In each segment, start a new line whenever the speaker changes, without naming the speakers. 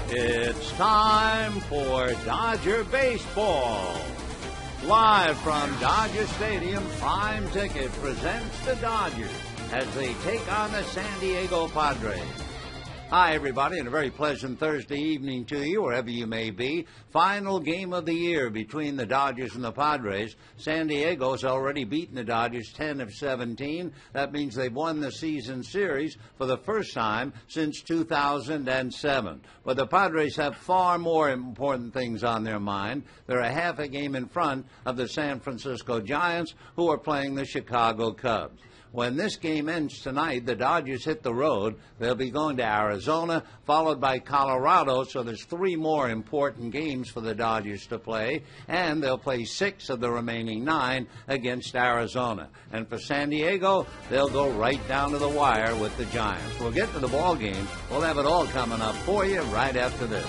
It's time for Dodger Baseball. Live from Dodger Stadium, Prime Ticket presents the Dodgers as they take on the San Diego Padres. Hi, everybody, and a very pleasant Thursday evening to you, wherever you may be. Final game of the year between the Dodgers and the Padres. San Diego's already beaten the Dodgers 10 of 17. That means they've won the season series for the first time since 2007. But the Padres have far more important things on their mind. They're a half a game in front of the San Francisco Giants, who are playing the Chicago Cubs. When this game ends tonight, the Dodgers hit the road. They'll be going to Arizona, followed by Colorado, so there's 3 more important games for the Dodgers to play, and they'll play 6 of the remaining 9 against Arizona. And for San Diego, they'll go right down to the wire with the Giants. We'll get to the ball game. We'll have it all coming up for you right after this.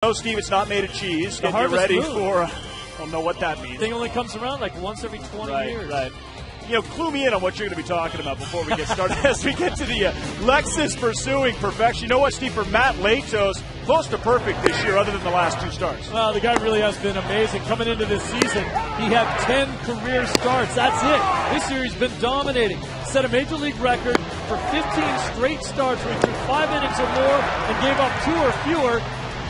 No, Steve, it's not made of cheese. Get you ready for, I don't know what that means.
Thing only comes around like once every 20 years.
Right. You know, clue me in on what you're going to be talking about before we get started. As we get to the Lexus pursuing perfection. You know what, Steve, for Matt Latos, close to perfect this year other than the last 2 starts.
Well, the guy really has been amazing. Coming into this season, he had 10 career starts. That's it. This year he's been dominating. Set a major league record for 15 straight starts where he threw 5 innings or more and gave up 2 or fewer.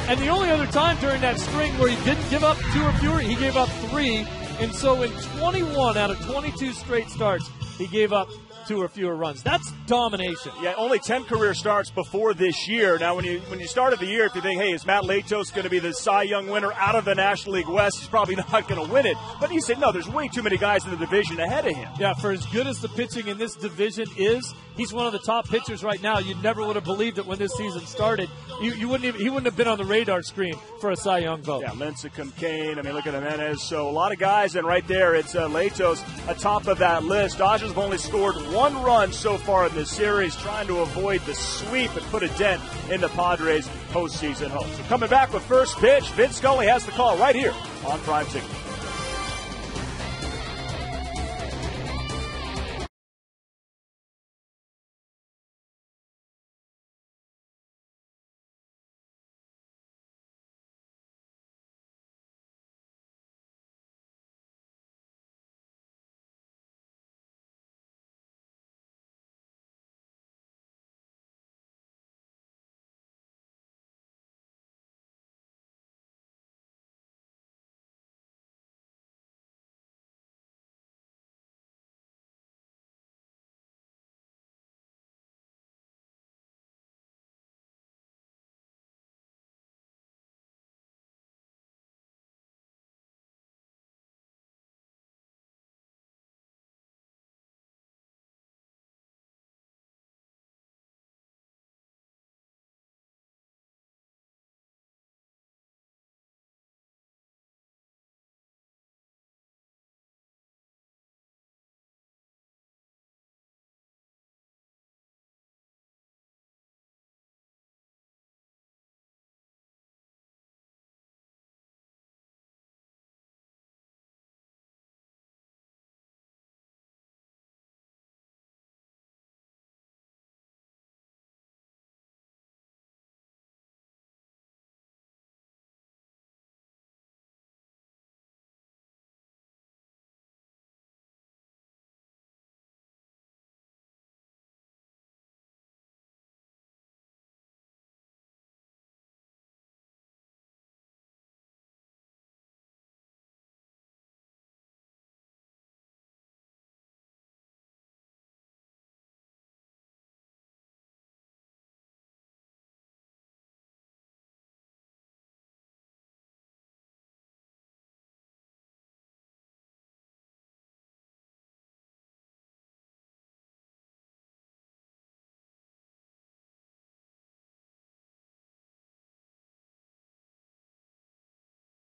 And the only other time during that string where he didn't give up 2 or fewer, he gave up 3. And so in 21 out of 22 straight starts, he gave up 2 or fewer runs. That's domination.
Yeah, only 10 career starts before this year. Now, when you started the year, if you think, hey, is Matt Latos going to be the Cy Young winner out of the National League West? He's probably not going to win it. But you said, no, there's way too many guys in the division ahead of him.
Yeah, for as good as the pitching in this division is, He's one of the top pitchers right now. You never would have believed it when this season started. He wouldn't have been on the radar screen for a Cy Young vote.
Yeah, Lincecum, Kane. I mean, look at Jimenez. So a lot of guys, and right there, it's Latos atop of that list. Dodgers have only scored 1 run so far in this series, trying to avoid the sweep and put a dent in the Padres' postseason hopes. So coming back with first pitch, Vince Scully has the call right here on Prime Ticket.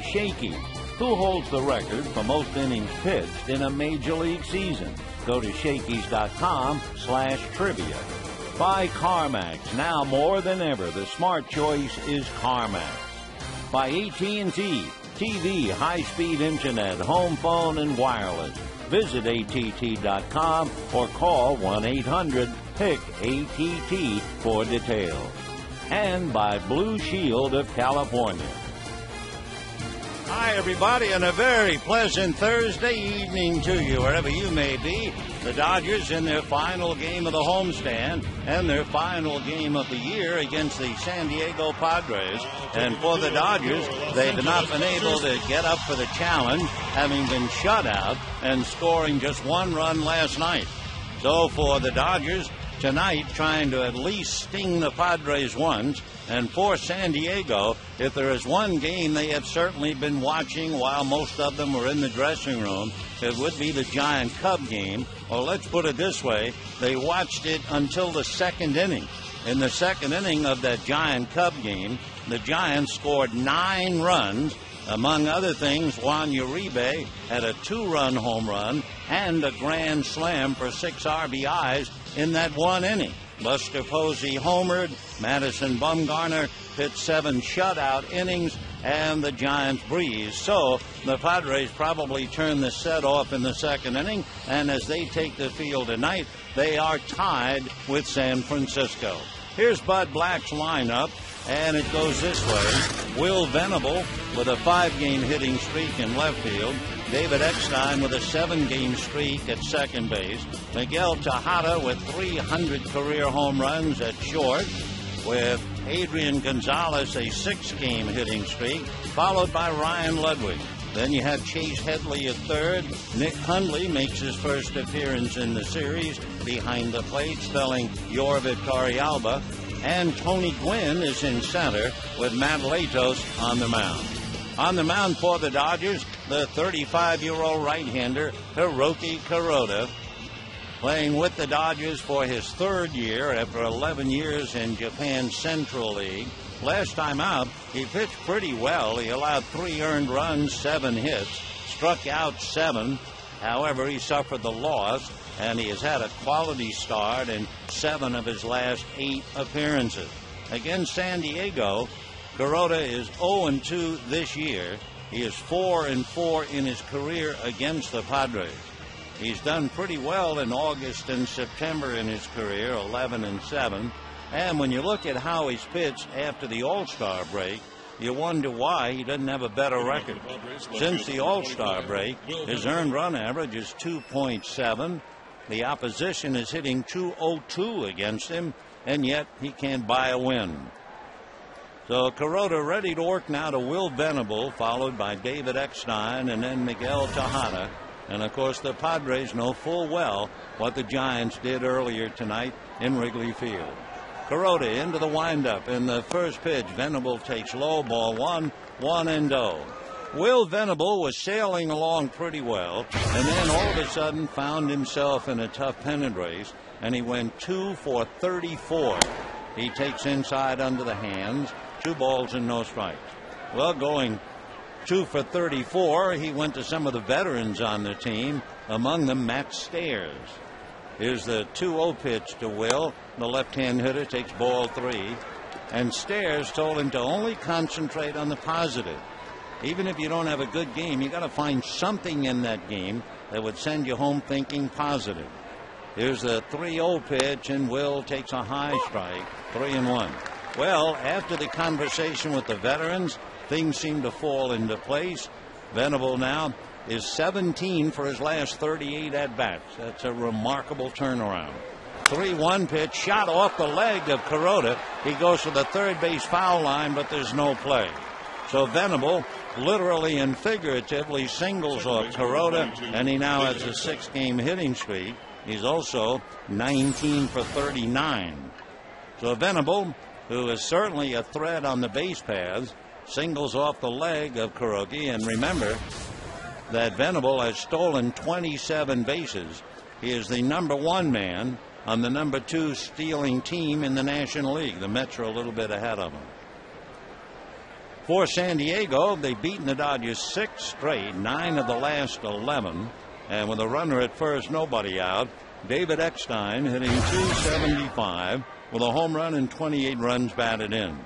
Shaky, who holds the record for most innings pitched in a major league season. Go to Shakey's.com/trivia. By CarMax, now more than ever, the smart choice is CarMax. By AT&T, TV, high-speed internet, home phone, and wireless. Visit att.com or call 1-800-PIC-ATT for details. And by Blue Shield of California. Hi, everybody, and a very pleasant Thursday evening to you, wherever you may be. The Dodgers in their final game of the homestand and their final game of the year against the San Diego Padres. And for the Dodgers, they've not been able to get up for the challenge, having been shut out and scoring just 1 run last night. So for the Dodgers, tonight trying to at least sting the Padres once. And for San Diego, if there is one game they have certainly been watching while most of them were in the dressing room, it would be the Giant-Cub game. Or let's put it this way, they watched it until the 2nd inning. In the 2nd inning of that Giant-Cub game, the Giants scored 9 runs. Among other things, Juan Uribe had a 2-run home run and a grand slam for 6 RBIs in that 1 inning. Buster Posey homered, Madison Bumgarner pitched 7 shutout innings, and the Giants breezed. So the Padres probably turn the set off in the 2nd inning, and as they take the field tonight, they are tied with San Francisco. Here's Bud Black's lineup, and it goes this way. Will Venable with a 5-game hitting streak in left field. David Eckstein with a 7-game streak at second base. Miguel Tejada with 300 career home runs at short. With Adrian Gonzalez, a 6-game hitting streak, followed by Ryan Ludwig. Then you have Chase Headley at third. Nick Hundley makes his first appearance in the series behind the plate, spelling Yorvit Torrealba. And Tony Gwynn is in center with Matt Latos on the mound. On the mound for the Dodgers, the 35-year-old right-hander, Hiroki Kuroda. playing with the Dodgers for his third year after 11 years in Japan's Central League. Last time out, he pitched pretty well. He allowed 3 earned runs, 7 hits, struck out 7. However, he suffered the loss, and he has had a quality start in 7 of his last 8 appearances. Against San Diego, Kuroda is 0-2 this year. He is 4-4 in his career against the Padres. He's done pretty well in August and September in his career, 11-7. And when you look at how he's pitched after the All-Star break, you wonder why he doesn't have a better record. Since the All-Star break, his earned run average is 2.7. The opposition is hitting .202 against him, and yet he can't buy a win. So Kuroda ready to work now to Will Venable, followed by David Eckstein and then Miguel Tejada. And, of course, the Padres know full well what the Giants did earlier tonight in Wrigley Field. Kuroda into the windup. In the first pitch, Venable takes low, ball 1, 1-0. Will Venable was sailing along pretty well, and then all of a sudden found himself in a tough pennant race, and he went 2 for 34. He takes inside under the hands, 2 balls and no strikes. Well, going 2 for 34, he went to some of the veterans on the team, among them Matt Stairs. Here's the 2-0 pitch to Will. The left-hand hitter takes ball 3, and Stairs told him to only concentrate on the positive. Even if you don't have a good game, you got to find something in that game that would send you home thinking positive. Here's the 3-0 pitch, and Will takes a high strike, 3-1. Well, after the conversation with the veterans, things seem to fall into place. Venable now is 17 for his last 38 at-bats. That's a remarkable turnaround. 3-1 pitch, shot off the leg of Kuroda. He goes to the third base foul line, but there's no play. So Venable literally and figuratively singles off Kuroda, and he now has a 6-game hitting streak. He's also 19 for 39. So Venable, who is certainly a threat on the base paths, singles off the leg of Kuroda. And remember that Venable has stolen 27 bases. He is the number 1 man on the number 2 stealing team in the National League. The Mets are a little bit ahead of him. For San Diego, they've beaten the Dodgers 6 straight, 9 of the last 11. And with a runner at first, nobody out, David Eckstein hitting .275 with a home run and 28 runs batted in.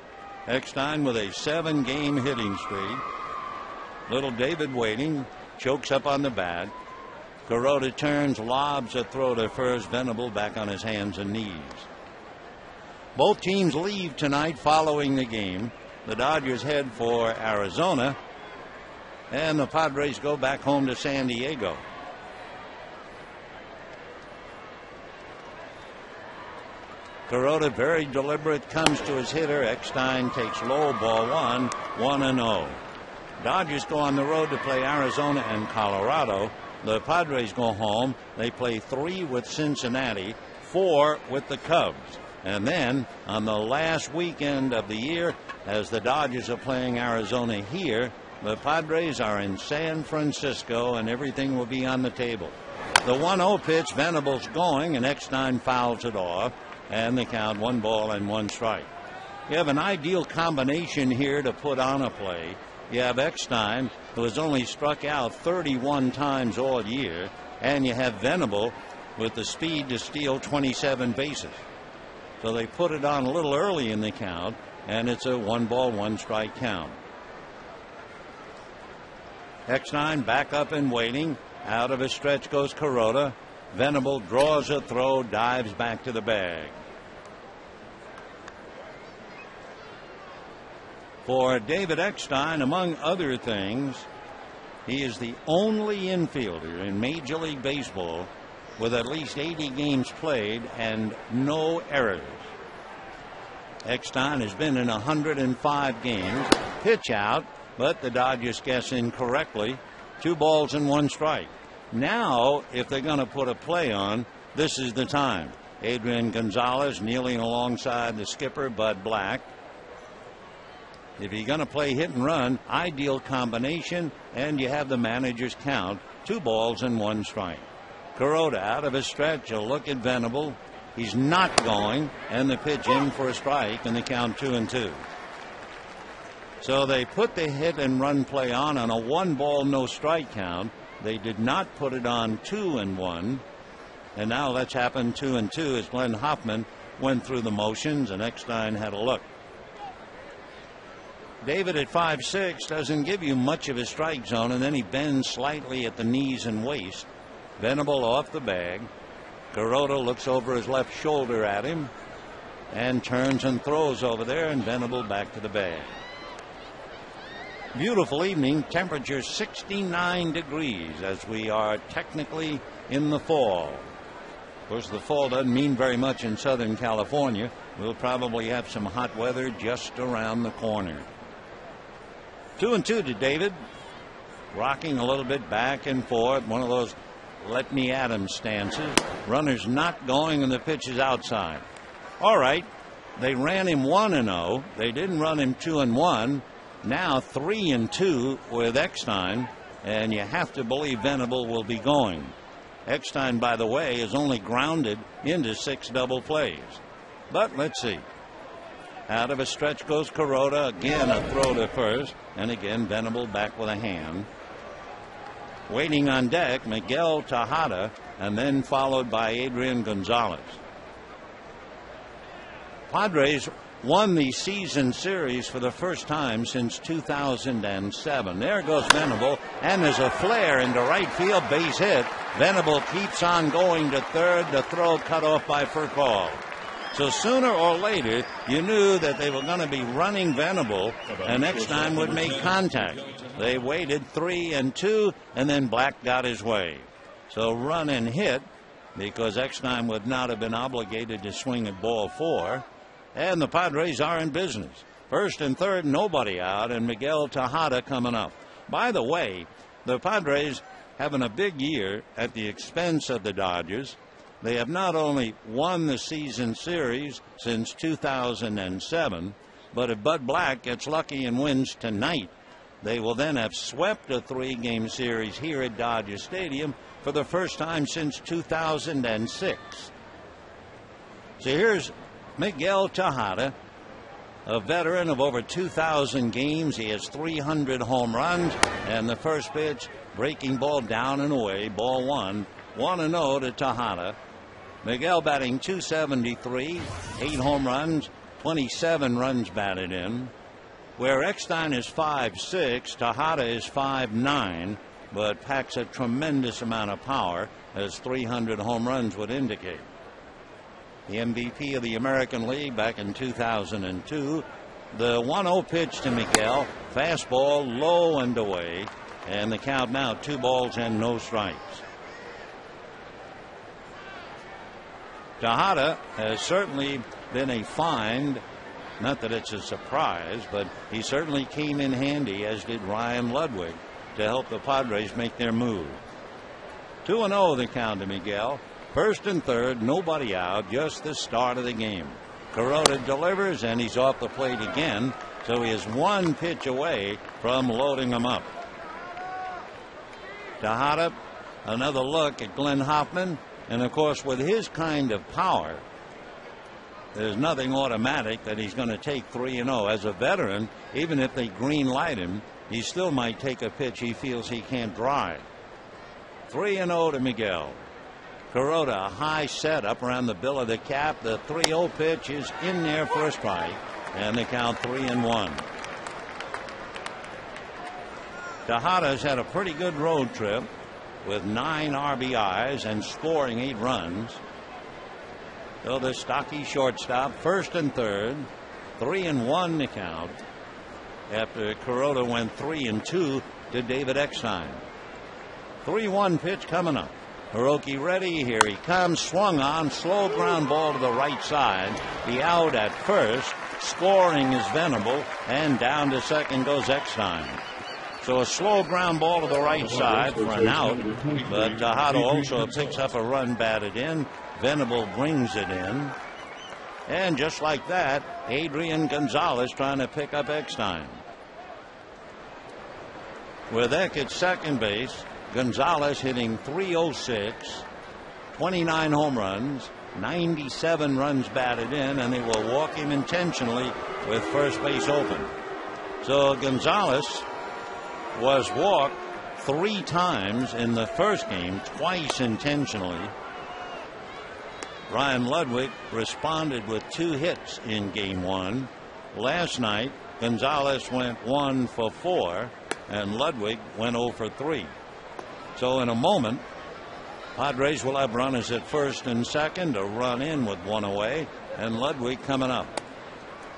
Eckstein with a 7-game hitting streak. Little David waiting, chokes up on the bat. Kuroda turns, lobs a throw to first. Venable back on his hands and knees. Both teams leave tonight following the game. The Dodgers head for Arizona, and the Padres go back home to San Diego. Kuroda, very deliberate, comes to his hitter. Eckstein takes low, ball 1, 1-0. Dodgers go on the road to play Arizona and Colorado. The Padres go home. They play 3 with Cincinnati, 4 with the Cubs. And then on the last weekend of the year, as the Dodgers are playing Arizona here, the Padres are in San Francisco, and everything will be on the table. The 1-0 pitch, Venable's going, and Eckstein fouls it off, and they count 1 ball and 1 strike. You have an ideal combination here to put on a play. You have Eckstein, who has only struck out 31 times all year, and you have Venable with the speed to steal 27 bases. So they put it on a little early in the count, and it's a 1 ball, 1 strike count. Eckstein back up and waiting. Out of his stretch goes Kuroda. Venable draws a throw, dives back to the bag. For David Eckstein, among other things, he is the only infielder in Major League Baseball with at least 80 games played and no errors. Eckstein has been in 105 games. Pitch out, but the Dodgers guess incorrectly. 2 balls and 1 strike. Now, if they're going to put a play on, this is the time. Adrian Gonzalez kneeling alongside the skipper, Bud Black. If you're going to play hit and run, ideal combination, and you have the manager's count, 2 balls and 1 strike. Kuroda out of his stretch. A look at Venable. He's not going, and the pitch in for a strike, and the count 2-2. So they put the hit and run play on a 1-ball no strike count. They did not put it on 2-1. And now let's happen 2-2 as Glenn Hoffman went through the motions and Eckstein had a look. David at 5'6" doesn't give you much of a strike zone, and then he bends slightly at the knees and waist. Venable off the bag. Kuroda looks over his left shoulder at him and turns and throws over there, and Venable back to the bag. Beautiful evening, temperature 69 degrees as we are technically in the fall. Of course, the fall doesn't mean very much in Southern California. We'll probably have some hot weather just around the corner. 2-2 to David, rocking a little bit back and forth, one of those let me at him stances. Runners not going, and the pitch is outside. All right, they ran him 1-0. They didn't run him 2-1. Now 3-2 with Eckstein, and you have to believe Venable will be going. Eckstein, by the way, is only grounded into 6 double plays. But let's see. Out of a stretch goes Kuroda. Again, a throw to first, and again Venable back with a hand. Waiting on deck, Miguel Tejada, and then followed by Adrian Gonzalez. Padres won the season series for the first time since 2007. There goes Venable, and there's a flare into right field, base hit. Venable keeps on going to third. The throw cut off by Furcal. So sooner or later, you knew that they were going to be running Venable, and Eckstein would make contact. They waited 3-2, and then Black got his way. So run and hit, because Eckstein would not have been obligated to swing at ball 4. And the Padres are in business. First and third, nobody out, and Miguel Tejada coming up. By the way, the Padres having a big year at the expense of the Dodgers. They have not only won the season series since 2007, but if Bud Black gets lucky and wins tonight, they will then have swept a 3-game series here at Dodger Stadium for the first time since 2006. So here's Miguel Tejada, a veteran of over 2,000 games. He has 300 home runs, and the first pitch, breaking ball down and away, ball 1, 1-0 to Tejada. Miguel batting .273, 8 home runs, 27 runs batted in. Where Eckstein is 5'6", Tejada is 5'9", but packs a tremendous amount of power, as 300 home runs would indicate. The MVP of the American League back in 2002. The 1-0 pitch to Miguel, fastball low and away, and the count now 2 balls and no strikes. Tejada has certainly been a find. Not that it's a surprise, but he certainly came in handy, as did Ryan Ludwig, to help the Padres make their move. 2-0 the count to Miguel. First and third, nobody out, just the start of the game. Kuroda delivers, and he's off the plate again, so he is 1 pitch away from loading him up. Tejada, another look at Glenn Hoffman, and of course with his kind of power, there's nothing automatic that he's going to take 3-0. As a veteran, even if they green light him, he still might take a pitch he feels he can't drive. 3-0 to Miguel. Kuroda, a high set up around the bill of the cap. The 3-0 pitch is in there for a strike, and the count 3-1. Tejada's had a pretty good road trip with 9 RBIs and scoring 8 runs. So the stocky shortstop, first and third, 3-1 the count after Kuroda went 3-2 to David Eckstein. 3-1 pitch coming up. Hiroki ready. Here he comes. Swung on. Slow ground ball to the right side. The out at first. Scoring is Venable. And down to second goes Eckstein. So a slow ground ball to the right side for an out. But Tejada also picks up a run batted in. Venable brings it in. And just like that, Adrian Gonzalez trying to pick up Eckstein. With Eck at second base, Gonzalez hitting .306, 29 home runs, 97 runs batted in, and they will walk him intentionally with first base open. So Gonzalez was walked 3 times in the first game, twice intentionally. Ryan Ludwig responded with 2 hits in game 1. Last night, Gonzalez went 1 for 4, and Ludwig went 0 for 3. So in a moment, Padres will have runners at first and second, a run in with 1 away, and Ludwig coming up.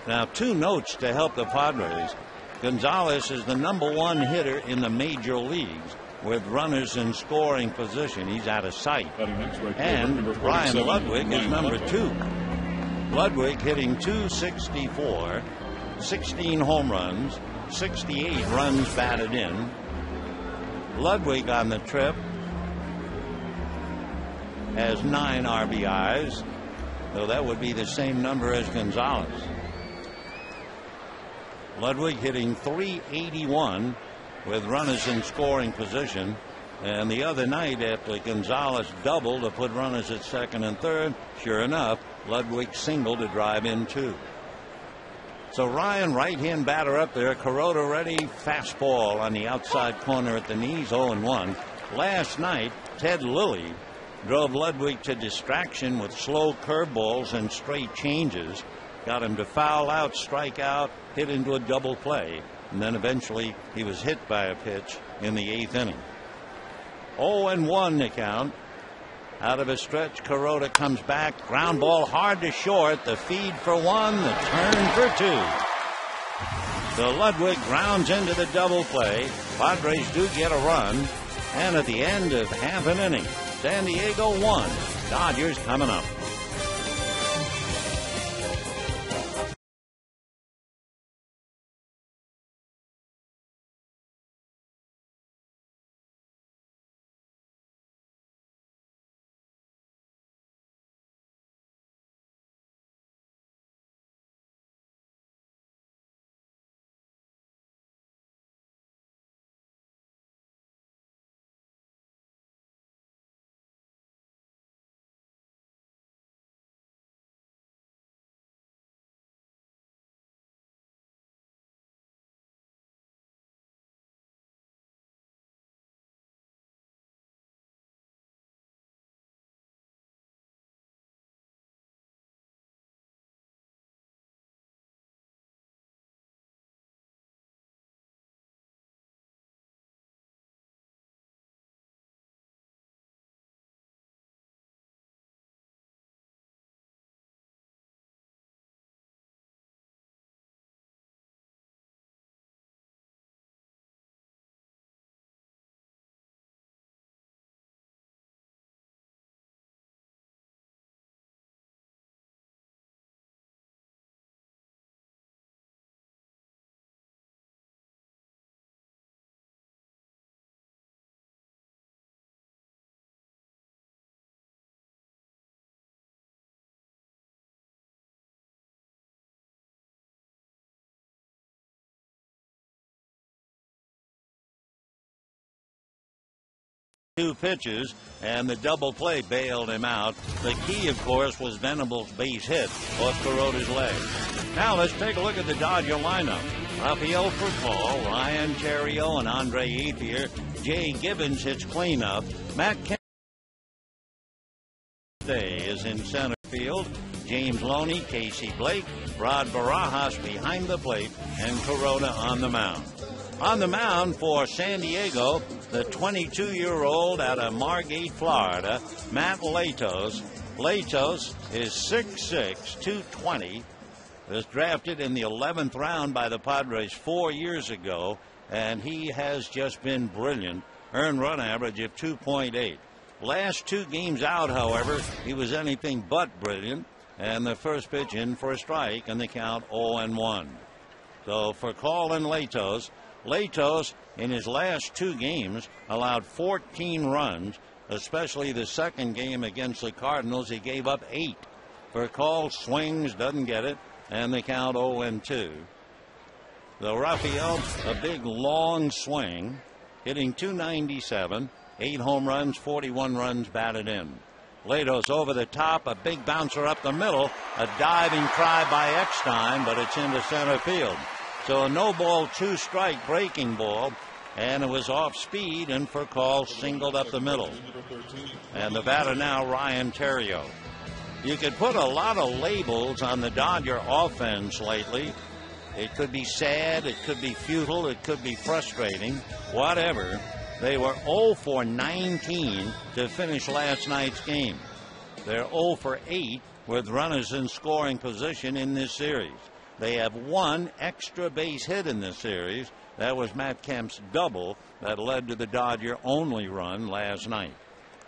Now, 2 notes to help the Padres. Gonzalez is the #1 hitter in the major leagues with runners in scoring position. He's out of sight. And Ryan Ludwig is #2. Ludwig hitting .264, 16 home runs, 68 runs batted in. Ludwig on the trip has 9 RBIs, so that would be the same number as Gonzalez. Ludwig hitting .381 with runners in scoring position, and the other night after Gonzalez doubled to put runners at second and third, sure enough, Ludwig singled to drive in 2. So Ryan, right-hand batter up there, Kuroda ready, fastball on the outside corner at the knees, 0-1. Last night, Ted Lilly drove Ludwig to distraction with slow curveballs and straight changes, got him to foul out, strike out, hit into a double play, and then eventually he was hit by a pitch in the 8th inning. 0-1 the count. Out of a stretch, Kuroda comes back, ground ball hard to short, the feed for 1, the turn for 2. So Ludwig grounds into the double play. Padres do get a run, and at the end of half an inning, San Diego 1, Dodgers coming up. Two pitches, and the double play bailed him out. The key, of course, was Venable's base hit off Kuroda's leg. Now let's take a look at the Dodger lineup. Rafael Furcal, Ryan Theriot, and Andre Ethier. Jay Gibbons hits cleanup. Matt Kennedy is in center field. James Loney, Casey Blake, Rod Barajas behind the plate, and Kuroda on the mound. On the mound for San Diego, the 22-year-old out of Margate, Florida, Matt Latos. Latos is 6'6", 220, was drafted in the 11th round by the Padres 4 years ago, and he has just been brilliant. Earned run average of 2.8. Last 2 games out, however, he was anything but brilliant, and the first pitch in for a strike, and the count 0-1. So for Colin Latos, Latos in his last 2 games allowed 14 runs, especially the second game against the Cardinals. He gave up 8. Furcal swings, doesn't get it, and the count 0-2. So Rafael, a big long swing, hitting .297, 8 home runs, 41 runs batted in. Latos over the top, a big bouncer up the middle, a diving try by Eckstein, but it's into center field. So a no ball, 2-strike breaking ball, and it was off speed, and Furcal singled up the middle. And the batter now, Ryan Theriot. You could put a lot of labels on the Dodger offense lately. It could be sad, it could be futile, it could be frustrating, whatever. They were 0 for 19 to finish last night's game. They're 0 for 8 with runners in scoring position in this series. They have one extra base hit in this series. That was Matt Kemp's double that led to the Dodger only run last night.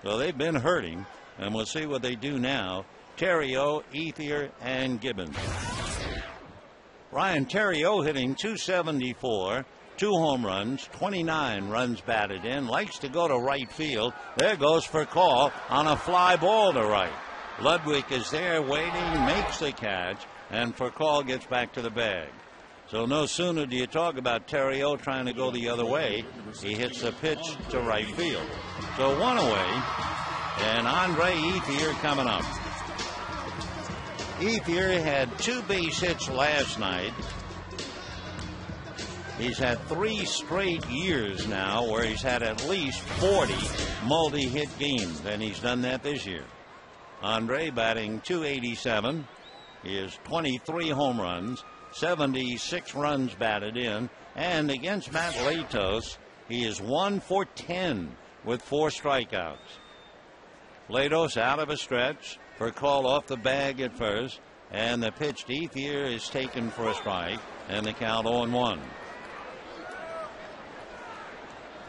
So they've been hurting, and we'll see what they do now. Theriot, Ethier, and Gibbons. Ryan Theriot hitting .274, 2 home runs, 29 runs batted in, likes to go to right field. There goes Furcal on a fly ball to right. Ludwig is there waiting, makes the catch, and Furcal gets back to the bag. So no sooner do you talk about Theriot trying to go the other way, he hits the pitch to right field. So 1 away, and Andre Ethier coming up. Ethier had 2 base hits last night. He's had 3 straight years now where he's had at least 40 multi-hit games, and he's done that this year. Andre batting .287. He has 23 home runs, 76 runs batted in, and against Matt Latos, he is 1 for 10 with 4 strikeouts. Latos out of a stretch. Furcal off the bag at first, and the pitch to Ethier is taken for a strike, and the count 0-1.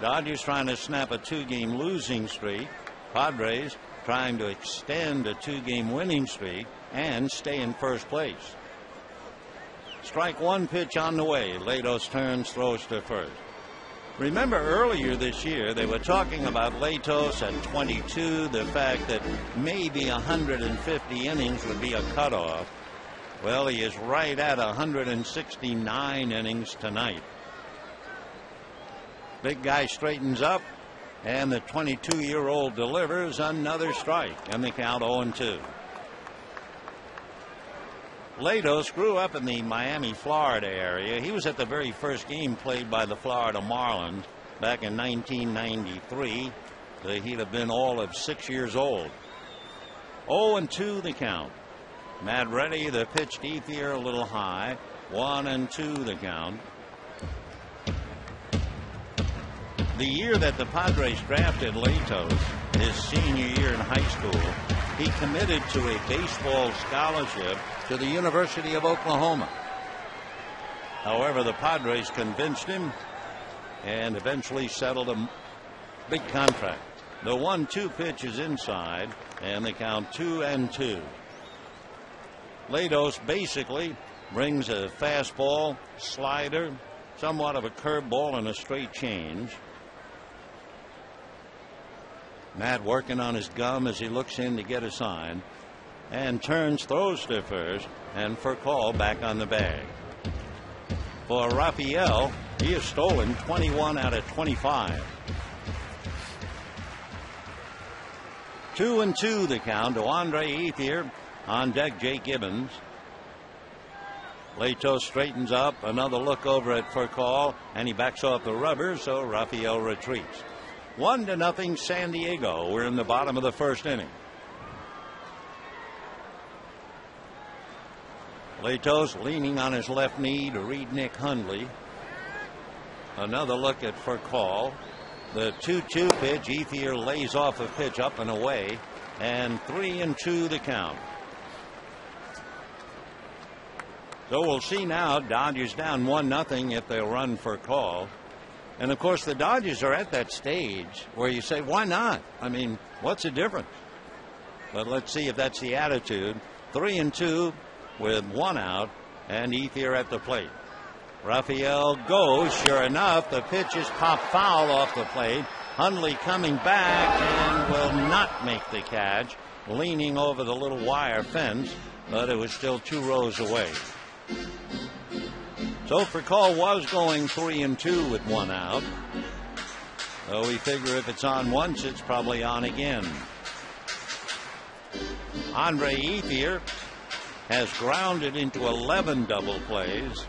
Dodgers trying to snap a 2-game losing streak. Padres trying to extend a 2-game winning streak and stay in first place. Strike 1 pitch on the way. Latos turns, throws to first. Remember earlier this year they were talking about Latos at 22, the fact that maybe 150 innings would be a cutoff. Well, he is right at 169 innings tonight. Big guy straightens up, and the 22-year-old delivers another strike, and the count 0-2. Latos grew up in the Miami, Florida area. He was at the very first game played by the Florida Marlins back in 1993. He'd have been all of 6 years old. 0-2 the count. Matt Reddy, the pitch to Ethier, a little high. 1-2 the count. The year that the Padres drafted Latos, his senior year in high school, he committed to a baseball scholarship to the University of Oklahoma. However, the Padres convinced him and eventually settled a big contract. The 1-2 pitch is inside, and the count 2-2. Latos basically brings a fastball, slider, somewhat of a curveball, and a straight change. Matt working on his gum as he looks in to get a sign, and turns, throws to first, and Furcal back on the bag. For Raphael, he has stolen 21 out of 25. 2-2 the count to Andre Ethier. On deck, Jake Gibbons. Latos straightens up, another look over at Furcal, and he backs off the rubber, so Raphael retreats. 1-0 San Diego. We're in the bottom of the first inning. Latos leaning on his left knee to read Nick Hundley. Another look at Furcal. The 2-2 pitch. Ethier lays off a pitch up and away, and 3-2 the count. So we'll see now. Dodgers down 1-0 if they'll run Furcal. And of course the Dodgers are at that stage where you say, why not? I mean, what's the difference? But let's see if that's the attitude. 3-2 with 1 out, and Ethier at the plate. Raphael goes. Sure enough, the pitch is popped foul off the plate. Hundley coming back and will not make the catch, leaning over the little wire fence, but it was still 2 rows away. So Furcal was going 3-2 with 1 out. So we figure if it's on once, it's probably on again. Andre Ethier has grounded into 11 double plays.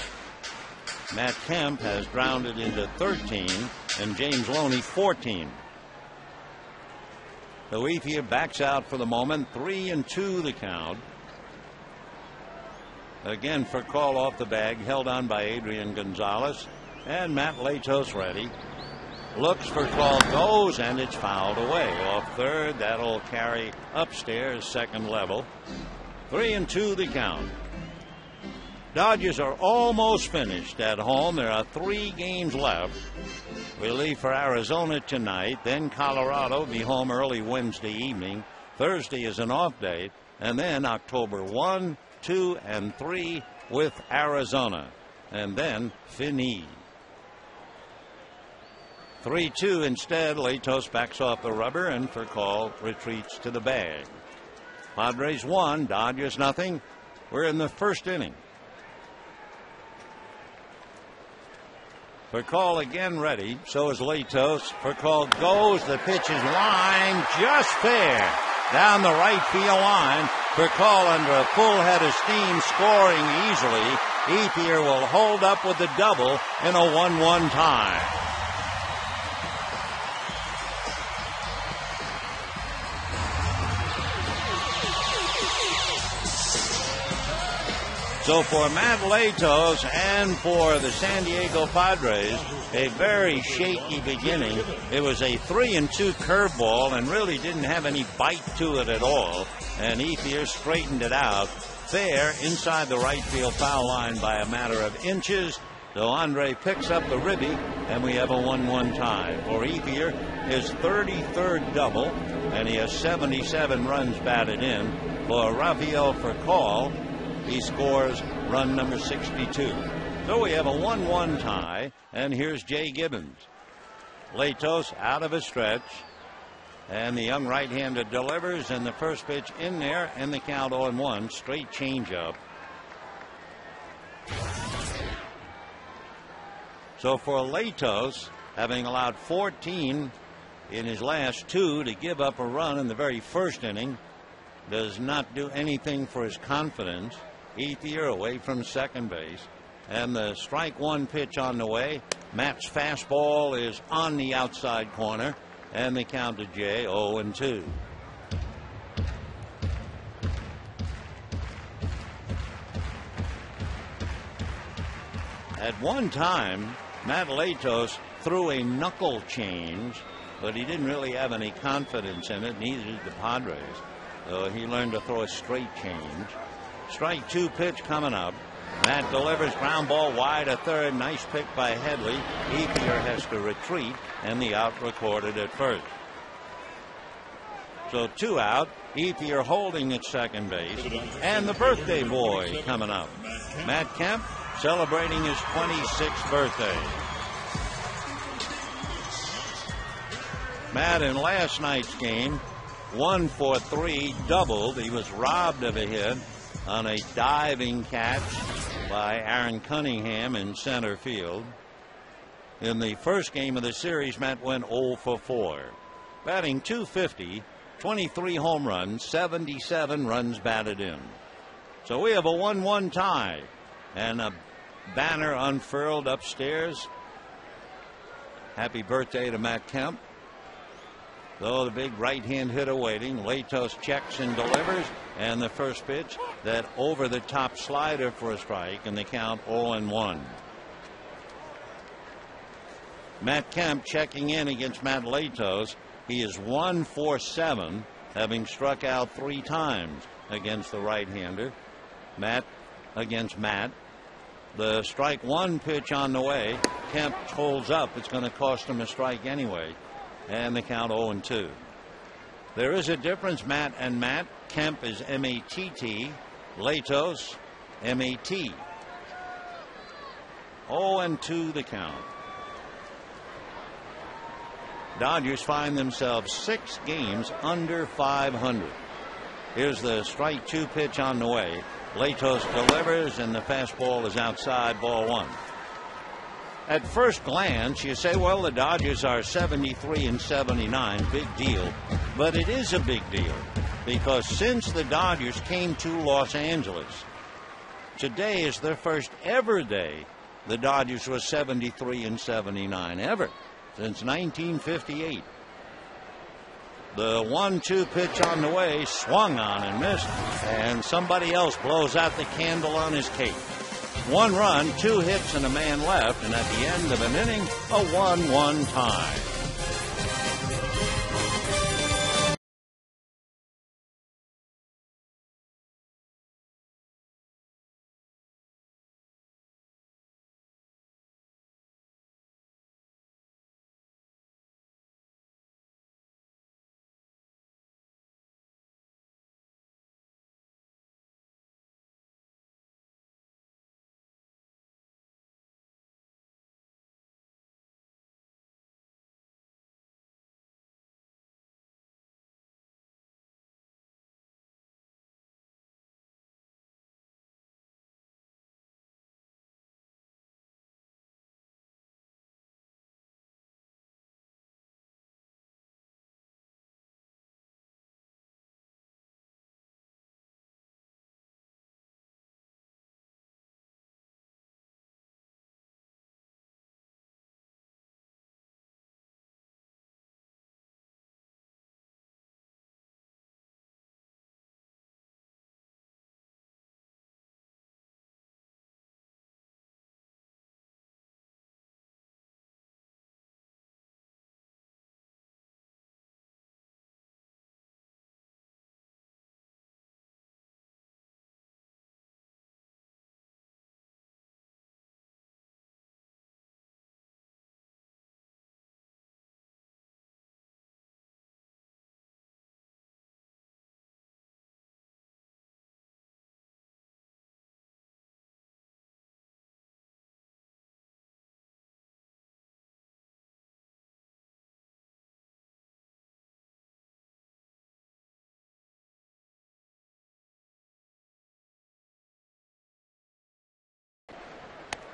Matt Kemp has grounded into 13, and James Loney 14. So Ethier backs out for the moment. 3-2 the count. Again for call off the bag, held on by Adrian Gonzalez, and Matt Latos ready. Looks for call, goes, and it's fouled away off third. That'll carry upstairs, second level. 3-2 the count. Dodgers are almost finished at home. There are 3 games left. We leave for Arizona tonight, then Colorado, be home early Wednesday evening. Thursday is an off day, and then October 1, 2, and 3 with Arizona, and then fini. 3-2 instead. Latos backs off the rubber and for call retreats to the bag. Padres 1, Dodgers nothing. We're in the first inning. For call again ready. So is Latos. For call goes. The pitch is lined just fair down the right field line. For call under a full head of steam, scoring easily. Ethier will hold up with the double in a 1-1 tie. So for Matt Latos and for the San Diego Padres, a very shaky beginning. It was a 3-2 curveball and really didn't have any bite to it at all. And Ethier straightened it out fair inside the right field foul line by a matter of inches. So Andre picks up the ribby, and we have a 1-1 tie. For Ethier, his 33rd double, and he has 77 runs batted in. For Rafael Furcal, he scores run number 62. So we have a 1-1 tie, and here's Jay Gibbons. Latos out of a stretch, and the young right-hander delivers, and the first pitch in there, and the count 0-1, straight changeup. So for Latos, having allowed 14 in his last 2 to give up a run in the very first inning, does not do anything for his confidence. Ethier away from second base, and the strike one pitch on the way. Matt's fastball is on the outside corner, and the count to Jay 0-2. At one time, Matt Latos threw a knuckle change, but he didn't really have any confidence in it. Neither did the Padres. So he learned to throw a straight change. Strike 2 pitch coming up. Matt delivers, ground ball wide to third. Nice pick by Headley. Ethier has to retreat, and the out recorded at first. So 2 out. Ethier holding at second base, and the birthday boy coming up. Matt Kemp celebrating his 26th birthday. Matt in last night's game, 1 for 3, doubled. He was robbed of a hit on a diving catch by Aaron Cunningham in center field. In the first game of the series, Matt went 0 for 4. Batting .250, 23 home runs, 77 runs batted in. So we have a 1-1 tie, and a banner unfurled upstairs. Happy birthday to Matt Kemp. Though the big right-hand hitter waiting, Latos checks and delivers, and the first pitch, that over-the-top slider for a strike, and the count 0-1. Matt Kemp checking in against Matt Latos. He is 1 for 7, having struck out 3 times against the right-hander. Matt against Matt. The strike 1 pitch on the way. Kemp holds up. It's going to cost him a strike anyway. And the count 0-2. There is a difference, Matt and Matt. Kemp is M-A-T-T. Latos, M-A-T. 0-2 the count. Dodgers find themselves 6 games under 500. Here's the strike 2 pitch on the way. Latos delivers, and the fastball is outside, ball 1. At first glance, you say, well, the Dodgers are 73 and 79, big deal. But it is a big deal because since the Dodgers came to Los Angeles, today is their first ever day the Dodgers were 73 and 79, ever, since 1958. The 1-2 pitch on the way, swung on and missed, and somebody else blows out the candle on his cake. 1 run, 2 hits, and a man left, and at the end of an inning, a 1-1 tie.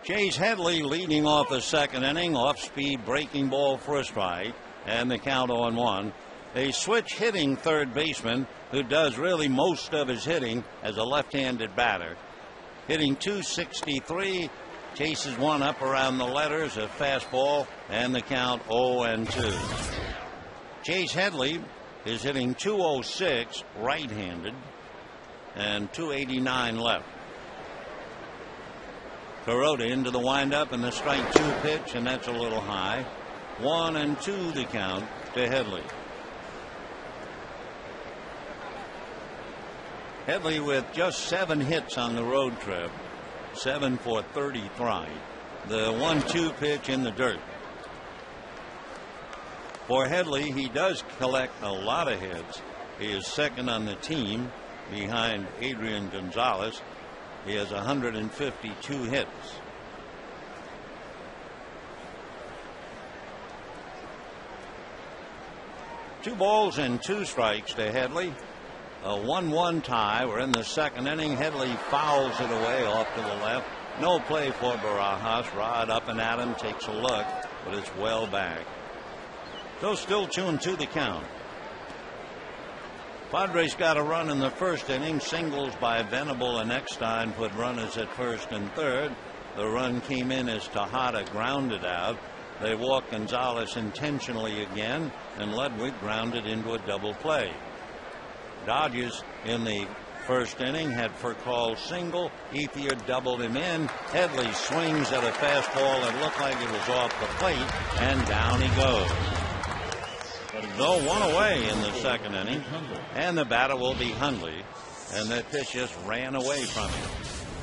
Chase Headley leading off the second inning, off-speed breaking ball for a strike, and the count 0-1. A switch hitting third baseman who does really most of his hitting as a left-handed batter. Hitting .263, chases one up around the letters, a fastball, and the count 0-2. Chase Headley is hitting .206 right-handed and .289 left. Kuroda into the windup and the strike 2 pitch, and that's a little high. 1-2 the count to Headley. Headley with just 7 hits on the road trip, 7 for 33. The 1-2 pitch in the dirt. For Headley, he does collect a lot of hits. He is second on the team behind Adrian Gonzalez. He has 152 hits. Two balls and 2 strikes to Headley. A 1-1 tie. We're in the second inning. Headley fouls it away off to the left. No play for Barajas. Rod up and at him, takes a look, but it's well back. So still 2-2 the count. Padres got a run in the first inning. Singles by Venable and Eckstein put runners at first and third. The run came in as Tejada grounded out. They walked Gonzalez intentionally again, and Ludwig grounded into a double play. Dodgers in the first inning had Furcal single. Ethier doubled him in. Headley swings at a fastball that looked like it was off the plate, and down he goes. So 1 away in the second inning, and the batter will be Hundley, and that pitch just ran away from him.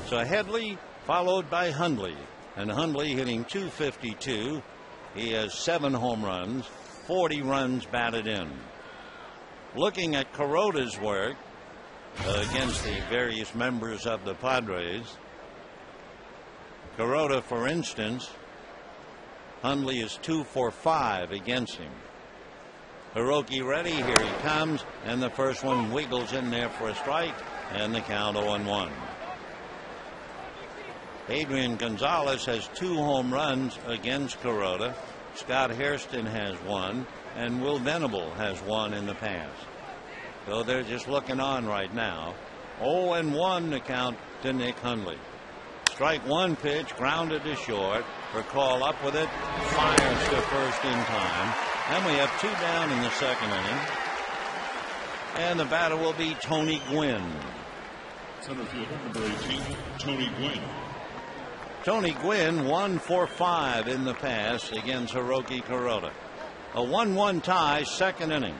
So Headley followed by Hundley, and Hundley hitting .252. He has 7 home runs, 40 runs batted in. Looking at Kuroda's work against the various members of the Padres, Kuroda, for instance, Hundley is 2 for 5 against him. Hiroki ready, here he comes, and the first one wiggles in there for a strike, and the count 0-1. Adrian Gonzalez has 2 home runs against Kuroda. Scott Hairston has 1, and Will Venable has 1 in the past. So they're just looking on right now. 0-1 the count to Nick Hundley. Strike 1 pitch, grounded to short. Recall up with it, fires to first in time. And we have 2 down in the second inning. And the batter will be Tony Gwynn.
Center fielder, number 18, Tony Gwynn.
Tony Gwynn 1 for 5 in the past against Hiroki Kuroda. A 1-1 tie, second inning.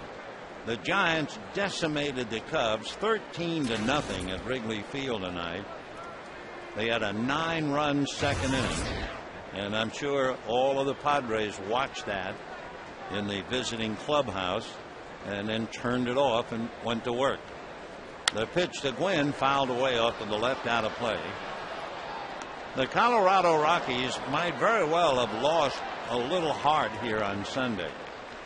The Giants decimated the Cubs 13-0 at Wrigley Field tonight. They had a 9-run second inning, and I'm sure all of the Padres watched that in the visiting clubhouse and then turned it off and went to work. The pitch to Gwynn fouled away off to the left, out of play. The Colorado Rockies might very well have lost a little heart here on Sunday.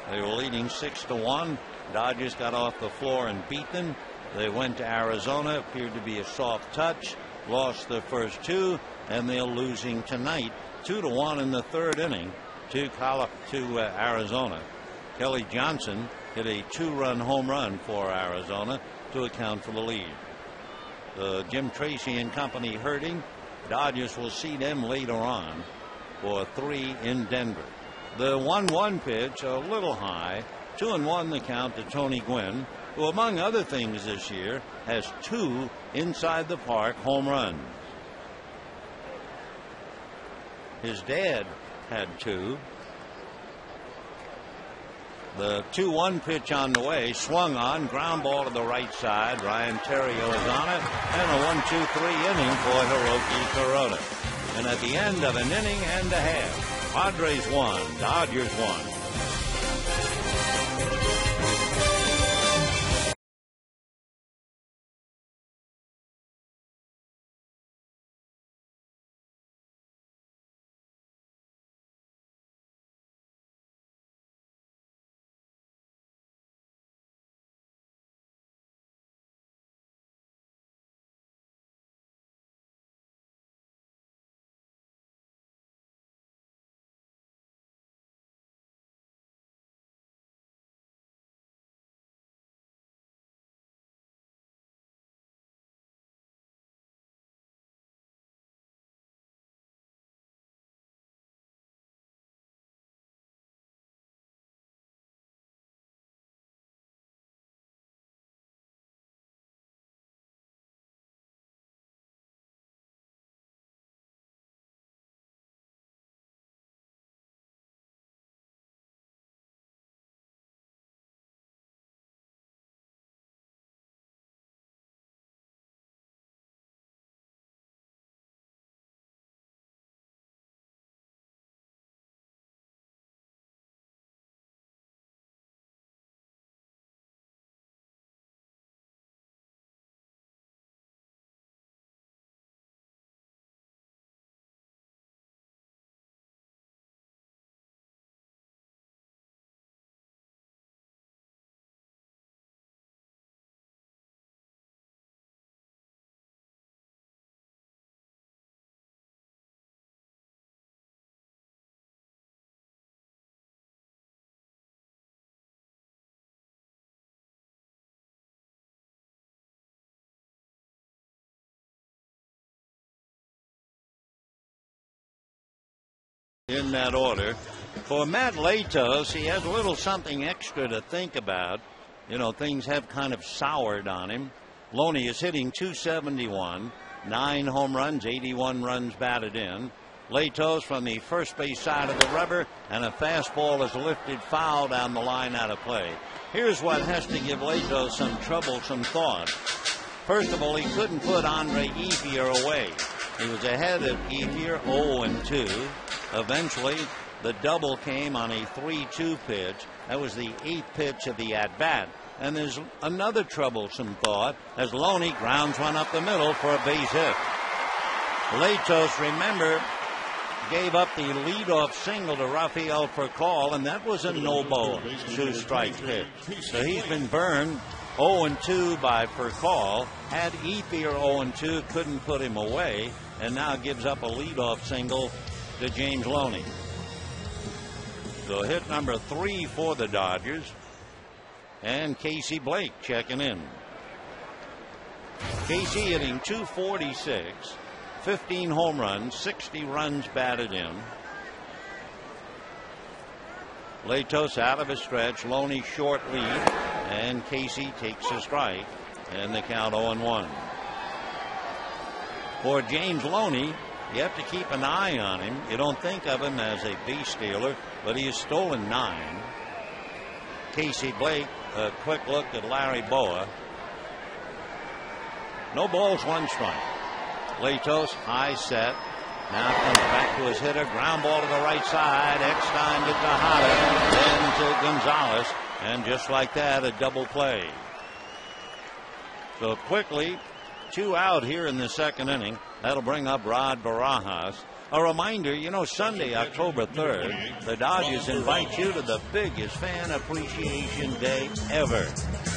They were leading 6-1. Dodgers got off the floor and beat them. They went to Arizona, appeared to be a soft touch, lost the first 2, and they're losing tonight 2-1 in the third inning to Arizona. Kelly Johnson hit a 2-run home run for Arizona to account for the lead. Jim Tracy and company hurting. Dodgers will see them later on for 3 in Denver. The 1-1 pitch a little high. 2-1 the count to Tony Gwynn, who among other things this year has 2 inside the park home runs. His dad had 2. The 2-1 pitch on the way, swung on, ground ball to the right side. Ryan Terrio is on it, and a 1-2-3 inning for Hiroki Kuroda. And at the end of an inning and a half, Padres 1, Dodgers 1. In that order. For Matt Latos, he has a little something extra to think about. You know, things have kind of soured on him. Loney is hitting .271, 9 home runs, 81 runs batted in. Latos from the first base side of the rubber, and a fastball is lifted foul down the line, out of play. Here's what has to give Latos some troublesome thought. First of all, he couldn't put Andre Ethier away. He was ahead of Ethier 0-2. Eventually, the double came on a 3-2 pitch. That was the 8th pitch of the at-bat. And there's another troublesome thought as Loney grounds one up the middle for a base hit. Latos, remember, gave up the leadoff single to Rafael Furcal, and that was a no-ball 2-strike pitch. So he's been burned 0-2 by Percall. Had Ethier 0-2, couldn't put him away, and now gives up a leadoff single to James Loney. So hit number 3 for the Dodgers. And Casey Blake checking in. Casey hitting .246, 15 home runs, 60 runs batted in. Latos out of a stretch, Loney short lead, and Casey takes a strike, and the count 0-1. For James Loney, you have to keep an eye on him. You don't think of him as a base stealer, but he has stolen 9. Casey Blake, a quick look at Larry Boa. No balls, 1 strike. Latos, high set. Now comes back to his hitter. Ground ball to the right side. Eckstein to Tejada. Then to Gonzalez. And just like that, a double play. So quickly, 2 out here in the second inning. That'll bring up Rod Barajas. A reminder, Sunday, October 3rd, the Dodgers invite you to the biggest fan appreciation day ever.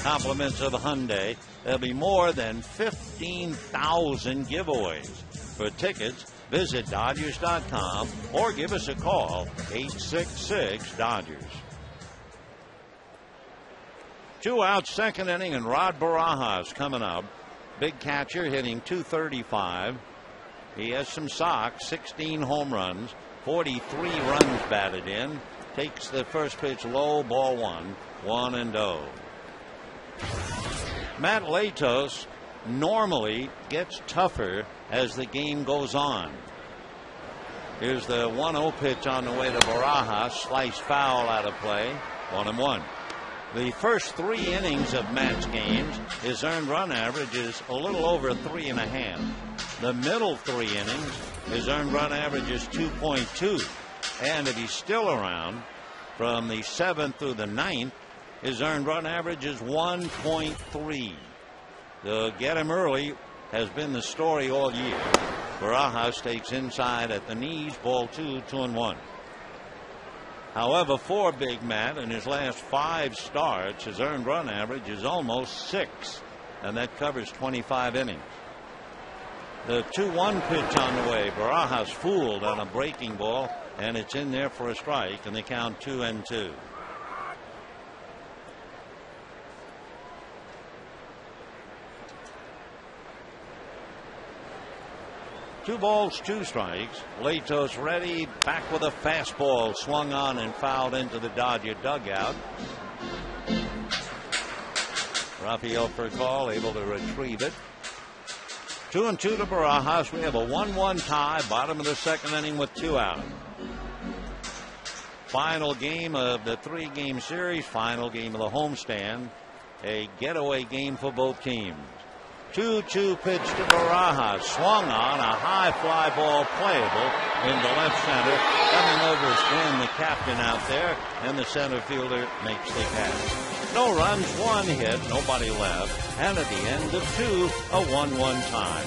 Compliments of Hyundai. There'll be more than 15,000 giveaways. For tickets, visit Dodgers.com or give us a call, 866-DODGERS. 2 out, second inning, and Rod Barajas coming up. Big catcher hitting .235. He has some socks, 16 home runs, 43 runs batted in. Takes the first pitch low, ball 1, 1-0. Matt Latos normally gets tougher as the game goes on. Here's the 1-0 pitch on the way to Barajas. Slice foul out of play. 1-1. The first 3 innings of Matt's games, his earned run average is a little over 3.5. The middle 3 innings, his earned run average is 2.2. And if he's still around from the 7th through the 9th, his earned run average is 1.3. The get him early has been the story all year. Barajas takes inside at the knees, ball 2, 2-1. However, for Big Matt, in his last 5 starts, his earned run average is almost 6, and that covers 25 innings. The 2-1 pitch on the way. Barajas fooled on a breaking ball, and it's in there for a strike, and they count 2-2. 2 balls, 2 strikes. Latos ready, back with a fastball, swung on and fouled into the Dodger dugout. Rafael Percall able to retrieve it. 2-2 to Barajas. We have a 1-1 tie, bottom of the second inning with 2 out. Final game of the 3-game series, final game of the homestand. A getaway game for both teams. 2-2 pitch to Barajas. Swung on, a high fly ball playable into left center. Coming over is Glenn, the captain out there, and the center fielder makes the catch. No runs, 1 hit, nobody left, and at the end of 2, a 1-1 tie.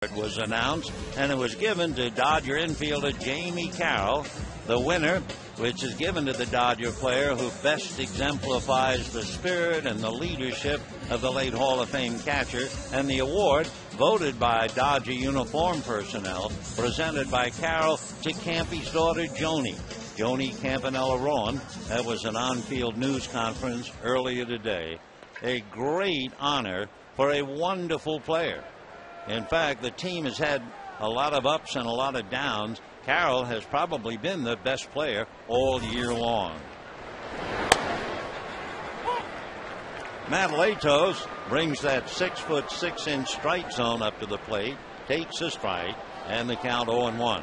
It was announced, and it was given to Dodger infielder Jamie Carroll. The winner, which is given to the Dodger player who best exemplifies the spirit and the leadership of the late Hall of Fame catcher, and the award, voted by Dodger uniform personnel, presented by Carroll to Campy's daughter Joni Campanella-Rowan. That was an on-field news conference earlier today. A great honor for a wonderful player. In fact, the team has had a lot of ups and a lot of downs. Carroll has probably been the best player all year long. Matt Latos brings that 6'6" strike zone up to the plate, takes a strike, and the count 0-1.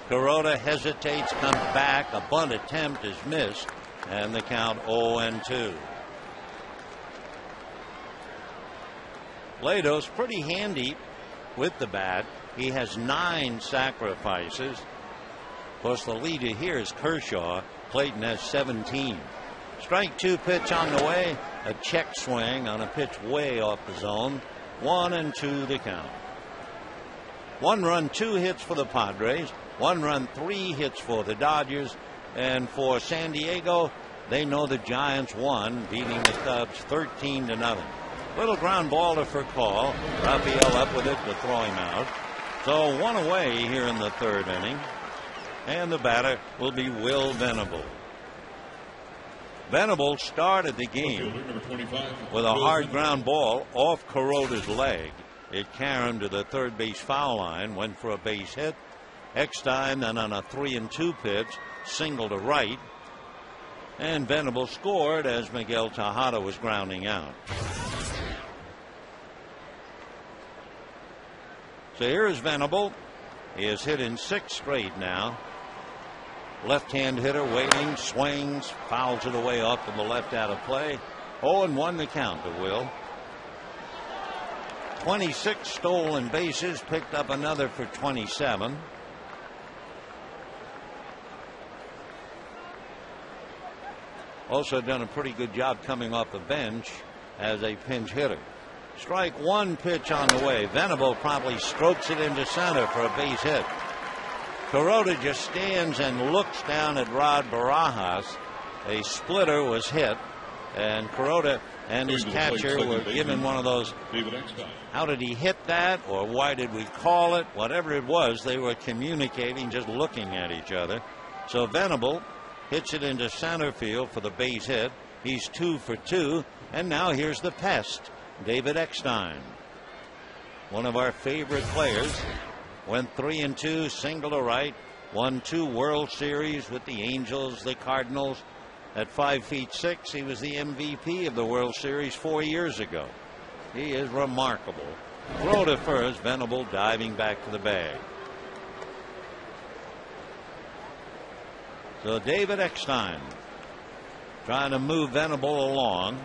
Kuroda hesitates, comes back, a bunt attempt is missed, and the count 0-2. Latos pretty handy with the bat. He has 9 sacrifices. Of course, the leader here is Kershaw. Clayton has 17. Strike 2 pitch on the way. A check swing on a pitch way off the zone. 1-2 the count. 1 run, 2 hits for the Padres. 1 run, 3 hits for the Dodgers. And for San Diego, they know the Giants won, beating the Cubs 13-0. Little ground ball to Furcal. Rafael up with it to throw him out. So 1 away here in the 3rd inning. And the batter will be Will Venable. Venable started the game with a hard ground ball off Kuroda's leg. It carried to the 3rd base foul line, went for a base hit. Eckstein then on a 3-2 pitch, single to right. And Venable scored as Miguel Tejada was grounding out. So here's Venable. He has hit in 6 straight now. Left-hand hitter waiting, swings, fouls it away off to the left out of play. 0-1 the count to Will. 26 stolen bases, picked up another for 27. Also done a pretty good job coming off the bench as a pinch hitter. Strike 1 pitch on the way. Venable probably strokes it into center for a base hit. Kuroda just stands and looks down at Rod Barajas. A splitter was hit, and Kuroda and his catcher were given one of those, how did he hit that, or why did we call it? Whatever it was, they were communicating, just looking at each other. So Venable hits it into center field for the base hit. He's 2 for 2, and now here's the pest, David Eckstein, one of our favorite players. Went 3-2, single to right, won 2 World Series with the Angels, the Cardinals. At 5'6", he was the MVP of the World Series 4 years ago. He is remarkable. Throw to first, Venable diving back to the bag. So David Eckstein trying to move Venable along.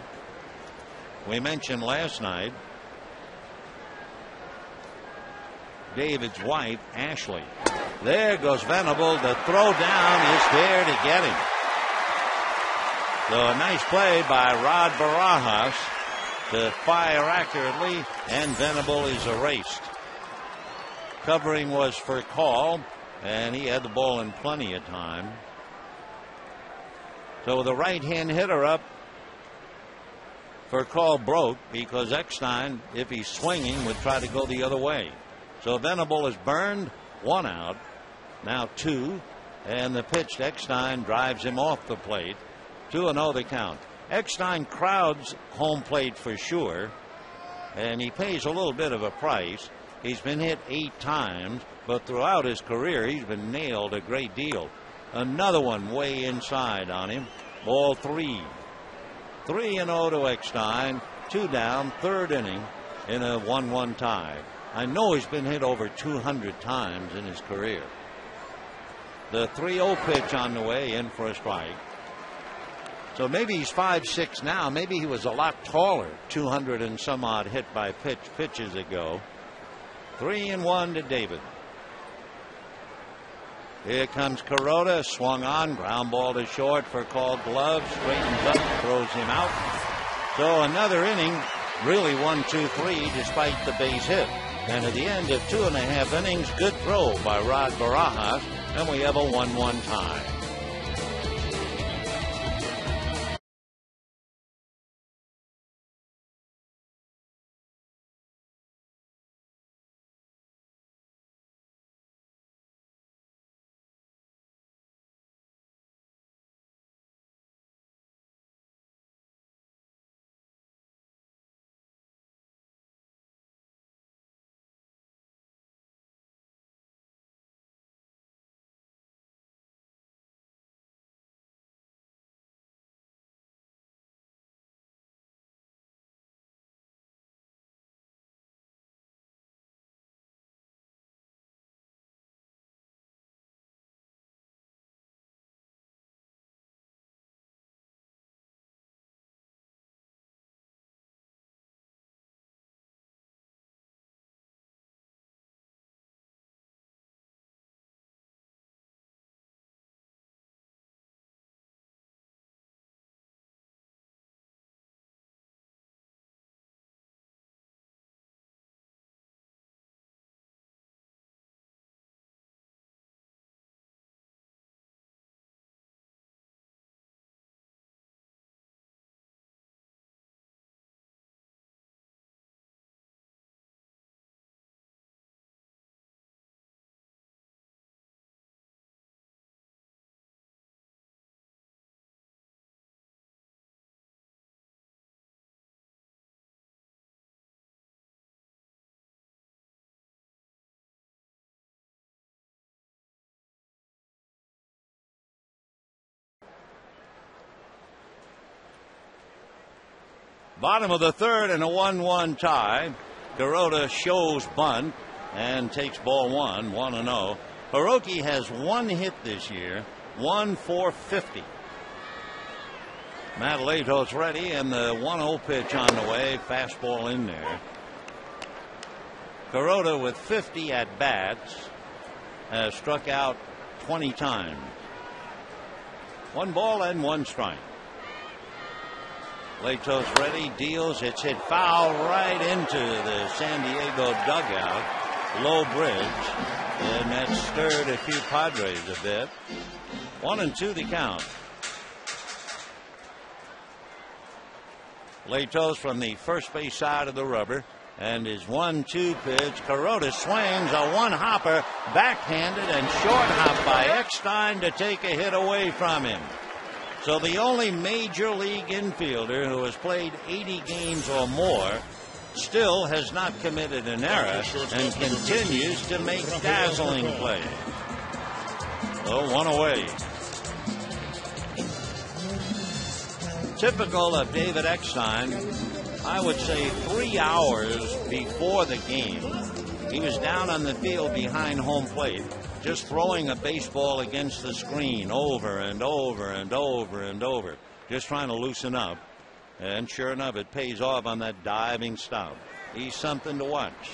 We mentioned last night David's wife, Ashley. There goes Venable. The throw down is there to get him. So a nice play by Rod Barajas to fire accurately, and Venable is erased. Covering was for Call, and he had the ball in plenty of time. So the right-hand hitter up, for Call broke because Eckstein, if he's swinging, would try to go the other way. So Venable is burned, 1 out, now 2, and the pitch to Eckstein drives him off the plate. 2-0 the count. Eckstein crowds home plate for sure, and he pays a little bit of a price. He's been hit 8 times, but throughout his career he's been nailed a great deal. Another one way inside on him. Ball 3. 3-0 to Eckstein. 2 down, 3rd inning in a 1-1 tie. I know he's been hit over 200 times in his career. The 3-0 pitch on the way, in for a strike. So maybe he's 5'6" now. Maybe he was a lot taller 200 and some odd hit by pitches ago. 3-1 to David. Here comes Kuroda, swung on, ground ball to short for called glove, straightens up, throws him out. So another inning, really 1-2-3 despite the base hit. And at the end of 2.5 innings, good throw by Rod Barajas, and we have a 1-1 tie. Bottom of the third and a 1-1 tie. Kuroda shows bunt and takes ball one, 1-0. Hiroki has one hit this year, 1 for 50. Matt Lato's ready, and the 1-0 pitch on the way. Fastball in there. Kuroda with 50 at bats has struck out 20 times. 1 ball and 1 strike. Lato's ready, deals, it's hit foul right into the San Diego dugout, low bridge, and that stirred a few Padres a bit. 1-2 the count. Lato's from the first base side of the rubber, and his 1-2 pitch. Kuroda swings a one-hopper, backhanded and short hop by Eckstein to take a hit away from him. So the only major league infielder who has played 80 games or more still has not committed an error and continues to make dazzling plays. So 1 away. Typical of David Eckstein, I would say 3 hours before the game, he was down on the field behind home plate, just throwing a baseball against the screen over and over and over and over, just trying to loosen up. And sure enough, it pays off on that diving stop. He's something to watch.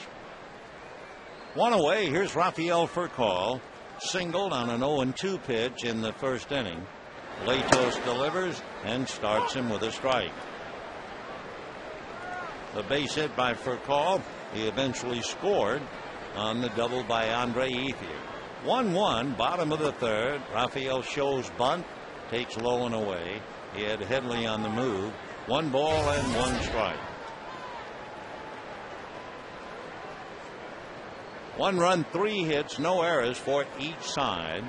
1 away. Here's Rafael Furcal, singled on an 0-2 pitch in the first inning. Latos delivers and starts him with a strike. The base hit by Furcal. He eventually scored on the double by Andre Ethier. 1-1, bottom of the third. Rafael shows bunt, takes low and away. He had Headley on the move. 1 ball and 1 strike. 1 run, 3 hits, no errors for each side.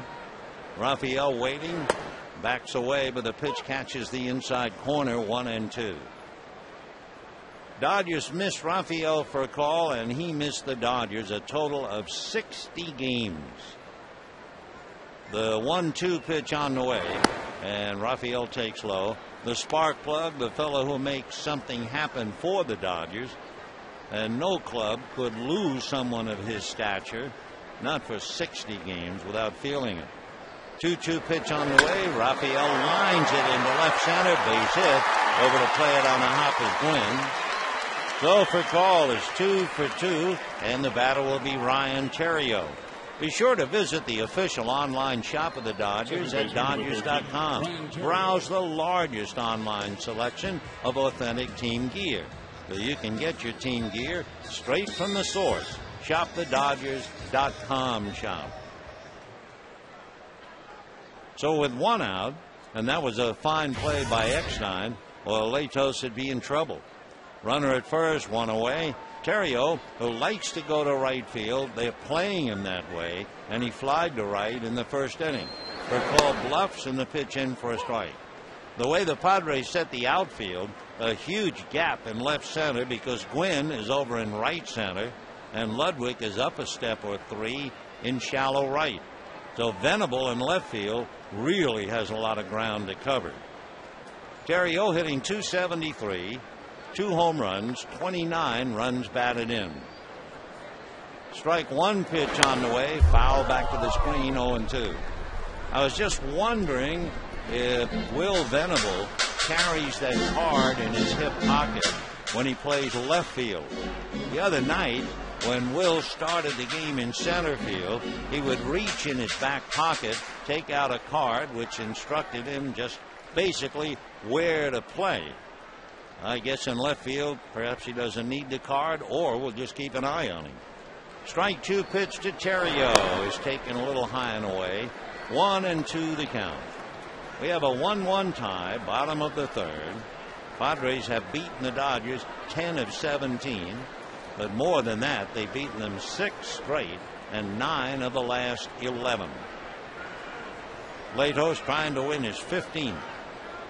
Rafael waiting, backs away, but the pitch catches the inside corner. 1-2. Dodgers missed Rafael Furcal, and he missed the Dodgers a total of 60 games. The 1-2 pitch on the way, and Rafael takes low. The spark plug, the fellow who makes something happen for the Dodgers, and no club could lose someone of his stature, not for 60 games, without feeling it. 2-2 pitch on the way. Rafael lines it into left center, base hit. Over to play it on a hop is Gwynn. So Furcal is 2 for 2, and the batter will be Ryan Theriot. Be sure to visit the official online shop of the Dodgers at Dodgers.com. Browse the largest online selection of authentic team gear, so you can get your team gear straight from the source. ShopTheDodgers.com shop. So with one out, and that was a fine play by Eckstein, well, Latos would be in trouble. Runner at first, one away. Terrio, who likes to go to right field, they're playing him that way, and he flied to right in the first inning. Furcal bluffs and the pitch in for a strike. The way the Padres set the outfield, a huge gap in left center because Gwynn is over in right center, and Ludwig is up a step or three in shallow right. So Venable in left field really has a lot of ground to cover. Terrio hitting .273. 2 home runs, 29 runs batted in. Strike one pitch on the way, foul back to the screen, 0-2. I was just wondering if Will Venable carries that card in his hip pocket when he plays left field. The other night, when Will started the game in center field, he would reach in his back pocket, take out a card which instructed him just basically where to play. I guess in left field, perhaps he doesn't need the card, or we'll just keep an eye on him. Strike two pitch to Terrio is taken a little high and away. 1-2 the count. We have a 1-1 tie, bottom of the third. Padres have beaten the Dodgers 10 of 17, but more than that, they've beaten them 6 straight and 9 of the last 11. Latos trying to win his 15th.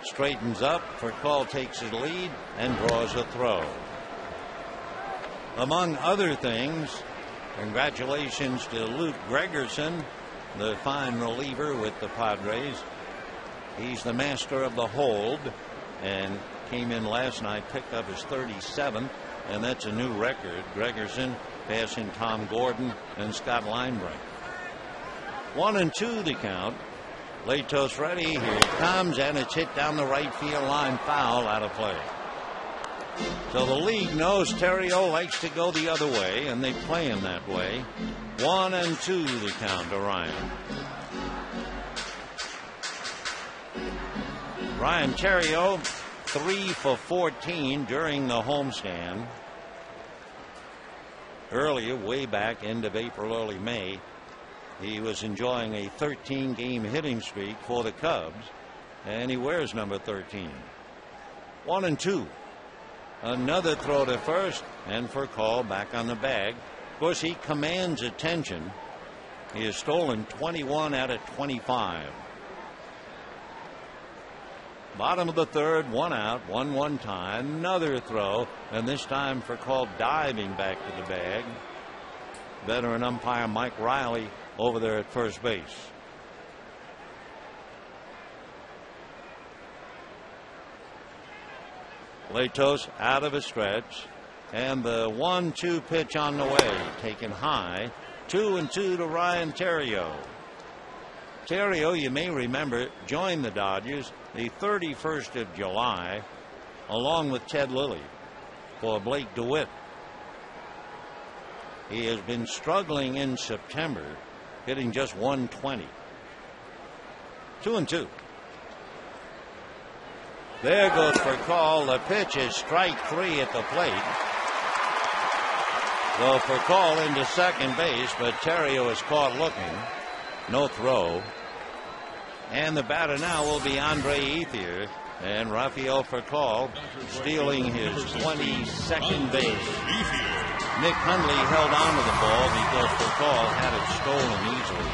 Straightens up, Furcal takes his lead and draws a throw. Among other things, congratulations to Luke Gregerson, the fine reliever with the Padres. He's the master of the hold and came in last night, picked up his 37th, and that's a new record. Gregerson passing Tom Gordon and Scott Linebright. 1-2 the count. Latos ready. Here he comes, and it's hit down the right field line, foul, out of play. So the league knows Terrio likes to go the other way, and they play him that way. 1-2 the count to Ryan. Ryan Terrio 3 for 14 during the homestand. Earlier, way back end of April, early May, he was enjoying a 13-game hitting streak for the Cubs, and he wears number 13. 1-2. Another throw to first, and Furcal back on the bag. Of course, he commands attention. He has stolen 21 out of 25. Bottom of the third, 1 out, 1-1 tie. Another throw, and this time Furcal diving back to the bag. Veteran umpire Mike Riley over there at first base. Latos out of a stretch, and the 1-2 pitch on the way, taken high. 2-2 to Ryan Terrio. Terrio, you may remember, joined the Dodgers the 31st of July, along with Ted Lilly, for Blake DeWitt. He has been struggling in September, hitting just 120. 2-2. There goes Furcal. The pitch is strike 3 at the plate. So Furcal into second base, but Terrio is caught looking. No throw. And the batter now will be Andre Ethier, and Rafael Furcal stealing his 22nd base. Nick Hundley held on to the ball because Furcal had it stolen easily.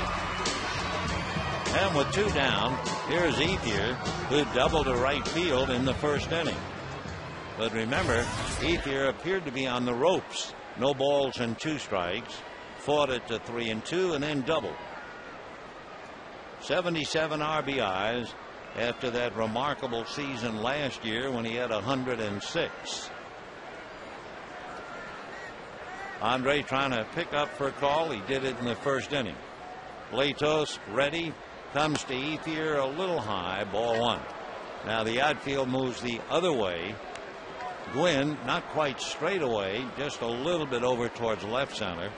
And with 2 down, here's Ethier, who doubled to right field in the first inning. But remember, Ethier appeared to be on the ropes. No balls and 2 strikes. Fought it to 3-2 and then doubled. 77 RBIs after that remarkable season last year when he had 106. Andre trying to pick up Furcal. He did it in the first inning. Latos ready. Comes to Ethier a little high. Ball 1. Now the outfield moves the other way. Gwynn not quite straight away, just a little bit over towards left center.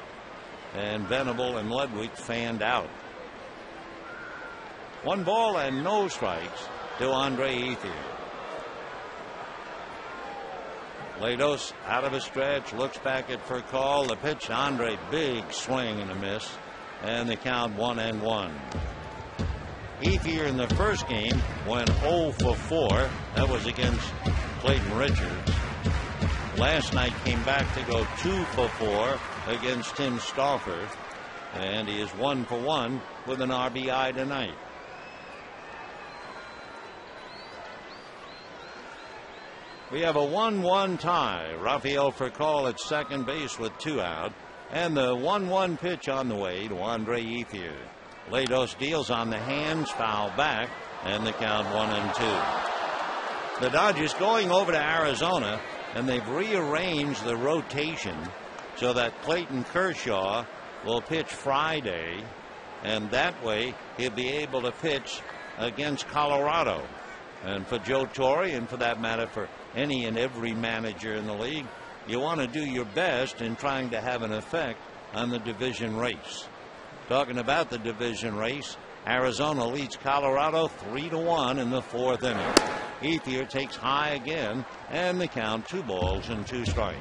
And Venable and Ludwig fanned out. 1 ball and no strikes to Andre Ethier. Lados out of a stretch, looks back at Furcall. The pitch to Andre, big swing and a miss, and the count 1-1. Ethier in the first game went 0 for 4. That was against Clayton Richards. Last night came back to go 2 for 4 against Tim Stauffer, and he is 1 for 1 with an RBI tonight. We have a 1-1 tie. Rafael Furcall at second base with 2 out, and the 1-1 pitch on the way to Andre Ethier. Lados deals on the hands, foul back, and the count 1-2. The Dodgers going over to Arizona, and they've rearranged the rotation so that Clayton Kershaw will pitch Friday, and that way he'll be able to pitch against Colorado. And for Joe Torre, and for that matter for any and every manager in the league, you want to do your best in trying to have an effect on the division race. Talking about the division race, Arizona leads Colorado 3-1 in the 4th inning. Ethier takes high again, and the count 2 balls and 2 strikes.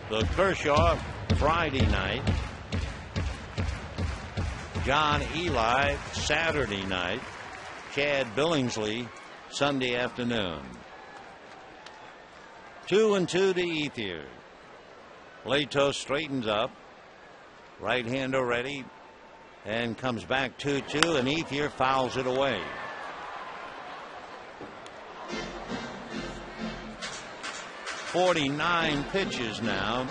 So Kershaw Friday night, John Eli Saturday night, Chad Billingsley Sunday afternoon. 2-2 to Ethier. Latos straightens up. Right-hander ready, and comes back 2-2, and Ethier fouls it away. .49 pitches now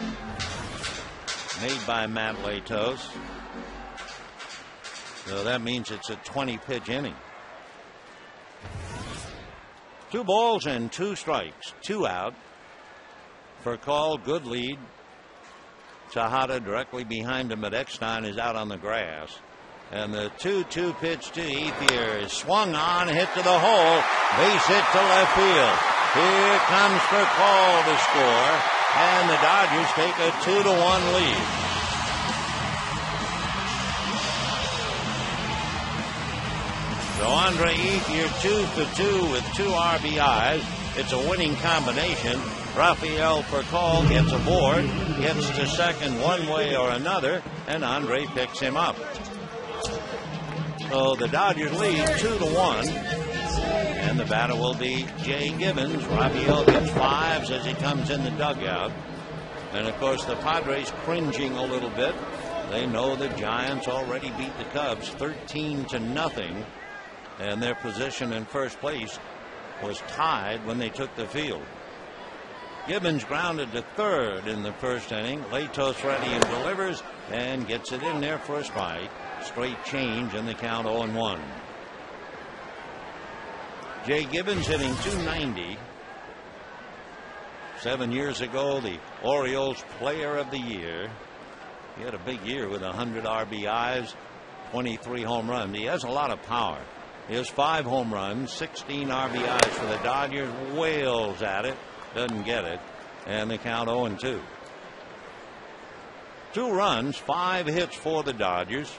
made by Matt Latos. So that means it's a 20-pitch inning. 2 balls and 2 strikes, 2 out. Furcall, good lead. Tejada directly behind him, but Eckstein is out on the grass. And the 2-2 pitch to Ethier is swung on, hit to the hole, base hit to left field. Here comes Furcall to score, and the Dodgers take a 2-1 lead. So Andre Ethier 2 for 2 with 2 RBIs. It's a winning combination. Rafael Furcall gets aboard, gets to second one way or another, and Andre picks him up. So the Dodgers lead 2-1, and the batter will be Jay Gibbons. Rafael gets 5s as he comes in the dugout. And of course the Padres cringing a little bit. They know the Giants already beat the Cubs 13-0, and their position in first place was tied when they took the field. Gibbons grounded to third in the first inning. Latos ready and delivers and gets it in there for a strike. Straight change in the count 0-1. Jay Gibbons hitting .290. 7 years ago, the Orioles Player of the Year. He had a big year with 100 RBIs, 23 home runs. He has a lot of power. He has 5 home runs, 16 RBIs for the Dodgers. Wails at it. Doesn't get it, and the count 0-2. 2 runs, 5 hits for the Dodgers.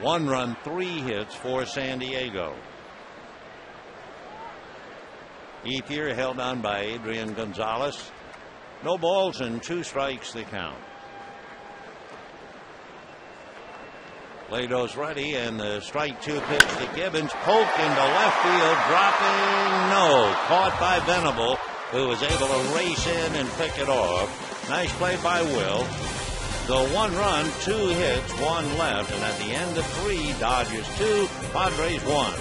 1 run, 3 hits for San Diego. Ethier held on by Adrian Gonzalez. No balls and 2 strikes the count. Lados ready, and the strike 2 pitch to Gibbons, poked into left field, dropping, no, caught by Venable, who was able to race in and pick it off. Nice play by Will. So 1 run, 2 hits, 1 left, and at the end of 3, Dodgers 2, Padres 1.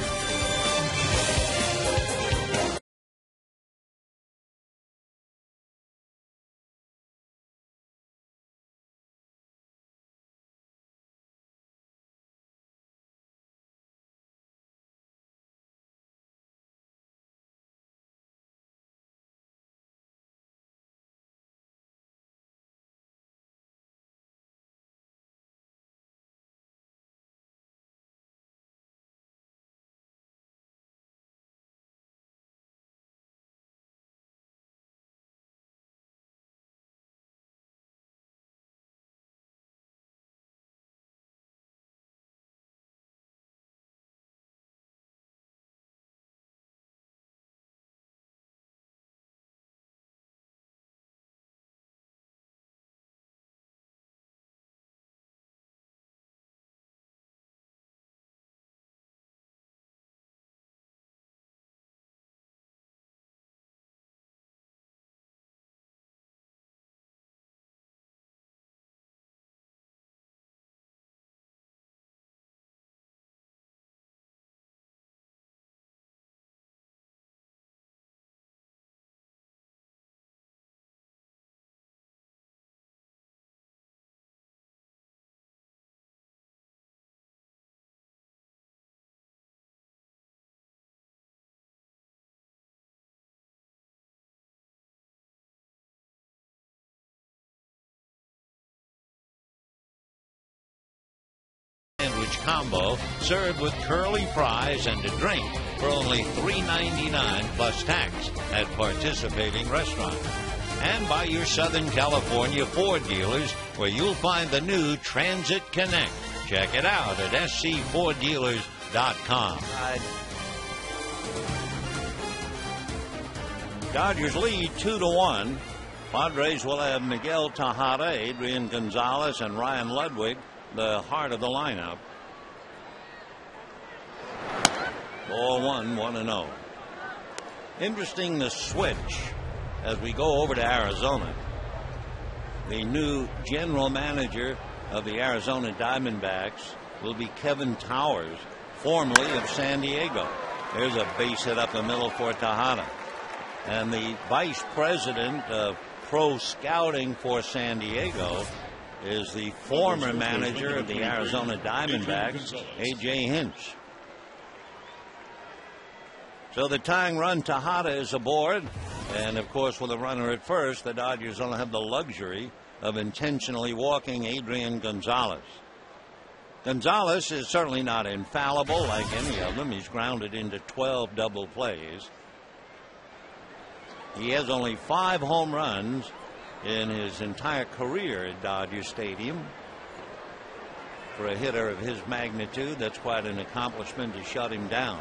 combo, served with curly fries and a drink for only $3.99 plus tax at participating restaurants. And by your Southern California Ford dealers, where you'll find the new Transit Connect. Check it out at scforddealers.com. Dodgers lead 2-1. Padres will have Miguel Tejada, Adrian Gonzalez, and Ryan Ludwig, the heart of the lineup. Ball 1-0. Interesting, the switch as we go over to Arizona. The new general manager of the Arizona Diamondbacks will be Kevin Towers, formerly of San Diego. There's a base hit up the middle for Tejada. And the vice president of pro scouting for San Diego is the former manager of the Arizona Diamondbacks, A.J. Hinch. So the tying run, Tejada is aboard. And, of course, with a runner at first, the Dodgers don't have the luxury of intentionally walking Adrian Gonzalez. Gonzalez is certainly not infallible like any of them. He's grounded into 12 double plays. He has only 5 home runs in his entire career at Dodger Stadium. For a hitter of his magnitude, that's quite an accomplishment to shut him down.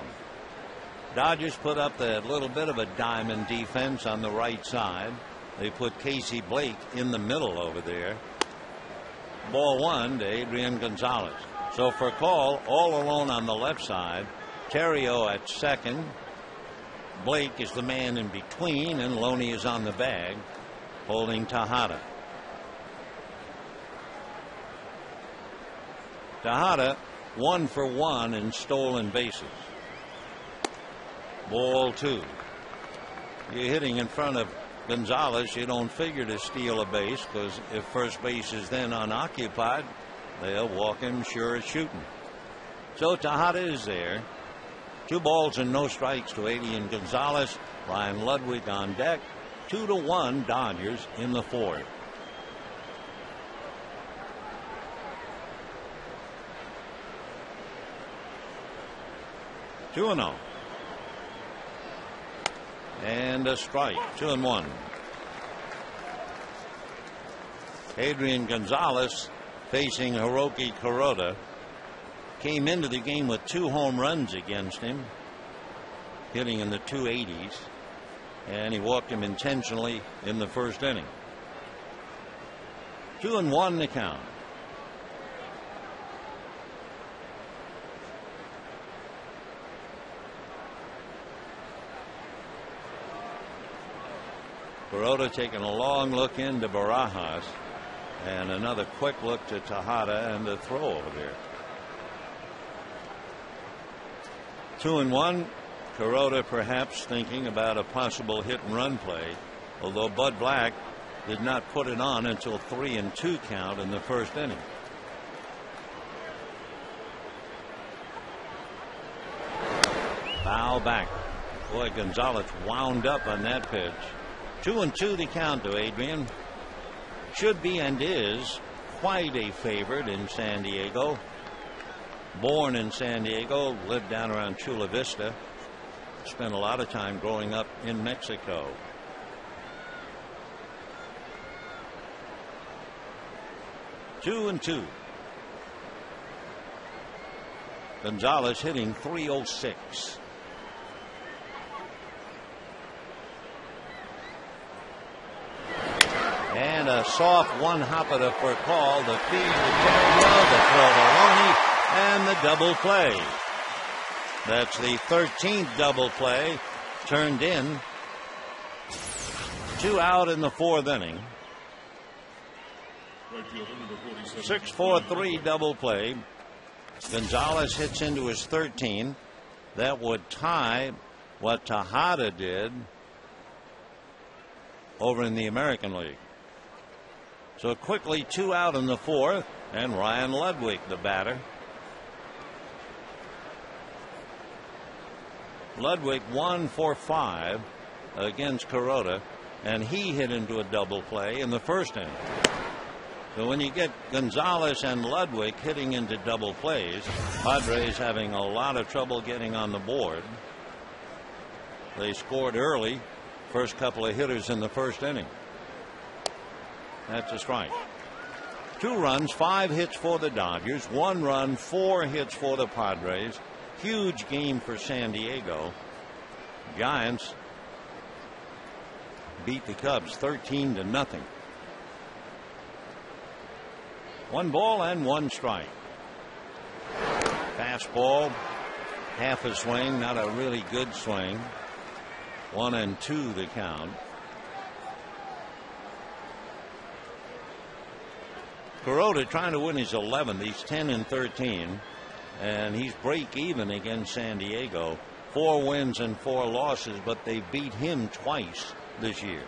Dodgers put up that little bit of a diamond defense on the right side. They put Casey Blake in the middle over there. Ball 1 to Adrian Gonzalez. So for a call, all alone on the left side, Terrio at second. Blake is the man in between, and Loney is on the bag, holding Tejada. Tejada 1 for 1 in stolen bases. Ball 2. You're hitting in front of Gonzalez. You don't figure to steal a base, because if first base is then unoccupied, they'll walk him sure as shooting. So Tejada is there. 2 balls and no strikes to Adrian Gonzalez. Ryan Ludwig on deck. 2-1 Dodgers in the 4th. Two and 0. And a strike. 2-1. Adrian Gonzalez facing Hiroki Kuroda. Came into the game with 2 home runs against him, hitting in the 280s, and he walked him intentionally in the first inning. 2-1 the count. Kuroda taking a long look into Barajas, and another quick look to Tejada, and the throw over there. 2-1. Kuroda perhaps thinking about a possible hit and run play, although Bud Black did not put it on until 3-2 count in the first inning. Foul back. Boy, Gonzalez wound up on that pitch. 2-2 the count to Adrian. Should be and is quite a favorite in San Diego. Born in San Diego, lived down around Chula Vista. Spent a lot of time growing up in Mexico. Two and 2. Gonzalez hitting .306. And a soft one-hopper for a call. The feed to Terrio, the throw to Loney, and the double play. That's the 13th double play turned in. 2 out in the 4th inning. 6-4-3 double play. Gonzalez hits into his 13th. That would tie what Tejada did over in the American League. So quickly 2 out in the 4th, and Ryan Ludwig the batter. Ludwig 1 for 5 against Kuroda, and he hit into a double play in the first inning. So when you get Gonzalez and Ludwig hitting into double plays, Padres having a lot of trouble getting on the board. They scored early, first couple of hitters in the first inning. That's a strike. 2 runs, 5 hits for the Dodgers, 1 run, 4 hits for the Padres. Huge game for San Diego. Giants beat the Cubs 13-0. 1 ball and 1 strike. Fastball, half a swing, not a really good swing. 1-2 the count. Kuroda trying to win his 11th. He's 10-13, and he's break even against San Diego. 4 wins and 4 losses, but they beat him twice this year.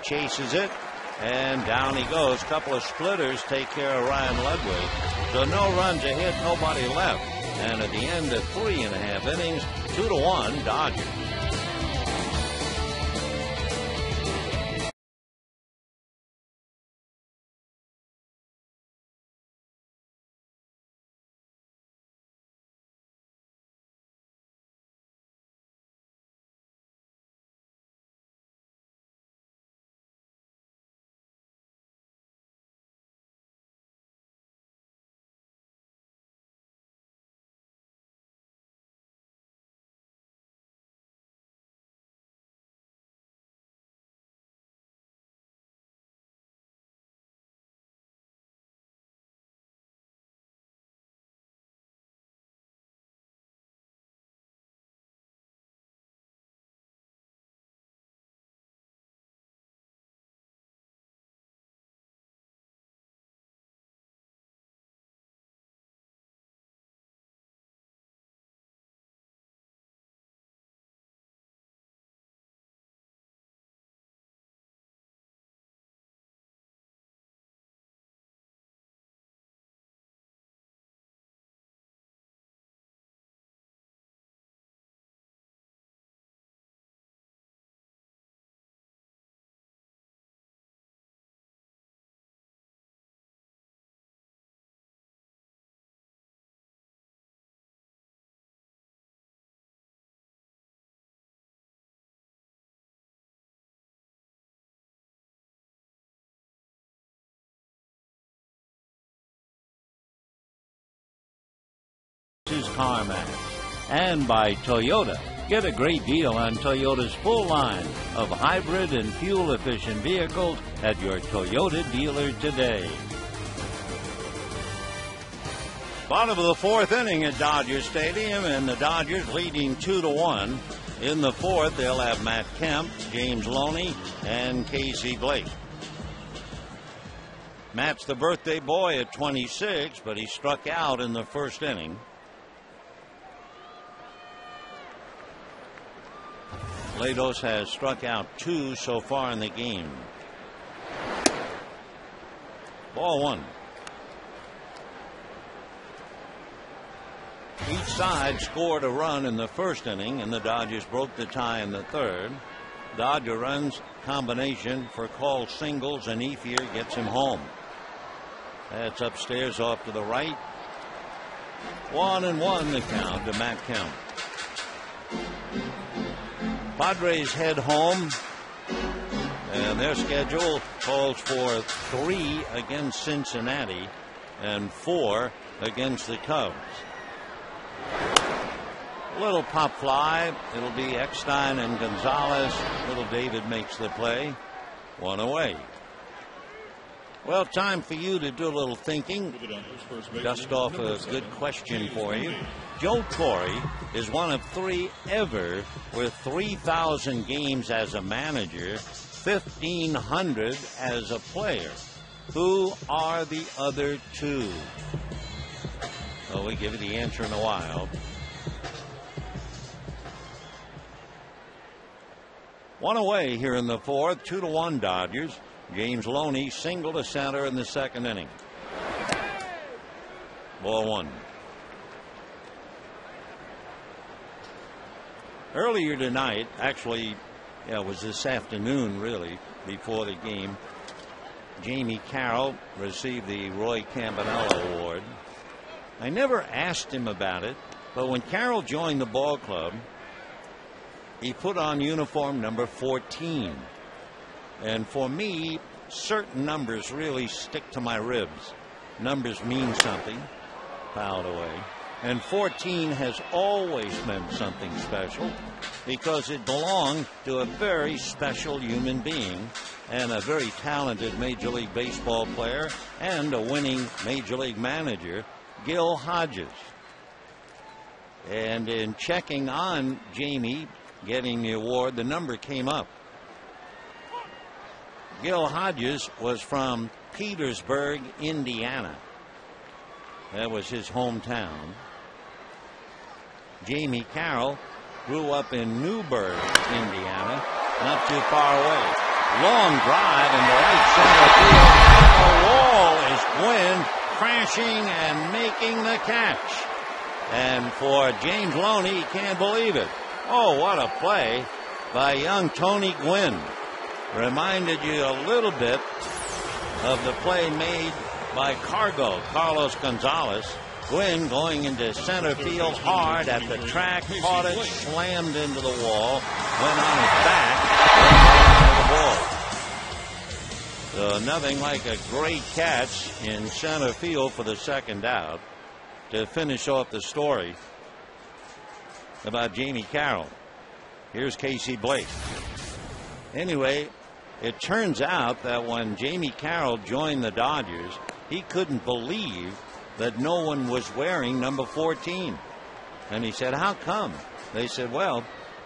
Chases it, and down he goes. Couple of splitters take care of Ryan Ludwig. So no runs ahead, nobody left. And at the end of 3.5 innings, 2-1 Dodgers. Is CarMax, and by Toyota. Get a great deal on Toyota's full line of hybrid and fuel efficient vehicles at your Toyota dealer today. Bottom of the 4th inning at Dodger Stadium, and the Dodgers leading 2-1. In the 4th, they'll have Matt Kemp, James Loney, and Casey Blake. Matt's the birthday boy at 26, but he struck out in the first inning. Lados has struck out 2 so far in the game. Ball 1. Each side scored a run in the first inning, and the Dodgers broke the tie in the 3rd. Dodger runs combination for called singles, and Ethier gets him home. That's upstairs off to the right. 1-1 the count to Matt Kemp. Padres head home, and their schedule calls for 3 against Cincinnati and 4 against the Cubs. Little pop fly. It'll be Eckstein and Gonzalez. Little David makes the play. 1 away. Well, time for you to do a little thinking. Dust off a good question for you. Joe Torre is one of 3 ever with 3,000 games as a manager, 1,500 as a player. Who are the other 2? Well, we give you the answer in a while. 1 away here in the 4th, 2-1 Dodgers. James Loney single to center in the 2nd inning. Ball 1. Earlier tonight, actually Yeah, it was this afternoon, really, before the game. Jamie Carroll received the Roy Campanella Award. I never asked him about it, but when Carroll joined the ball club, he put on uniform number 14. And for me, certain numbers really stick to my ribs. Numbers mean something. Fouled away. And 14 has always meant something special because it belonged to a very special human being and a very talented Major League Baseball player and a winning Major League manager, Gil Hodges. And in checking on Jamie getting the award, the number came up. Gil Hodges was from Petersburg, Indiana. That was his hometown. Jamie Carroll grew up in Newburgh, Indiana, not too far away. Long drive in the right center field. The wall is Gwynn crashing and making the catch. And for James Loney, he can't believe it. Oh, what a play by young Tony Gwynn. Reminded you a little bit of the play made by Carlos Gonzalez. Gwynn going into center field hard at the track, caught it, slammed into the wall, went on his back, and the ball. So nothing like a great catch in center field for the second out to finish off the story about Jamie Carroll. Here's Casey Blake. Anyway, it turns out that when Jamie Carroll joined the Dodgers, he couldn't believe that no one was wearing number 14. And he said, how come? They said, well,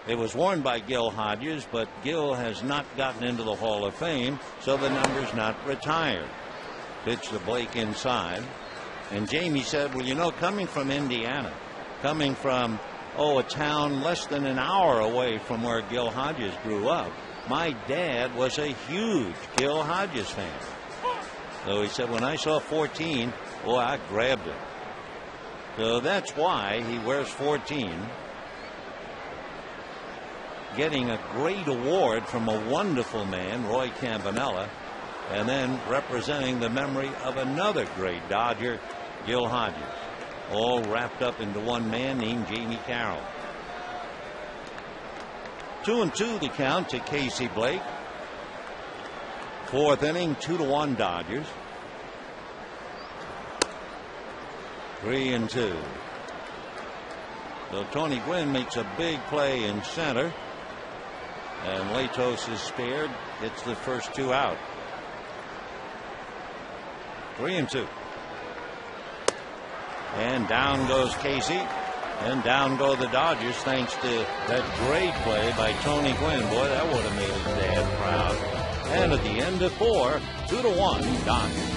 it was worn by Gil Hodges, but Gil has not gotten into the Hall of Fame, so the number's not retired. Pitch to Blake inside. And Jamie said, well, you know, coming from Indiana, coming from, a town less than an hour away from where Gil Hodges grew up, my dad was a huge Gil Hodges fan. So he said, when I saw 14, I grabbed it. So that's why he wears 14. Getting a great award from a wonderful man, Roy Campanella, and then representing the memory of another great Dodger, Gil Hodges. All wrapped up into one man named Jamie Carroll. 2-2 the count to Casey Blake. Fourth inning, 2-1 Dodgers. 3-2. So Tony Gwynn makes a big play in center, and Latos is spared. It's the first two out. 3-2. And down goes Casey, and down go the Dodgers thanks to that great play by Tony Gwynn. Boy, that would have made his dad proud. And at the end of 4, 2-1 Dodgers.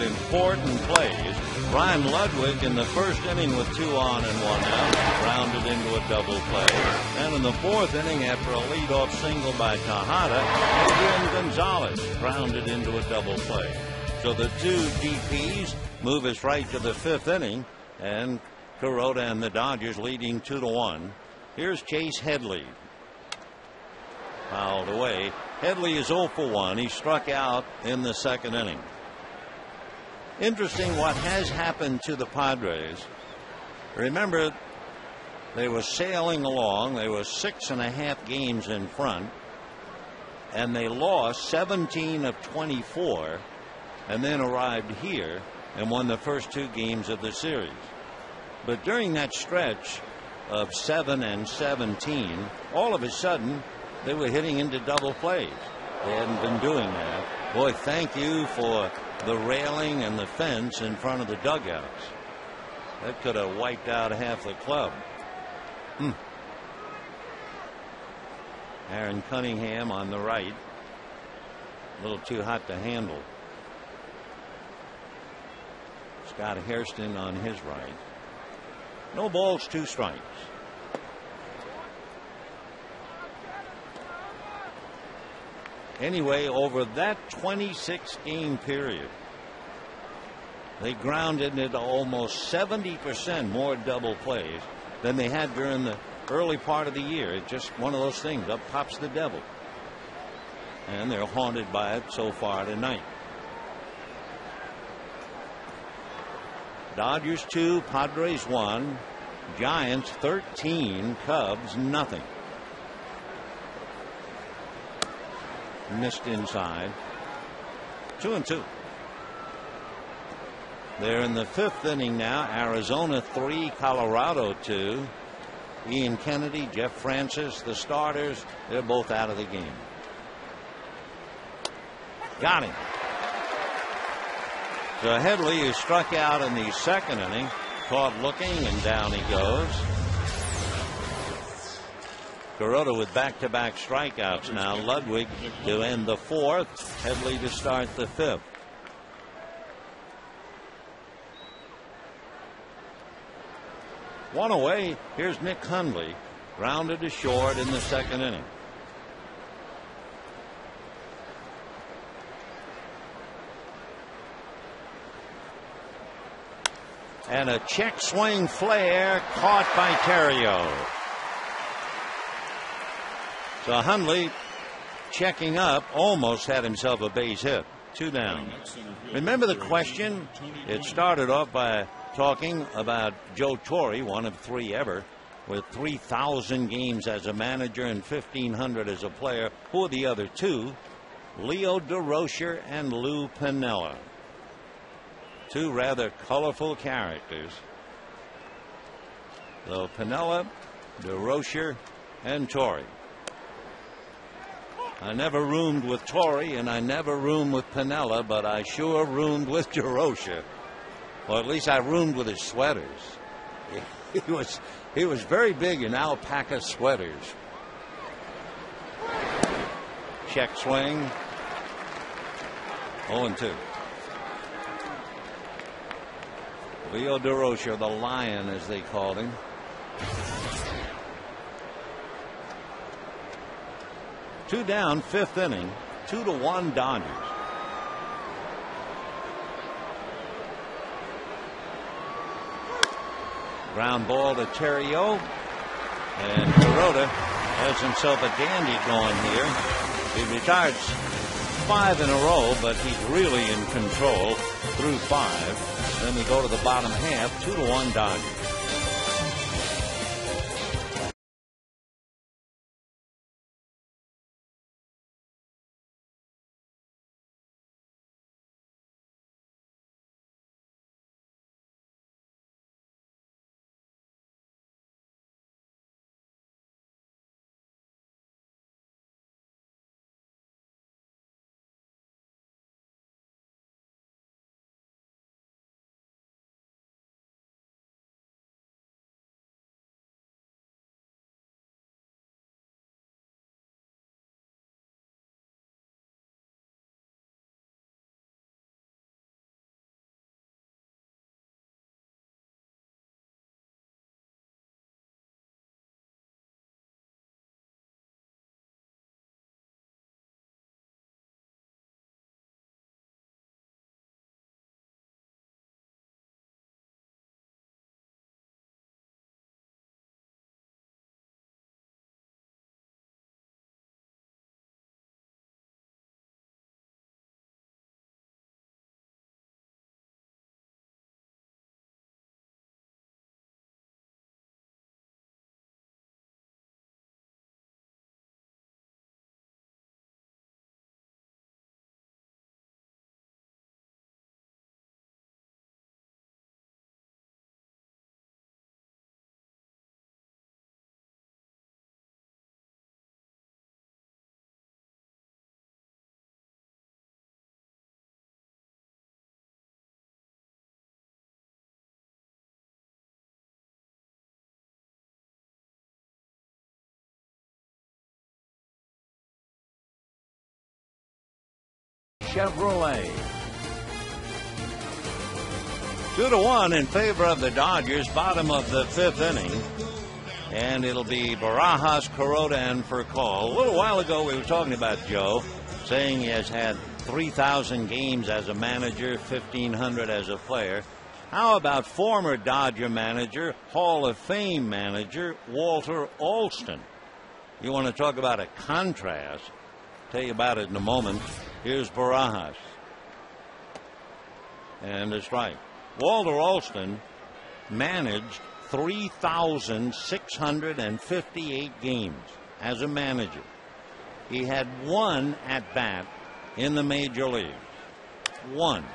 important plays. Brian Ludwig in the first inning with 2 on and 1 out, grounded into a double play. And in the 4th inning, after a leadoff single by Tejada, Adrian Gonzalez grounded into a double play. So the 2 DPs move us right to the 5th inning, and Kuroda and the Dodgers leading 2-1. Here's Chase Headley. Fouled away. Headley is 0 for 1. He struck out in the 2nd inning. Interesting what has happened to the Padres. Remember, they were sailing along. They were 6.5 games in front, and they lost 17 of 24, and then arrived here and won the first 2 games of the series. But during that stretch of 7 and 17, all of a sudden they were hitting into double plays. They hadn't been doing that. Boy, thank you for the railing and the fence in front of the dugouts. That could have wiped out half the club. Aaron Cunningham on the right. A little too hot to handle. Scott Hairston on his right. No balls, 2 strikes. Anyway, over that 26-game period, they grounded into almost 70% more double plays than they had during the early part of the year. It's just one of those things. Up pops the devil. And they're haunted by it so far tonight. Dodgers 2, Padres 1, Giants 13, Cubs nothing. Missed inside. 2-2. They're in the 5th inning now. Arizona 3, Colorado 2. Ian Kennedy, Jeff Francis, the starters, they're both out of the game. Got him. So Headley is struck out in the 2nd inning, caught looking, and down he goes. Kuroda with back-to-back strikeouts now. Ludwig to end the 4th. Headley to start the 5th. One away. Here's Nick Hundley, grounded to short in the 2nd inning. And a check swing flare caught by Terrio. So Hundley, checking up, almost had himself a base hit. 2 down. Remember the question? It started off by talking about Joe Torre, one of 3 ever, with 3,000 games as a manager and 1,500 as a player. Who are the other 2? Leo DeRocher and Lou Piniella. 2 rather colorful characters. So Piniella, DeRocher, and Torre. I never roomed with Torre and I never roomed with Piniella, but I sure roomed with DeRocher. Or at least I roomed with his sweaters. He was very big in alpaca sweaters. Check swing. 0-2. Leo DeRocher, the Lion as they called him. Two down, 5th inning, 2-1 Dodgers. Ground ball to Terrio, and Kuroda has himself a dandy going here. He retired 5 in a row, but he's really in control through 5. Then we go to the bottom half, 2-1 Dodgers. Chevrolet. 2-1 in favor of the Dodgers, bottom of the 5th inning. And it'll be Barajas, Kuroda, and Furcal. A little while ago we were talking about Joe, saying he has had 3,000 games as a manager, 1,500 as a player. How about former Dodger manager, Hall of Fame manager, Walter Alston? You want to talk about a contrast? Tell you about it in a moment. Here's Barajas. And a strike. Walter Alston managed 3,658 games as a manager. He had one at bat in the major leagues. One.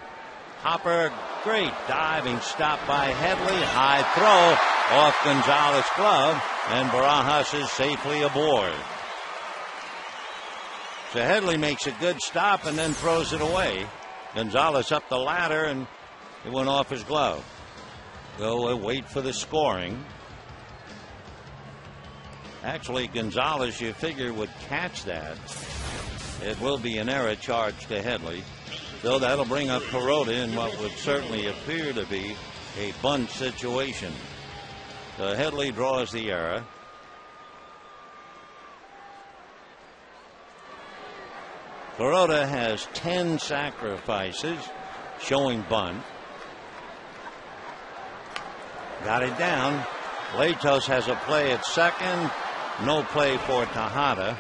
Hopper, great diving stop by Headley. High throw off Gonzalez's glove, and Barajas is safely aboard. So Headley makes a good stop and then throws it away. Gonzalez up the ladder, and it went off his glove. We'll wait for the scoring. Actually, Gonzalez, you figure, would catch that. It will be an error charge to Headley. So that'll bring up Kuroda in what would certainly appear to be a bunt situation. So Headley draws the error. Kuroda has 10 sacrifices showing bunt. Got it down. Latos has a play at second. No play for Tejada.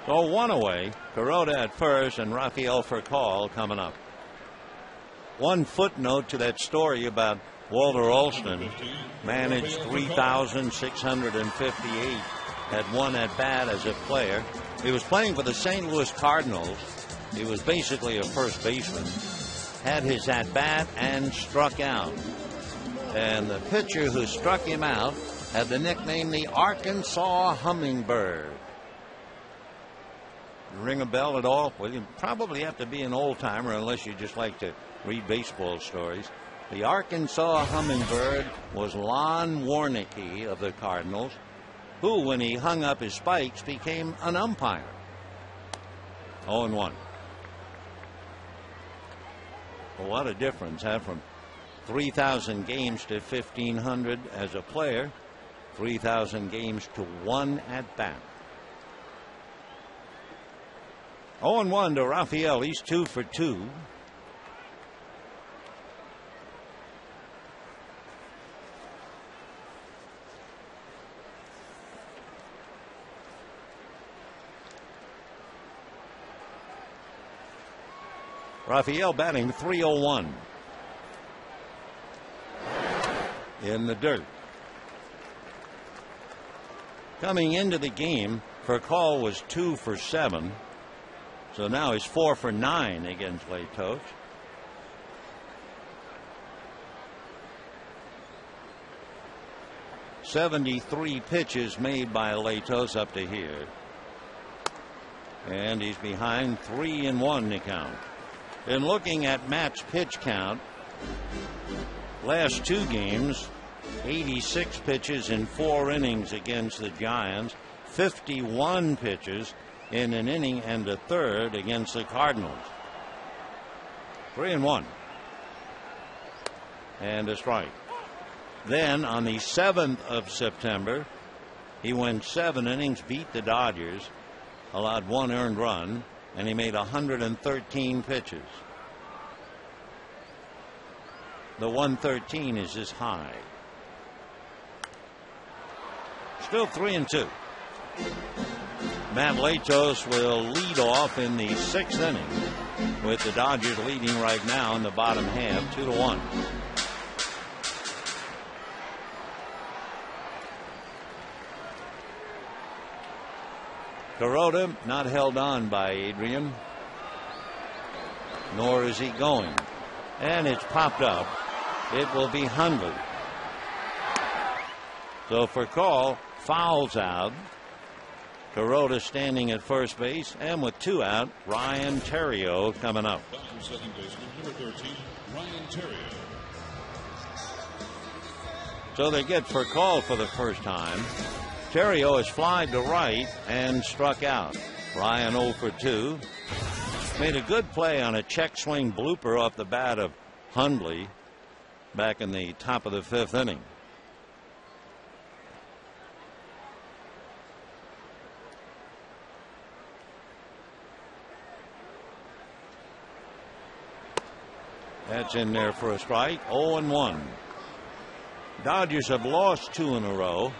So one away. Kuroda at first and Rafael Furcal coming up. One footnote to that story about Walter Alston. Managed 3,658. Had one at bat as a player. He was playing for the St. Louis Cardinals. He was basically a first baseman. Had his at bat and struck out. And the pitcher who struck him out had the nickname the Arkansas Hummingbird. Ring a bell at all? Well, you probably have to be an old timer unless you just like to read baseball stories. The Arkansas Hummingbird was Lon Warnicki of the Cardinals, who, when he hung up his spikes, became an umpire. 0-1. Well, what a difference, huh? From 3,000 games to 1,500 as a player, 3,000 games to one at bat. 0-1 to Rafael. He's 2 for 2. Rafael batting .301 in the dirt. Coming into the game, Furcal was 2 for 7. So now he's 4 for 9 against Latos. .73 pitches made by Latos up to here. And he's behind 3-1 to count. And looking at Matt's pitch count, last 2 games, 86 pitches in 4 innings against the Giants, 51 pitches in an inning and a third against the Cardinals. 3-1. And a strike. Then on the 7th of September, he went 7 innings, beat the Dodgers, allowed 1 earned run, and he made 113 pitches. The 113 is his high. Still 3-2. Matt Latos will lead off in the 6th inning, with the Dodgers leading right now in the bottom half, 2-1. Kuroda not held on by Adrian, nor is he going. And it's popped up. It will be Hundley. So Furcal fouls out. Kuroda standing at first base, and with 2 out, Ryan Theriot coming up.
Second baseman, number 13, Ryan Theriot.
So they get Furcal for the first time. Terrio is flied to right and struck out. Ryan 0 for 2. Made a good play on a check swing blooper off the bat of Hundley back in the top of the 5th inning. That's in there for a strike. 0-1. Dodgers have lost 2 in a row.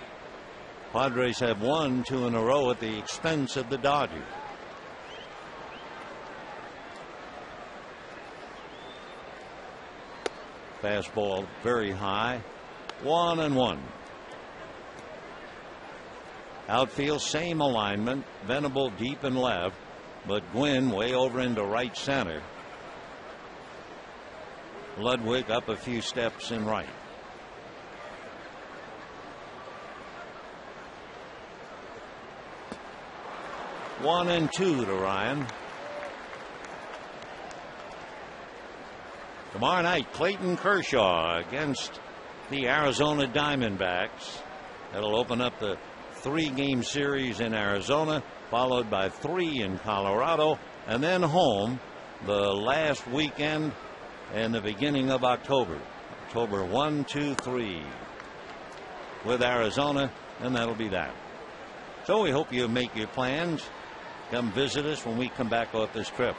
Padres have won 2 in a row at the expense of the Dodgers. Fastball very high. 1-1. Outfield, same alignment. Venable deep and left, but Gwynn way over into right center. Ludwig up a few steps in right. One and 2 to Ryan. Tomorrow night, Clayton Kershaw against the Arizona Diamondbacks. That'll open up the 3-game series in Arizona, followed by 3 in Colorado, and then home the last weekend and the beginning of October. October 1, 2, 3 with Arizona, and that'll be that. So we hope you make your plans. Come visit us when we come back off this trip.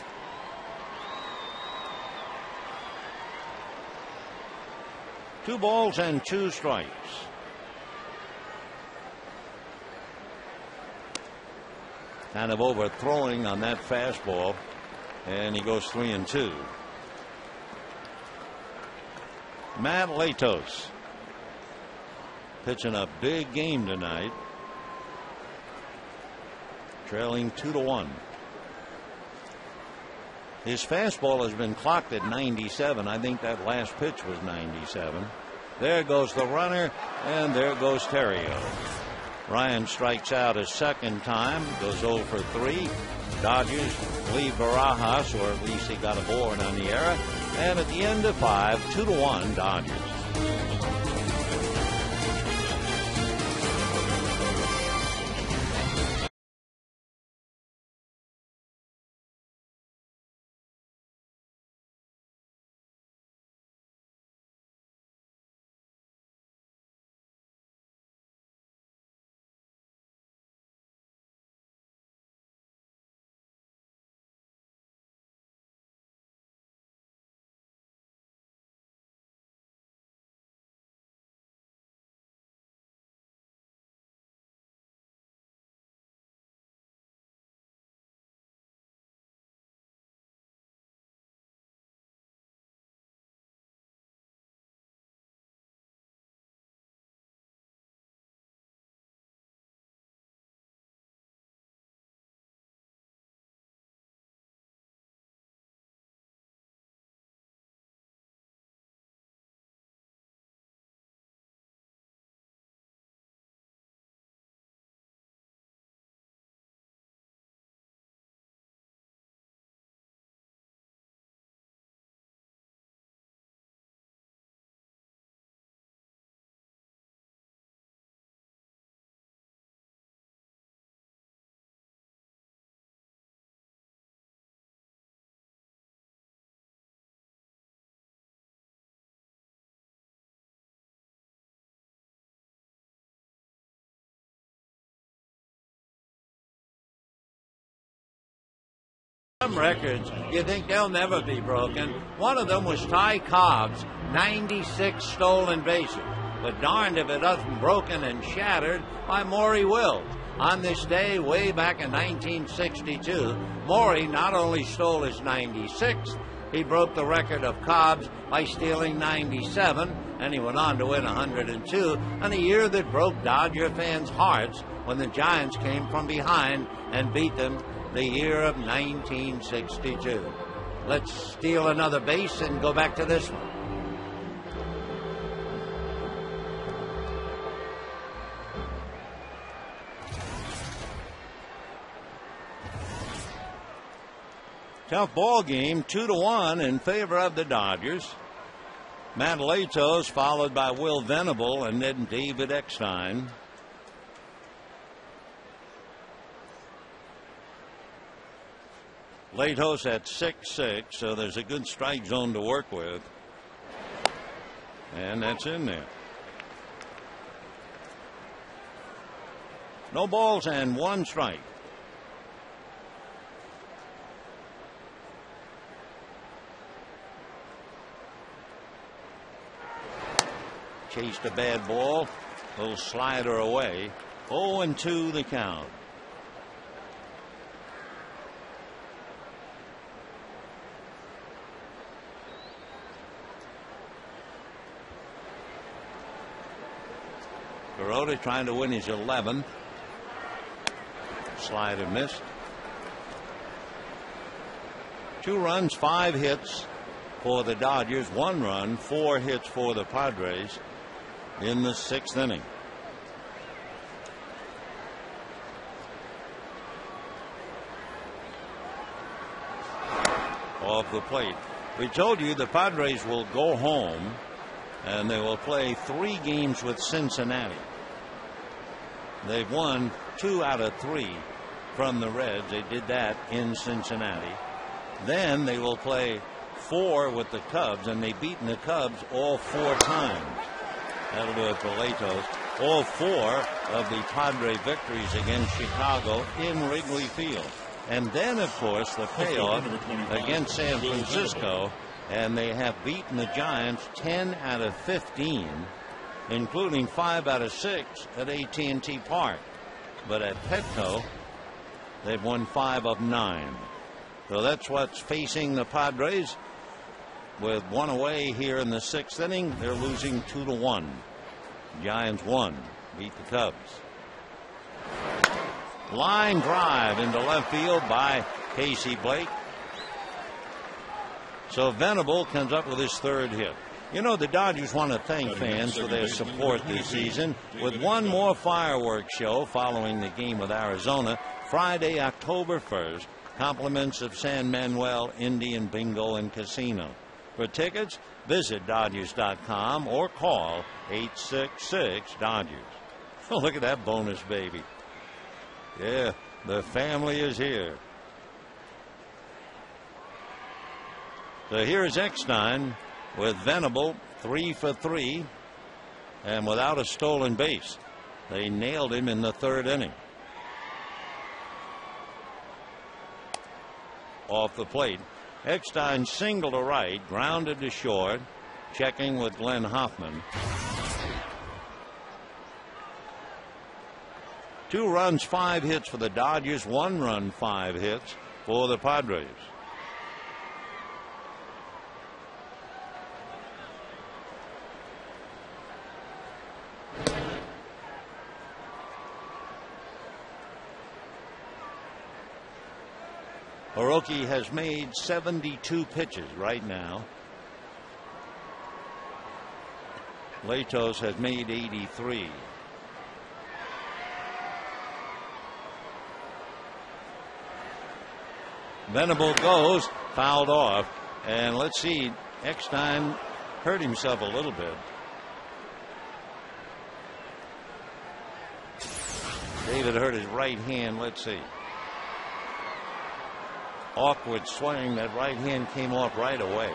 Two balls and 2 strikes. Kind of overthrowing on that fastball, and he goes 3-2. Matt Latos pitching a big game tonight, trailing 2-1. His fastball has been clocked at 97. I think that last pitch was 97. There goes the runner, and there goes Terrio. Ryan strikes out a second time, goes 0 for 3. Dodgers leave Barajas, or at least he got a board on the error. And at the end of 5, 2-1 Dodgers. Some records you think they'll never be broken. One of them was Ty Cobb's 96 stolen bases. But darned if it wasn't broken and shattered by Maury Wills. On this day, way back in 1962, Maury not only stole his 96th, he broke the record of Cobb's by stealing 97, and he went on to win 102, in a year that broke Dodger fans' hearts when the Giants came from behind and beat them the year of 1962. Let's steal another base and go back to this one. Tough ball game, 2-1 in favor of the Dodgers. Matt Latos followed by Will Venable and then David Eckstein. Latos at 6-6, so there's a good strike zone to work with. And that's in there. No balls and 1 strike. Chased a bad ball. Little slider away. 0-2 the count. Kuroda trying to win his 11th. Slider missed. 2 runs, 5 hits for the Dodgers. 1 run, 4 hits for the Padres in the 6th inning. Off the plate. We told you the Padres will go home and they will play 3 games with Cincinnati. They've won 2 out of 3 from the Reds. They did that in Cincinnati. Then they will play 4 with the Cubs, and they've beaten the Cubs all 4 times. That'll do it for Latos. All 4 of the Padre victories against Chicago in Wrigley Field. And then, of course, the payoff against San Francisco, and they have beaten the Giants 10 out of 15, including 5 out of 6 at AT&T Park. But at Petco, they've won 5 of 9. So that's what's facing the Padres. With 1 away here in the 6th inning, they're losing 2-1. Giants won, beat the Cubs. Line drive into left field by Casey Blake. So Venable comes up with his 3rd hit. You know, the Dodgers want to thank fans for their support this season with one more fireworks show following the game with Arizona Friday, October 1st. Compliments of San Manuel Indian Bingo and Casino. For tickets, visit Dodgers.com or call 866-DODGERS. Oh, look at that bonus baby. Yeah, the family is here. So here's Eckstein with Venable 3 for 3 and without a stolen base. They nailed him in the 3rd inning. Off the plate, Eckstein single to right, grounded to short, checking with Glenn Hoffman. 2 runs, 5 hits for the Dodgers, 1 run, 5 hits for the Padres. Oroki has made 72 pitches right now. Latos has made 83. Venable goes, fouled off, and let's see, Eckstein hurt himself a little bit. David hurt his right hand. Let's see. Awkward swing. That right hand came off right away.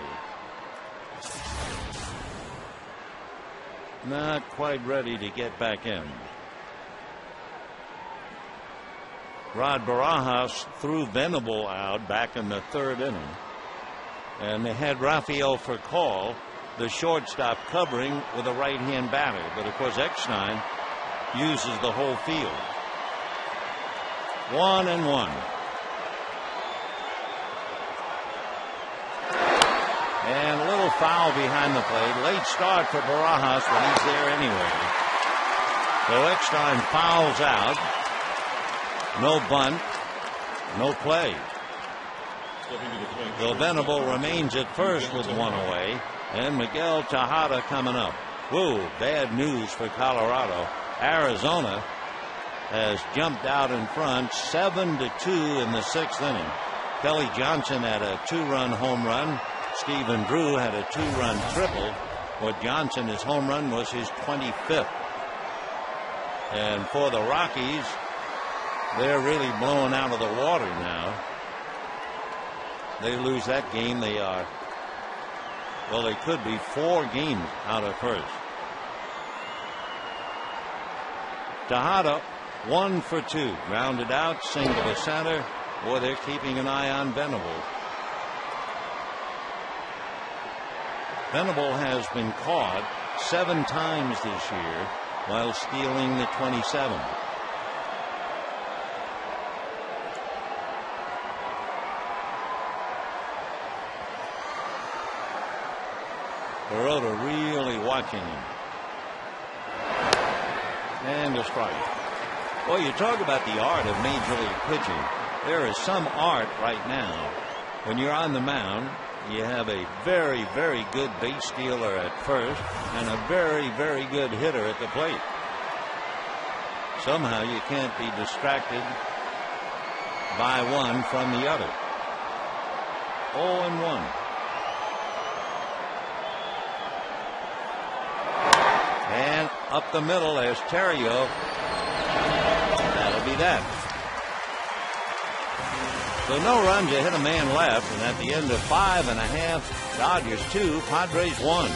Not quite ready to get back in. Rod Barajas threw Venable out back in the 3rd inning. And they had Rafael Furcal, the shortstop, covering with a right-hand batter. But, of course, Eckstein uses the whole field. 1-1. And a little foul behind the plate. Late start for Barajas, but he's there anyway. So Eckstein fouls out. No bunt, no play. So Venable remains at first with 1 away. And Miguel Tejada coming up. Whoa, bad news for Colorado. Arizona has jumped out in front 7-2 in the 6th inning. Kelly Johnson had a 2-run home run. Stephen Drew had a 2-run triple. For Johnson, his home run was his 25th. And for the Rockies, they're really blown out of the water now. they lose that game, they are, well, they could be 4 games out of first. Tejada 1 for 2. Grounded out, single to center. Boy, they're keeping an eye on Venable. Venable has been caught 7 times this year while stealing the 27. Baroda really watching him. And a strike. Well, you talk about the art of Major League pitching. There is some art right now. When you're on the mound, you have a very, very good base stealer at first and a very, very good hitter at the plate. Somehow you can't be distracted by one from the other. 0-1. And up the middle, there's Terrio. That'll be that. So no runs, you hit a man left, and at the end of 5.5, Dodgers 2, Padres 1.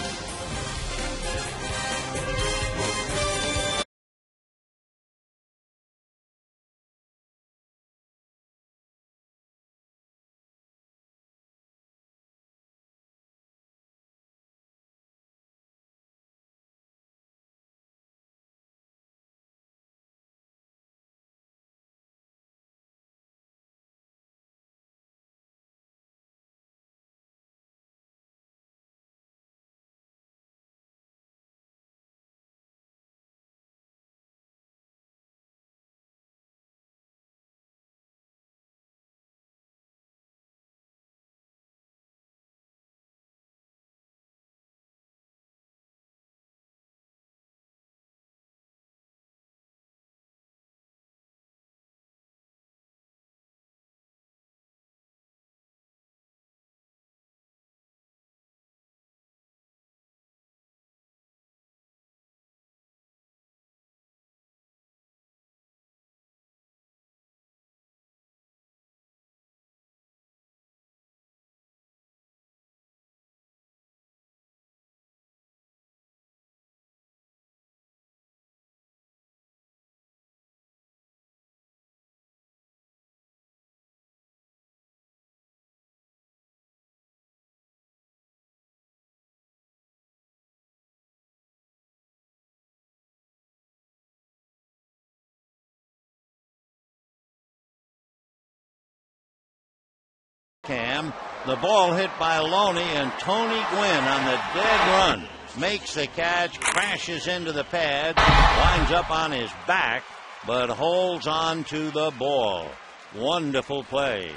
Cam, the ball hit by Loney, and Tony Gwynn on the dead run makes the catch, crashes into the pad, winds up on his back, but holds on to the ball. Wonderful play.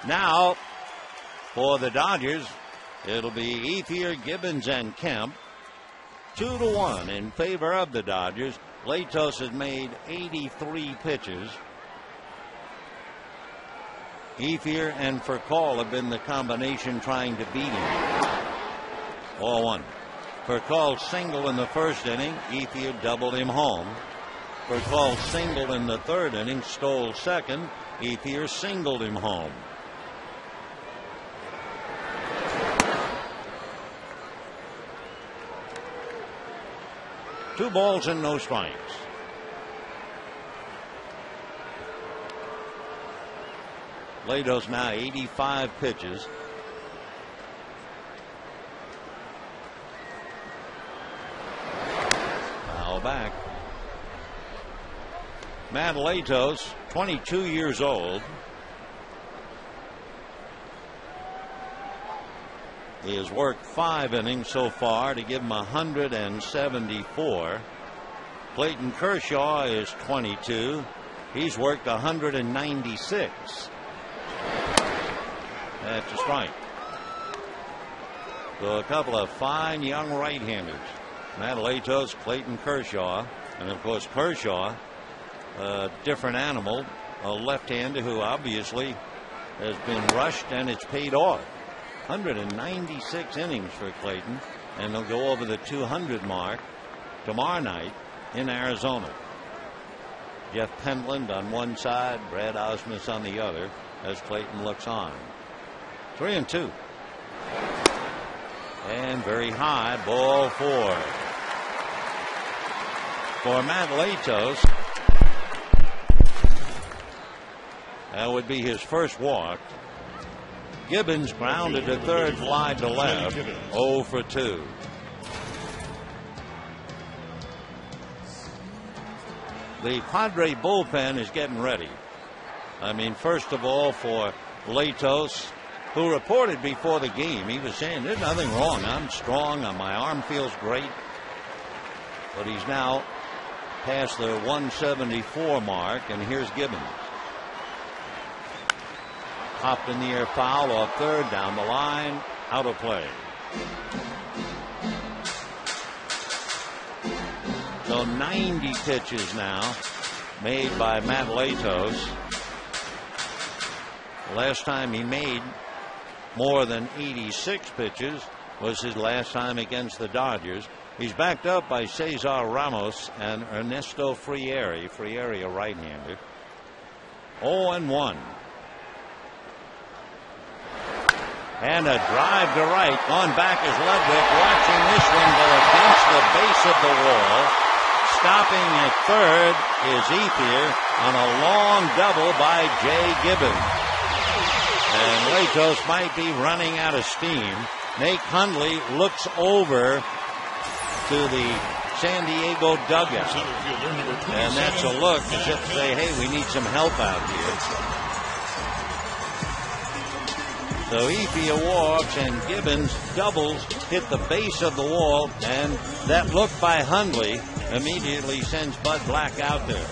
Now for the Dodgers, it'll be Ethier, Gibbons, and Kemp. 2-1 in favor of the Dodgers. Latos has made 83 pitches. Ethier and Furcal have been the combination trying to beat him. 0-1. Furcal singled in the first inning. Ethier doubled him home. Furcal singled in the third inning, stole second. Ethier singled him home. Two balls and no strikes. Latos now 85 pitches. Foul back. Matt Latos, 22 years old. He has worked 5 innings so far to give him 174. Clayton Kershaw is 22. He's worked 196. That's a strike. So a couple of fine young right-handers. Matt Latos, Clayton Kershaw. And of course Kershaw, a different animal, a left-hander who obviously has been rushed, and it's paid off. 196 innings for Clayton, and they'll go over the 200 mark tomorrow night in Arizona. Jeff Pentland on one side, Brad Osmus on the other, as Clayton looks on. 3-2. And very high, ball 4. For Matt Latos, that would be his first walk. Gibbons grounded to third, fly to left, 0 for 2. The Padre bullpen is getting ready. I mean, first of all, for Latos, who reported before the game, he was saying, there's nothing wrong. I'm strong. My arm feels great. But he's now past the 174 mark, and here's Gibbons. Popped in the air, foul off third, down the line, out of play. So 90 pitches now made by Matt Latos. Last time he made more than 86 pitches was his last time against the Dodgers. He's backed up by Cesar Ramos and Ernesto Frieri. Frieri, a right-hander. 0-1. And a drive to right. On back is Ludwig, watching this one go against the base of the wall. Stopping at third is Ethier on a long double by Jay Gibbons. And Latos might be running out of steam. Nate Hundley looks over to the San Diego dugout. And that's a look as if to say, hey, we need some help out here. So Ethier walks and Gibbons doubles, hit the base of the wall, and that look by Hundley immediately sends Bud Black out there.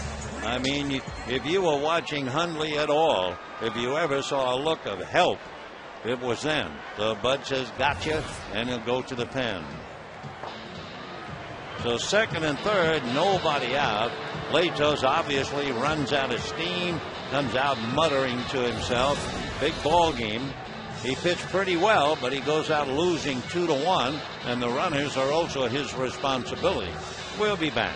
I mean, if you were watching Hundley at all, if you ever saw a look of help, it was then. So Bud says, gotcha, and he'll go to the pen. So second and third, nobody out. Latos obviously runs out of steam, comes out muttering to himself. Big ball game. He pitched pretty well, but he goes out losing 2-1, and the runners are also his responsibility. We'll be back.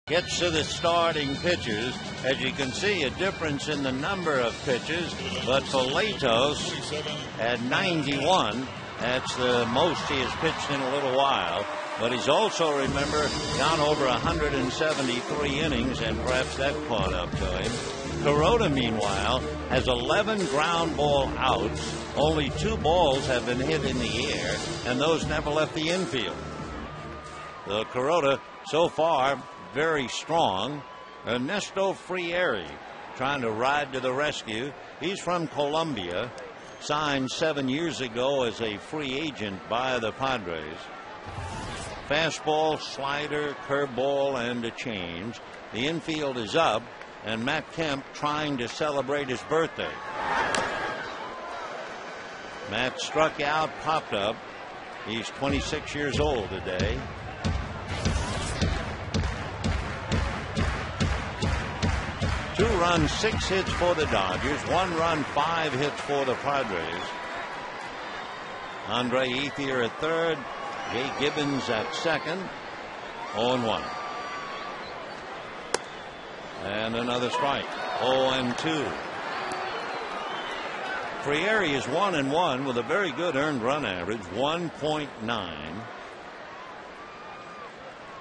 Gets to the starting pitchers. As you can see, a difference in the number of pitches, but for Latos at 91, that's the most he has pitched in a little while. But he's also, remember, gone over 173 innings, and perhaps that caught up to him. Kuroda, meanwhile, has 11 ground ball outs. Only 2 balls have been hit in the air, and those never left the infield. The Kuroda, so far, very strong. Ernesto Frieri trying to ride to the rescue. He's from Colombia, signed 7 years ago as a free agent by the Padres. Fastball, slider, curveball, and a change. The infield is up, and Matt Kemp trying to celebrate his birthday. Matt struck out, popped up. He's 26 years old today. Two runs, 6 hits for the Dodgers. 1 run, 5 hits for the Padres. Andre Ethier at third. Jay Gibbons at second. 0-1. And another strike. 0-2. Frieri is 1-1 with a very good earned run average, 1.9.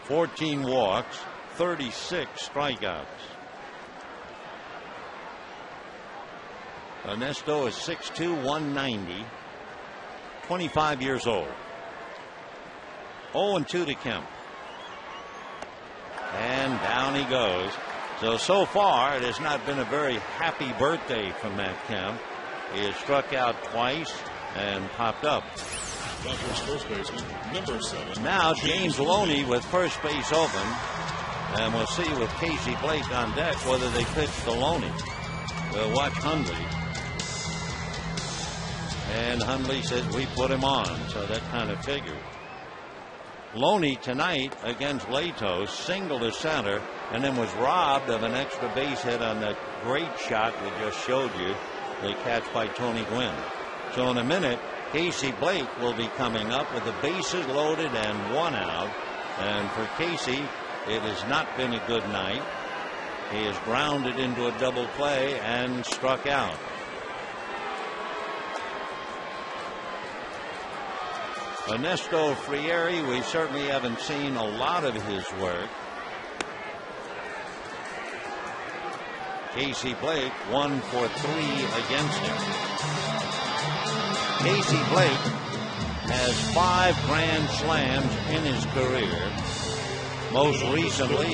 14 walks, 36 strikeouts. Ernesto is 6'2", 190, 25 years old. 0-2 to Kemp. And down he goes. So far, it has not been a very happy birthday from Matt Kemp. He has struck out twice and popped up.
Dodgers first baseman, number 7.
Now James Loney with first base open. And we'll see with Casey Blake on deck whether they pitch to Loney. We'll watch Hundley. And Hundley says we put him on, so that kind of figures. Loney tonight against Latos singled to center and then was robbed of an extra base hit on that great shot we just showed you, the catch by Tony Gwynn. So in a minute, Casey Blake will be coming up with the bases loaded and 1 out. And for Casey, it has not been a good night. He has grounded into a double play and struck out. Ernesto Frieri, we certainly haven't seen a lot of his work. Casey Blake 1 for 3 against him. Casey Blake has 5 grand slams in his career. Most recently,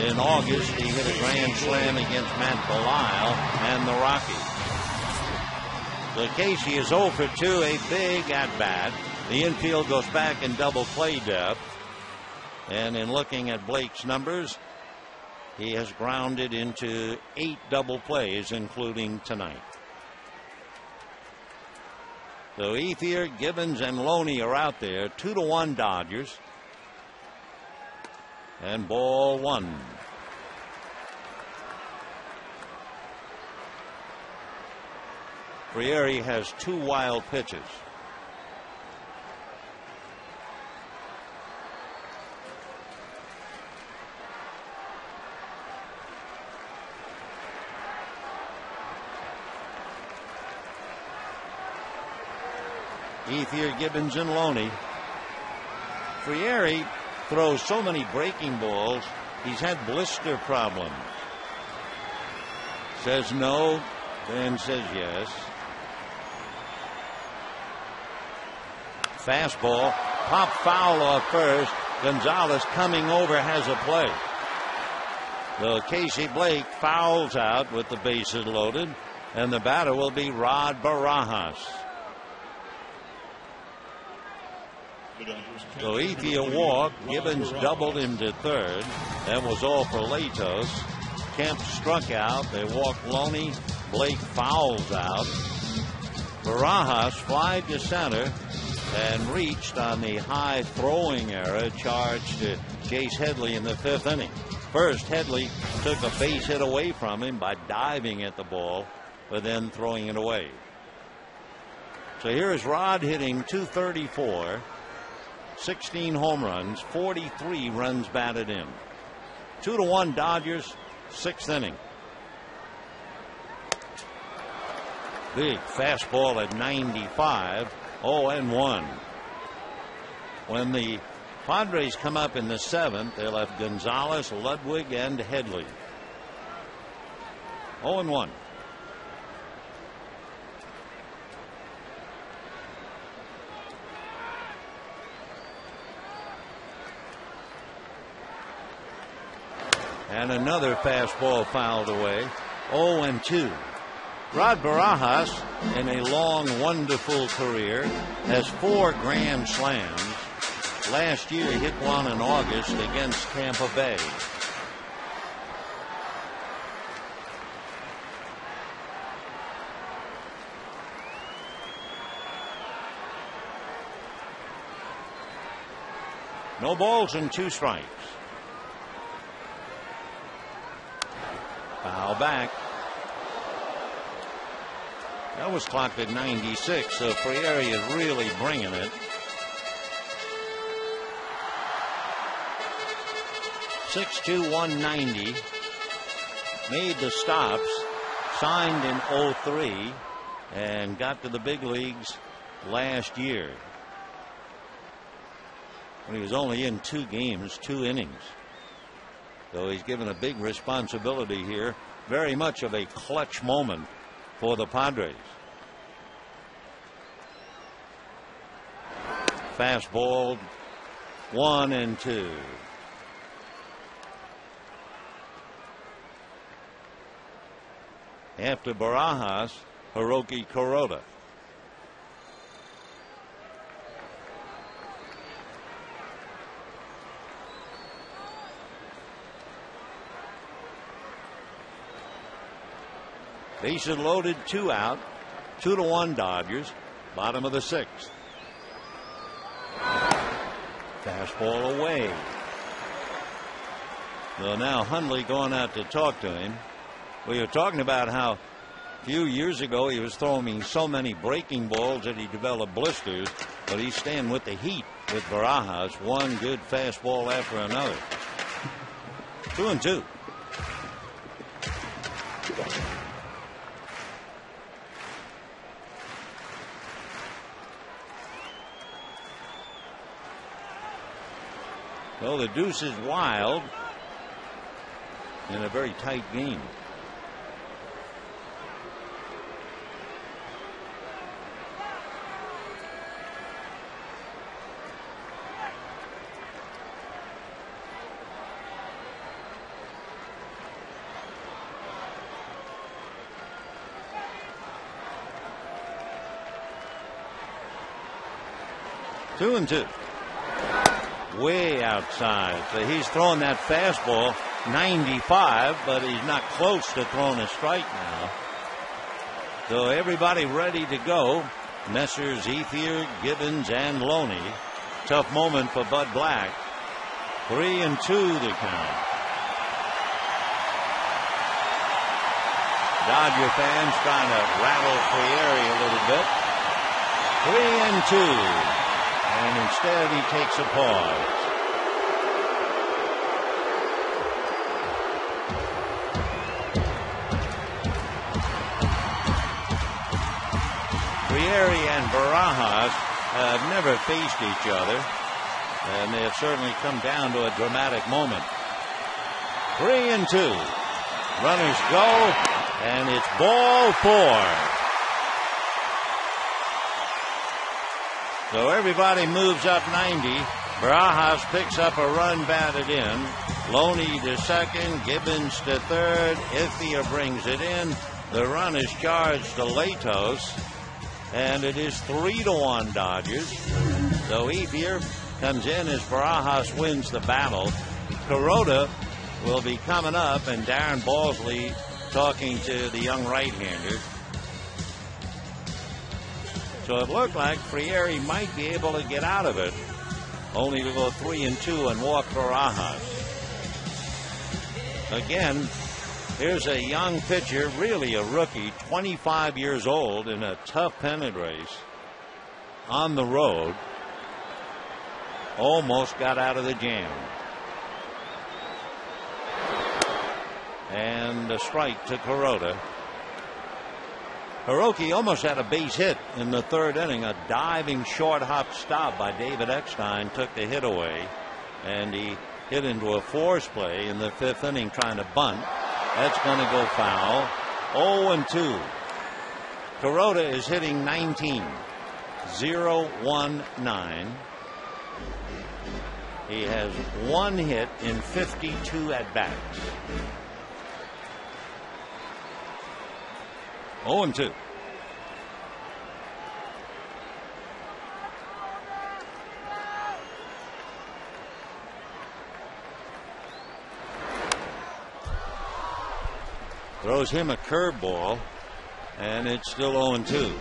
in August, he hit a grand slam against Matt Belisle and the Rockies. So Casey is 0 for 2, a big at-bat. The infield goes back in double play depth. And in looking at Blake's numbers, he has grounded into 8 double plays, including tonight. So Ethier, Gibbons, and Loney are out there. 2-1 Dodgers. And ball 1. Frieri has 2 wild pitches. Ethier, Gibbons, and Loney. Frieri throws so many breaking balls, he's had blister problems. Says no, then says yes. Fastball, pop foul off first. Gonzalez coming over has a play. So Casey Blake fouls out with the bases loaded, and the batter will be Rod Barajas. So Ethier walked, Gibbons doubled him to third. That was all for Latos. Kemp struck out. They walked Loney. Blake fouls out. Barajas flied to center and reached on the high throwing error charged to Chase Headley in the 5th inning. First, Headley took a base hit away from him by diving at the ball, but then throwing it away. So here is Rod hitting .234. 16 home runs, 43 runs batted in. 2-1 Dodgers, 6th inning. Big fastball at 95, 0-1. When the Padres come up in the 7th, they'll have Gonzalez, Ludwig, and Headley. 0-1. And another fastball fouled away. 0-2. Rod Barajas, in a long, wonderful career, has 4 grand slams. Last year, he hit one in August against Tampa Bay. No balls and 2 strikes. Foul back. That was clocked at 96, so Frieri is really bringing it. 6'2", 190. Made the stops. Signed in 03 and got to the big leagues last year. When he was only in 2 games, 2 innings. So he's given a big responsibility here. Very much of a clutch moment for the Padres. Fastball, 1-2. After Barajas, Hiroki Kuroda. Bases loaded, 2 out, 2-1 Dodgers. Bottom of the 6th. Fastball away. So now Hundley going out to talk to him. We were talking about how a few years ago he was throwing so many breaking balls that he developed blisters, but he's staying with the heat with Barajas. One good fastball after another. 2-2. Well, the deuce is wild in a very tight game. Two and two. Way outside. So he's throwing that fastball 95, but he's not close to throwing a strike now. So everybody ready to go. Messrs. Ethier, Gibbons, and Loney. Tough moment for Bud Black. 3-2 the count. Dodger fans trying to rattle Frieri a little bit. 3-2. And instead he takes a pause. Frieri and Barajas have never faced each other, and they have certainly come down to a dramatic moment. 3-2. Runners go, and it's ball 4. So everybody moves up 90. Barajas picks up a run batted in. Loney to second. Gibbons to third. Ethier brings it in. The run is charged to Latos. And it is 3-1 Dodgers. So Ethier comes in as Barajas wins the battle. Kuroda will be coming up, and Darren Balsley talking to the young right-hander. So it looked like Frieri might be able to get out of it, only to go 3-2 and walk Barajas. Again, here's a young pitcher, really a rookie, 25 years old, in a tough pennant race on the road. Almost got out of the jam. And a strike to Kuroda. Hiroki almost had a base hit in the 3rd inning. A diving short hop stop by David Eckstein took the hit away, and he hit into a force play in the 5th inning trying to bunt. That's going to go foul. 0-2. Kuroda is hitting 19. 0-1-9. He has 1 hit in 52 at-bats. 0-2. Throws him a curveball, and it's still 0-2.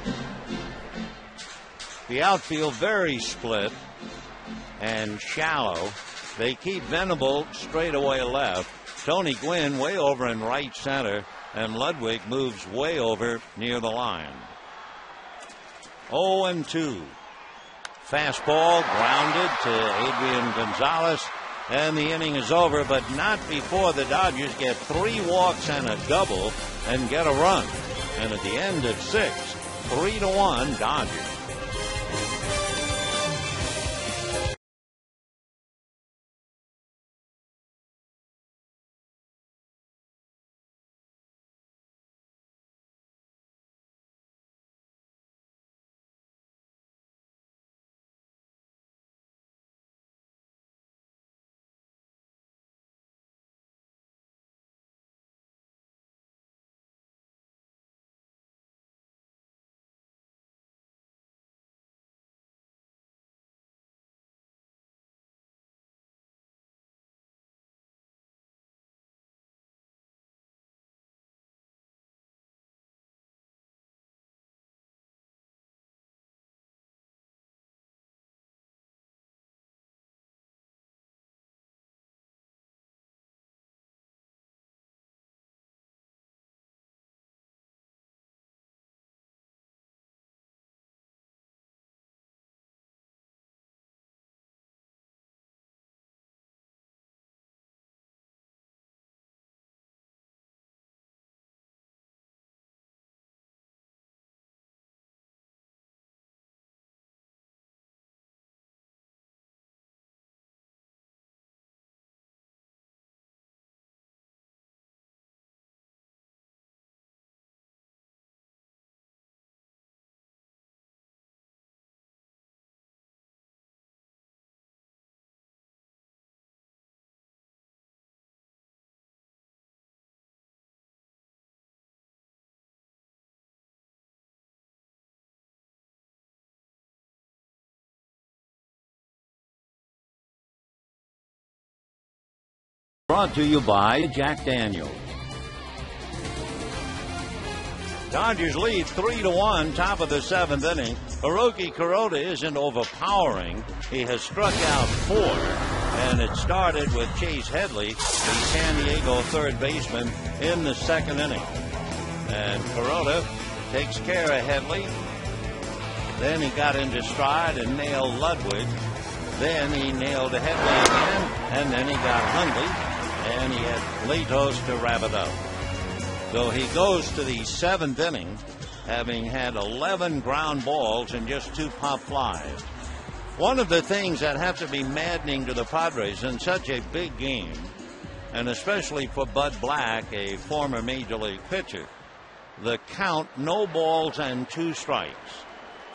The outfield very split. and shallow. They keep Venable straightaway left. Tony Gwynn way over in right center, and Ludwig moves way over near the line. 0-2. Fastball grounded to Adrian Gonzalez, and the inning is over, but not before the Dodgers get 3 walks and a double and get a run. And at the end of 6, 3-1 Dodgers. Brought to you by Jack Daniels. Dodgers lead 3-1, top of the 7th inning. Hiroki Kuroda isn't overpowering. He has struck out 4, and it started with Chase Headley, the San Diego third baseman, in the 2nd inning. And Kuroda takes care of Headley. Then he got into stride and nailed Ludwig. Then he nailed Headley again, and then he got Hundley. And he had Latos to wrap it up. So he goes to the 7th inning, having had 11 ground balls and just 2 pop flies. One of the things that have to be maddening to the Padres in such a big game, and especially for Bud Black, a former Major League pitcher, the count, no balls and 2 strikes.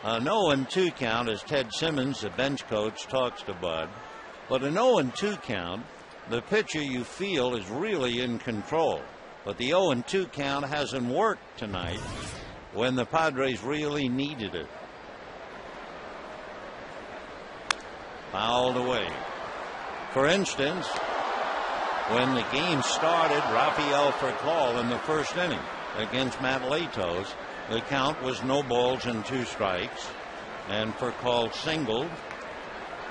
An 0-2 count, as Ted Simmons, the bench coach, talks to Bud. But an 0-2 count, the pitcher you feel is really in control. But the 0-2 count hasn't worked tonight when the Padres really needed it. Fouled away. For instance, when the game started, Rafael Furcal in the 1st inning against Matt Latos, the count was no balls and 2 strikes, and Furcal singled.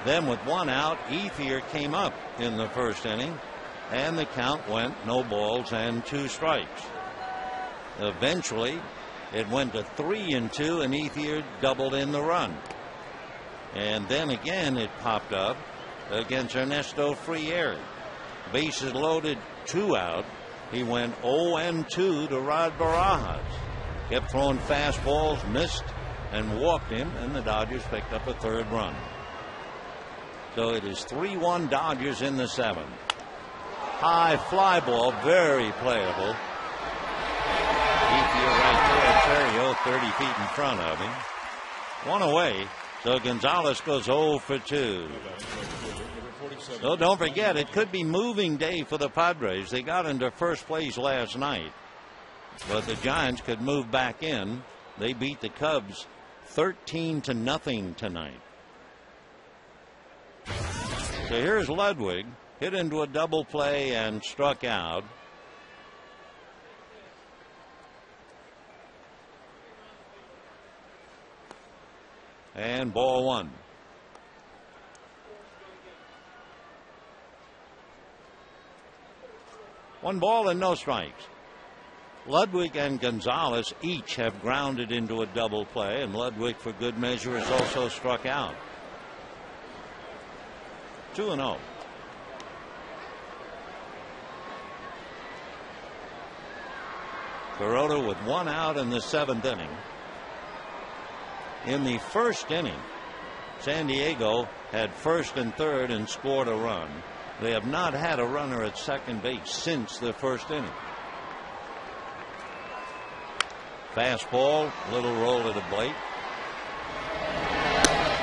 Then with 1 out, Ethier came up in the 1st inning, and the count went no balls and 2 strikes. Eventually, it went to 3-2, and Ethier doubled in the run. And then again it popped up against Ernesto Frieri. Bases loaded, 2 out. He went 0-2 to Rod Barajas. Kept throwing fastballs, missed, and walked him, and the Dodgers picked up a 3rd run. So it is 3-1 Dodgers in the 7th. High fly ball, very playable. Ethier right there, Terrio 30 feet in front of him. 1 away, so Gonzalez goes 0 for 2. So don't forget, it could be moving day for the Padres. They got into 1st place last night, but the Giants could move back in. They beat the Cubs 13-0 tonight. So here's Ludwig, hit into a double play and struck out. And ball 1. 1 ball and no strikes. Ludwig and Gonzalez each have grounded into a double play, and Ludwig, for good measure, has also struck out. 2-0. Kuroda with 1 out in the 7th inning. In the 1st inning, San Diego had 1st and 3rd and scored a run. They have not had a runner at second base since the 1st inning. Fastball, little roll to the plate.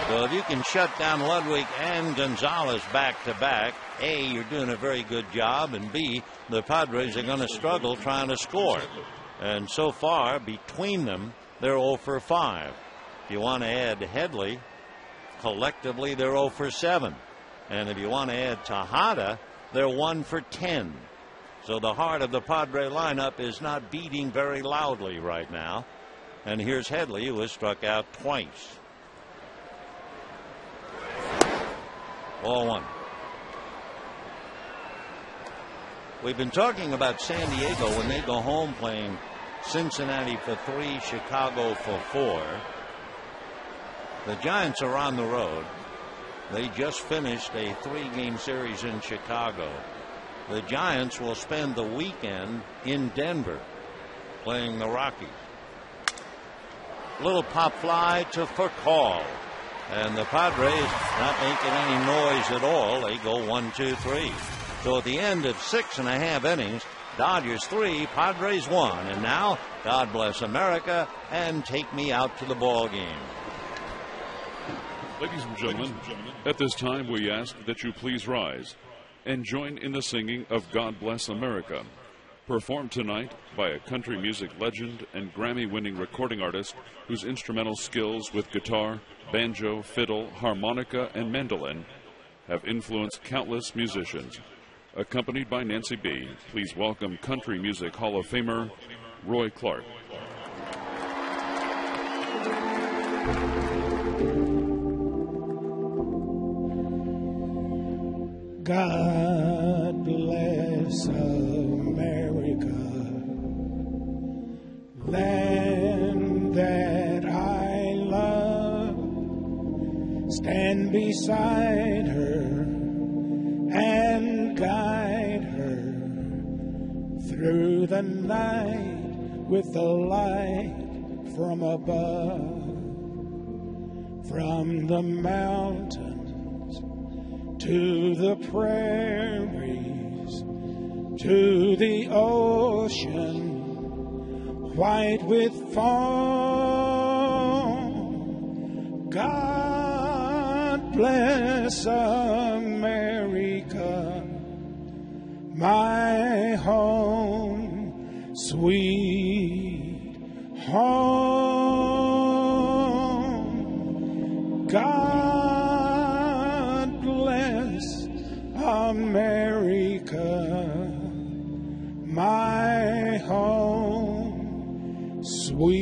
So if you can shut down Ludwig and Gonzalez back to back, A, you're doing a very good job, and B, the Padres are going to struggle trying to score. And so far, between them, they're 0 for 5. If you want to add Headley, collectively they're 0 for 7. And if you want to add Tejada, they're 1 for 10. So the heart of the Padre lineup is not beating very loudly right now. And here's Headley, who has struck out twice. 0-1. We've been talking about San Diego when they go home playing Cincinnati for 3, Chicago for 4. The Giants are on the road. They just finished a 3-game series in Chicago. The Giants will spend the weekend in Denver playing the Rockies. Little pop fly to Furcal. And the Padres not making any noise at all. They go 1-2-3. So at the end of 6.5 innings, Dodgers 3, Padres 1. And now, God bless America and take me out to the ball game.
Ladies and gentlemen, at this time we ask that you please rise and join in the singing of God Bless America, performed tonight by a country music legend and Grammy-winning recording artist whose instrumental skills with guitar, banjo, fiddle, harmonica, and mandolin have influenced countless musicians. Accompanied by Nancy B., please welcome Country Music Hall of Famer Roy Clark.
God bless America, land that I love. Stand beside her and guide her through the night with the light from above. From the mountains to the prairies, to the ocean, white with foam. God bless America, my home, sweet home. God bless America, my home, sweet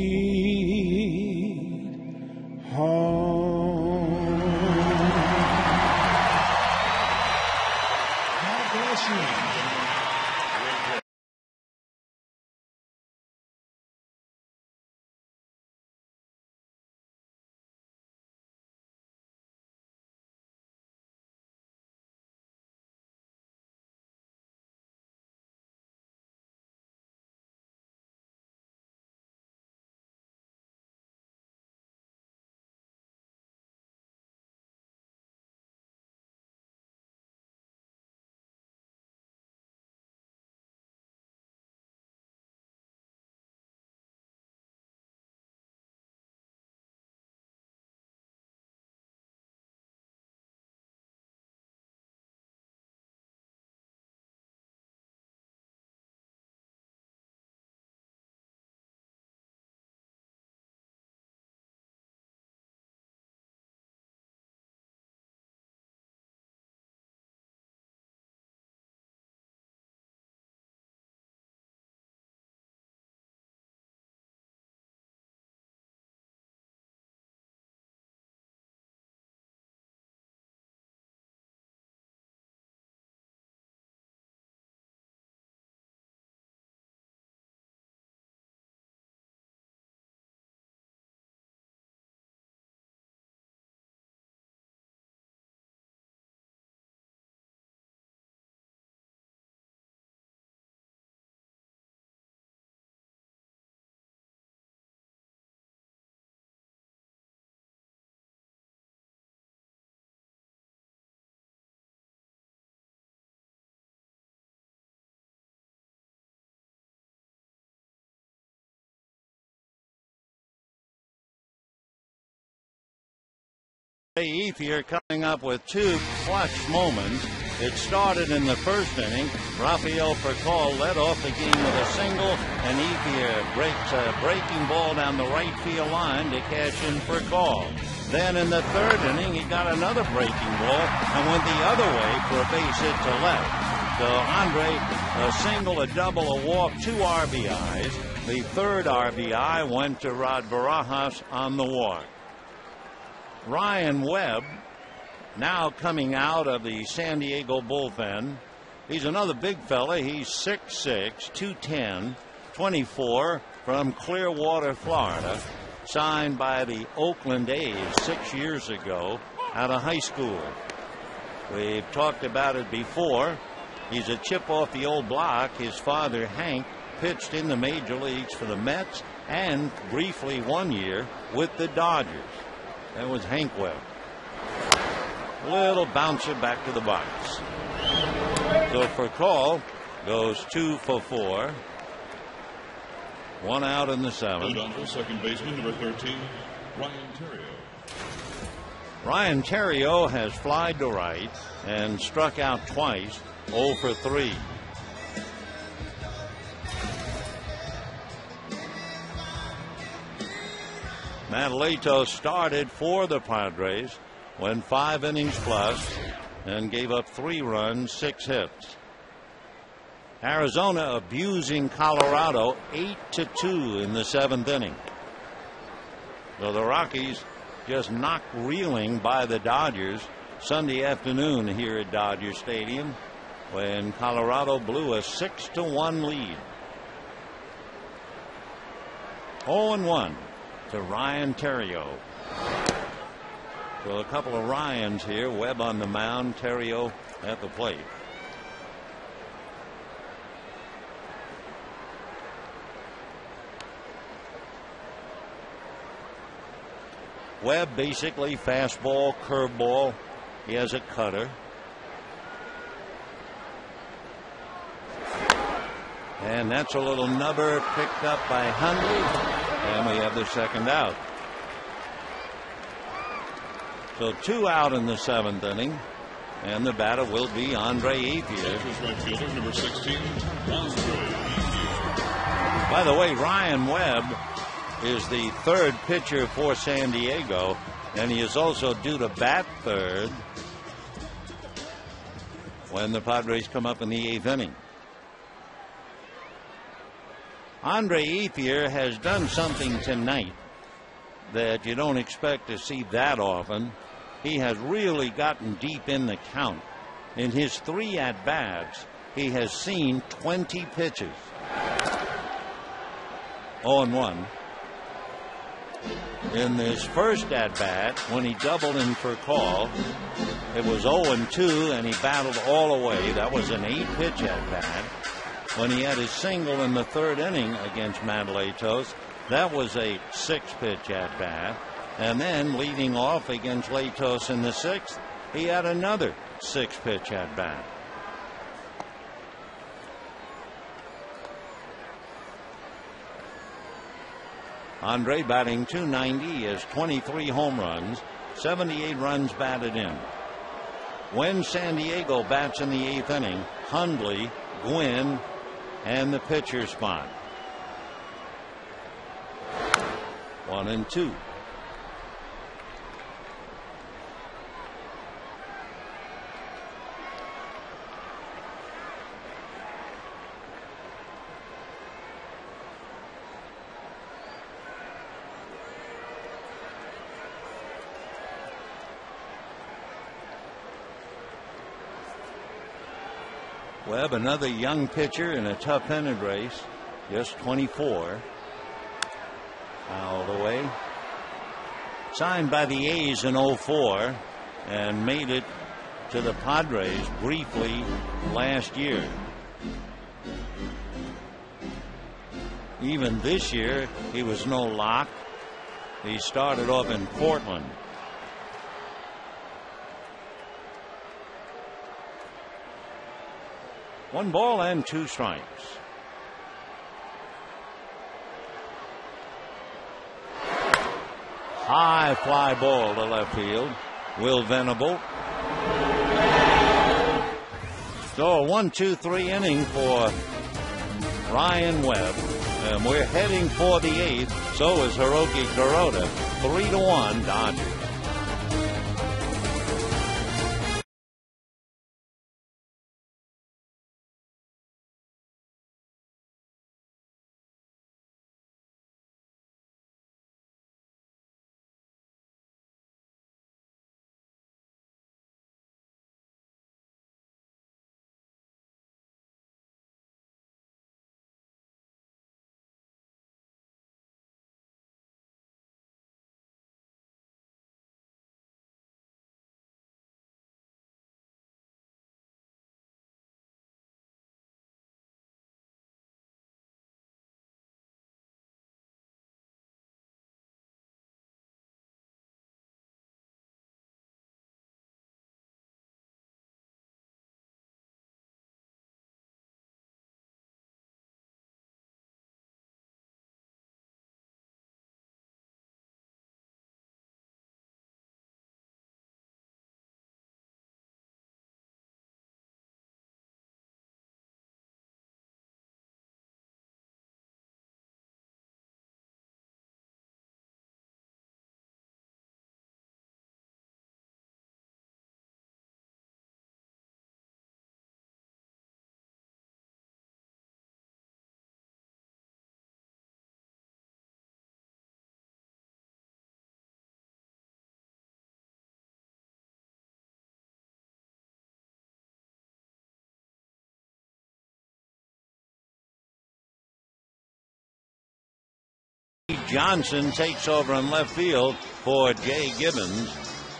home. God bless you.
Ethier coming up with two clutch moments. It started in the first inning. Rafael Percal led off the game with a single, and Ethier breaks a breaking ball down the right field line to cash in Percal. Then in the third inning, he got another breaking ball and went the other way for a base hit to left. So Andre, a single, a double, a walk, 2 RBIs. The third RBI went to Rod Barajas on the walk. Ryan Webb, now coming out of the San Diego bullpen. He's another big fella. He's 6'6", 210, 24, from Clearwater, Florida. Signed by the Oakland A's 6 years ago out of high school. We've talked about it before. He's a chip off the old block. His father, Hank, pitched in the major leagues for the Mets and briefly 1 year with the Dodgers. That was Hank Webb. Little bouncer back to the box. So Percal goes 2 for 4. 1 out in the 7th.
Second baseman, number 13, Ryan Theriot.
Ryan Theriot has flied to right and struck out twice, 0 for 3. Madaleto started for the Padres, went 5 innings plus, and gave up 3 runs, 6 hits. Arizona abusing Colorado 8-2 in the 7th inning. So the Rockies just knocked reeling by the Dodgers Sunday afternoon here at Dodger Stadium when Colorado blew a 6-1 lead. 0-1 to Ryan Theriot. So a couple of Ryans here. Webb on the mound, Theriot at the plate. Webb basically fastball, curveball. He has a cutter. And that's a little nubber picked up by Hundley. And we have the second out. So 2 out in the 7th inning. And the batter will be Andre Ethier.
Right fielder, number 16,
By the way, Ryan Webb is the 3rd pitcher for San Diego, and he is also due to bat 3rd when the Padres come up in the 8th inning. Andre Ethier has done something tonight that you don't expect to see that often. He has really gotten deep in the count. In his 3 at-bats, he has seen 20 pitches. 0-1. In this first at-bat, when he doubled in for call, it was 0-2, and he battled all the way. That was an 8-pitch at-bat. When he had his single in the 3rd inning against Madaletos, that was a 6-pitch at-bat. And then leading off against Latos in the 6th, he had another 6-pitch at-bat. Andre batting .290, he has 23 home runs, 78 runs batted in. When San Diego bats in the 8th inning, Hundley, Gwynn, and the pitcher spot. 1-2. Webb, another young pitcher in a tough pennant race, just 24. All the way. Signed by the A's in 04 and made it to the Padres briefly last year. Even this year, he was no lock. He started off in Portland. One ball and 2 strikes. High fly ball to left field. Will Venable. So a 1-2-3 inning for Ryan Webb. And we're heading for the 8th. So is Hiroki Kuroda. 3-1 Dodgers. Johnson takes over in left field for Jay Gibbons.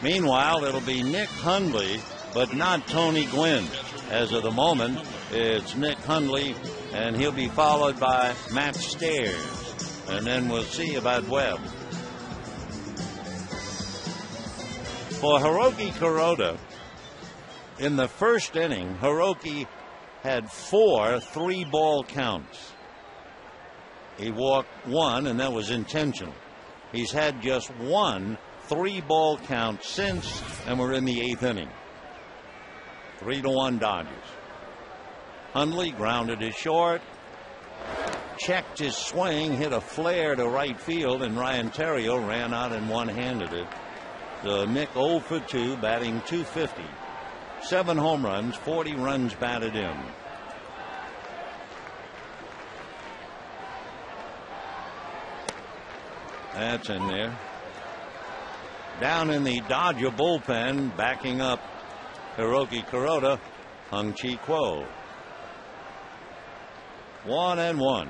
Meanwhile, it'll be Nick Hundley, but not Tony Gwynn. As of the moment, it's Nick Hundley, and he'll be followed by Matt Stairs. And then we'll see about Webb. For Hiroki Kuroda, in the first inning, Hiroki had 4 3-ball counts. He walked 1, and that was intentional. He's had just 1 3-ball count since, and we're in the 8th inning. 3-1 Dodgers. Hundley grounded it short, checked his swing, hit a flare to right field, and Ryan Theriot ran out and one-handed it. So Nick 0 for 2, batting .250. 7 home runs, 40 runs batted in. That's in there. Down in the Dodger bullpen, backing up Hiroki Kuroda, Hung-Chi Kuo. 1-1.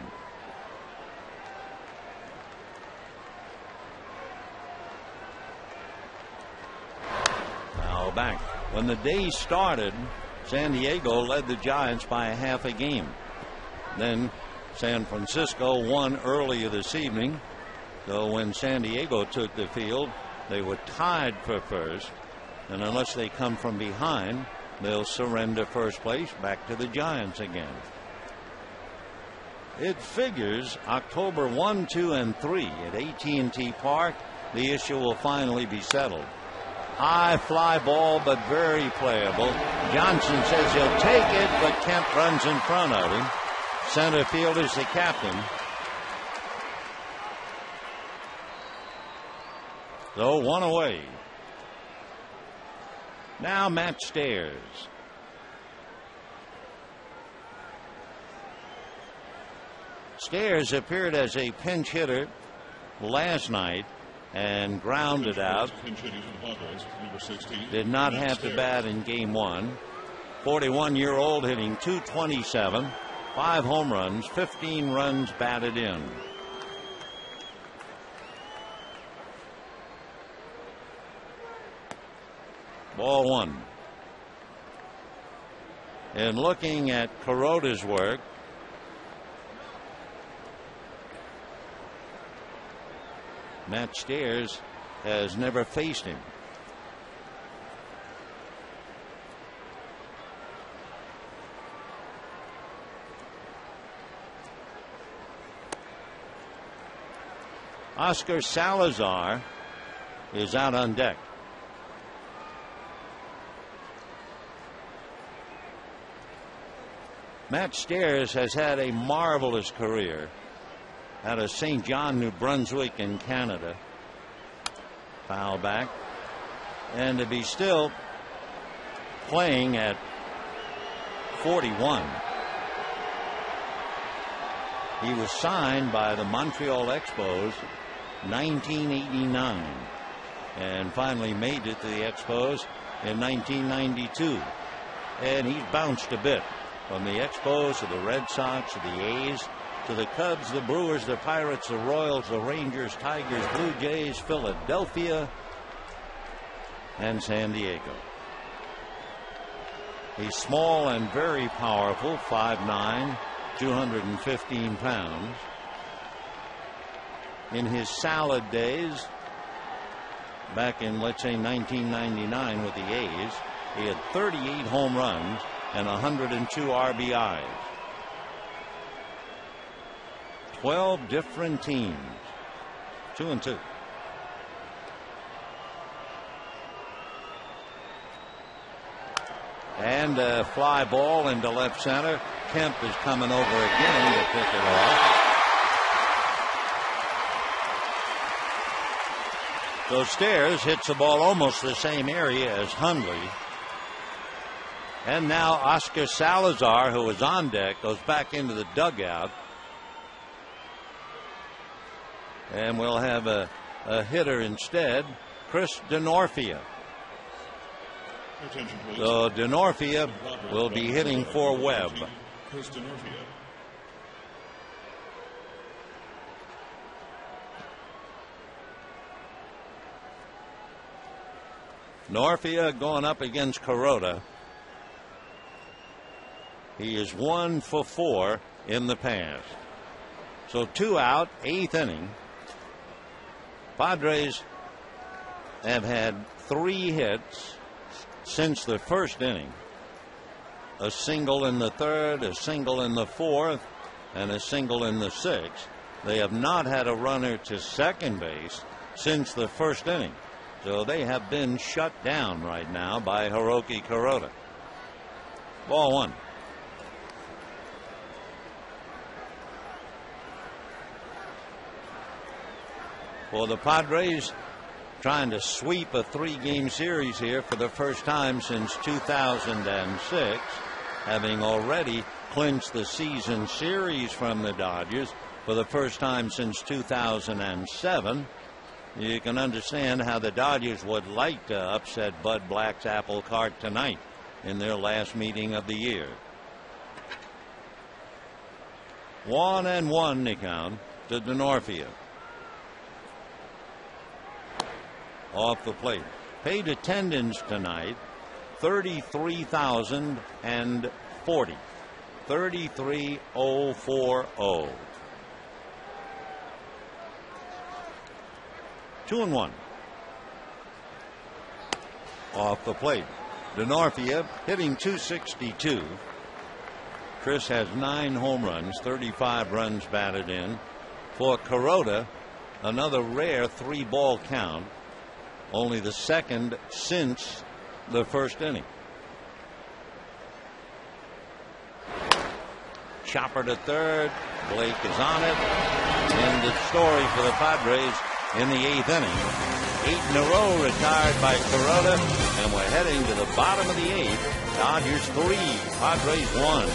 Now back. When the day started, San Diego led the Giants by half a game. Then San Francisco won earlier this evening. So when San Diego took the field, they were tied for first, and unless they come from behind, they'll surrender first place back to the Giants again. It figures October 1, 2, and 3 at AT&T Park, the issue will finally be settled. High fly ball, but very playable. Johnson says he'll take it, but Kemp runs in front of him. Center fielder's the captain. So 1 away. Now Matt Stairs. Stairs appeared as a pinch hitter last night and grounded out. Did not have to bat in game 1. 41-year-old hitting .227, 5 home runs, 15 runs batted in. Ball 1. And looking at Kuroda's work, Matt Stairs has never faced him. Oscar Salazar is out on deck. Matt Stairs has had a marvelous career out of St. John, New Brunswick in Canada. Foul back. And to be still playing at 41. He was signed by the Montreal Expos 1989 and finally made it to the Expos in 1992. And he's bounced a bit from the Expos to the Red Sox to the A's to the Cubs, the Brewers, the Pirates, the Royals, the Rangers, Tigers, Blue Jays, Philadelphia, and San Diego. He's small and very powerful, 5'9", 215 pounds. In his salad days, back in, let's say, 1999 with the A's, he had 38 home runs and 102 RBIs. 12 different teams. 2-2. And a fly ball into left center. Kemp is coming over again to pick it off. So Stairs hits the ball almost the same area as Hundley. And now Oscar Salazar, who was on deck, goes back into the dugout. And we'll have a hitter instead, Chris Denorfia. So Denorfia will be hitting for Webb.
Chris Denorfia.
Norfia going up against Kuroda. He is 1 for 4 in the past. So 2 out, 8th inning. Padres have had 3 hits since the first inning. A single in the 3rd, a single in the 4th, and a single in the 6th. They have not had a runner to second base since the first inning. So they have been shut down right now by Hiroki Kuroda. Ball 1. For the Padres, trying to sweep a 3-game series here for the first time since 2006, having already clinched the season series from the Dodgers for the first time since 2007. You can understand how the Dodgers would like to upset Bud Black's apple cart tonight in their last meeting of the year. 1-1 the count to Denorfia. Off the plate. Paid attendance tonight, 33,040. 33,040. 2-1. Off the plate. Denorfia hitting .262. Chris has 9 home runs, 35 runs batted in. For Kuroda, another rare 3-ball count. Only the second since the first inning. Chopper to third. Blake is on it. And the story for the Padres in the 8th inning. 8 in a row retired by Kuroda. And we're heading to the bottom of the 8th. Dodgers 3, Padres 1.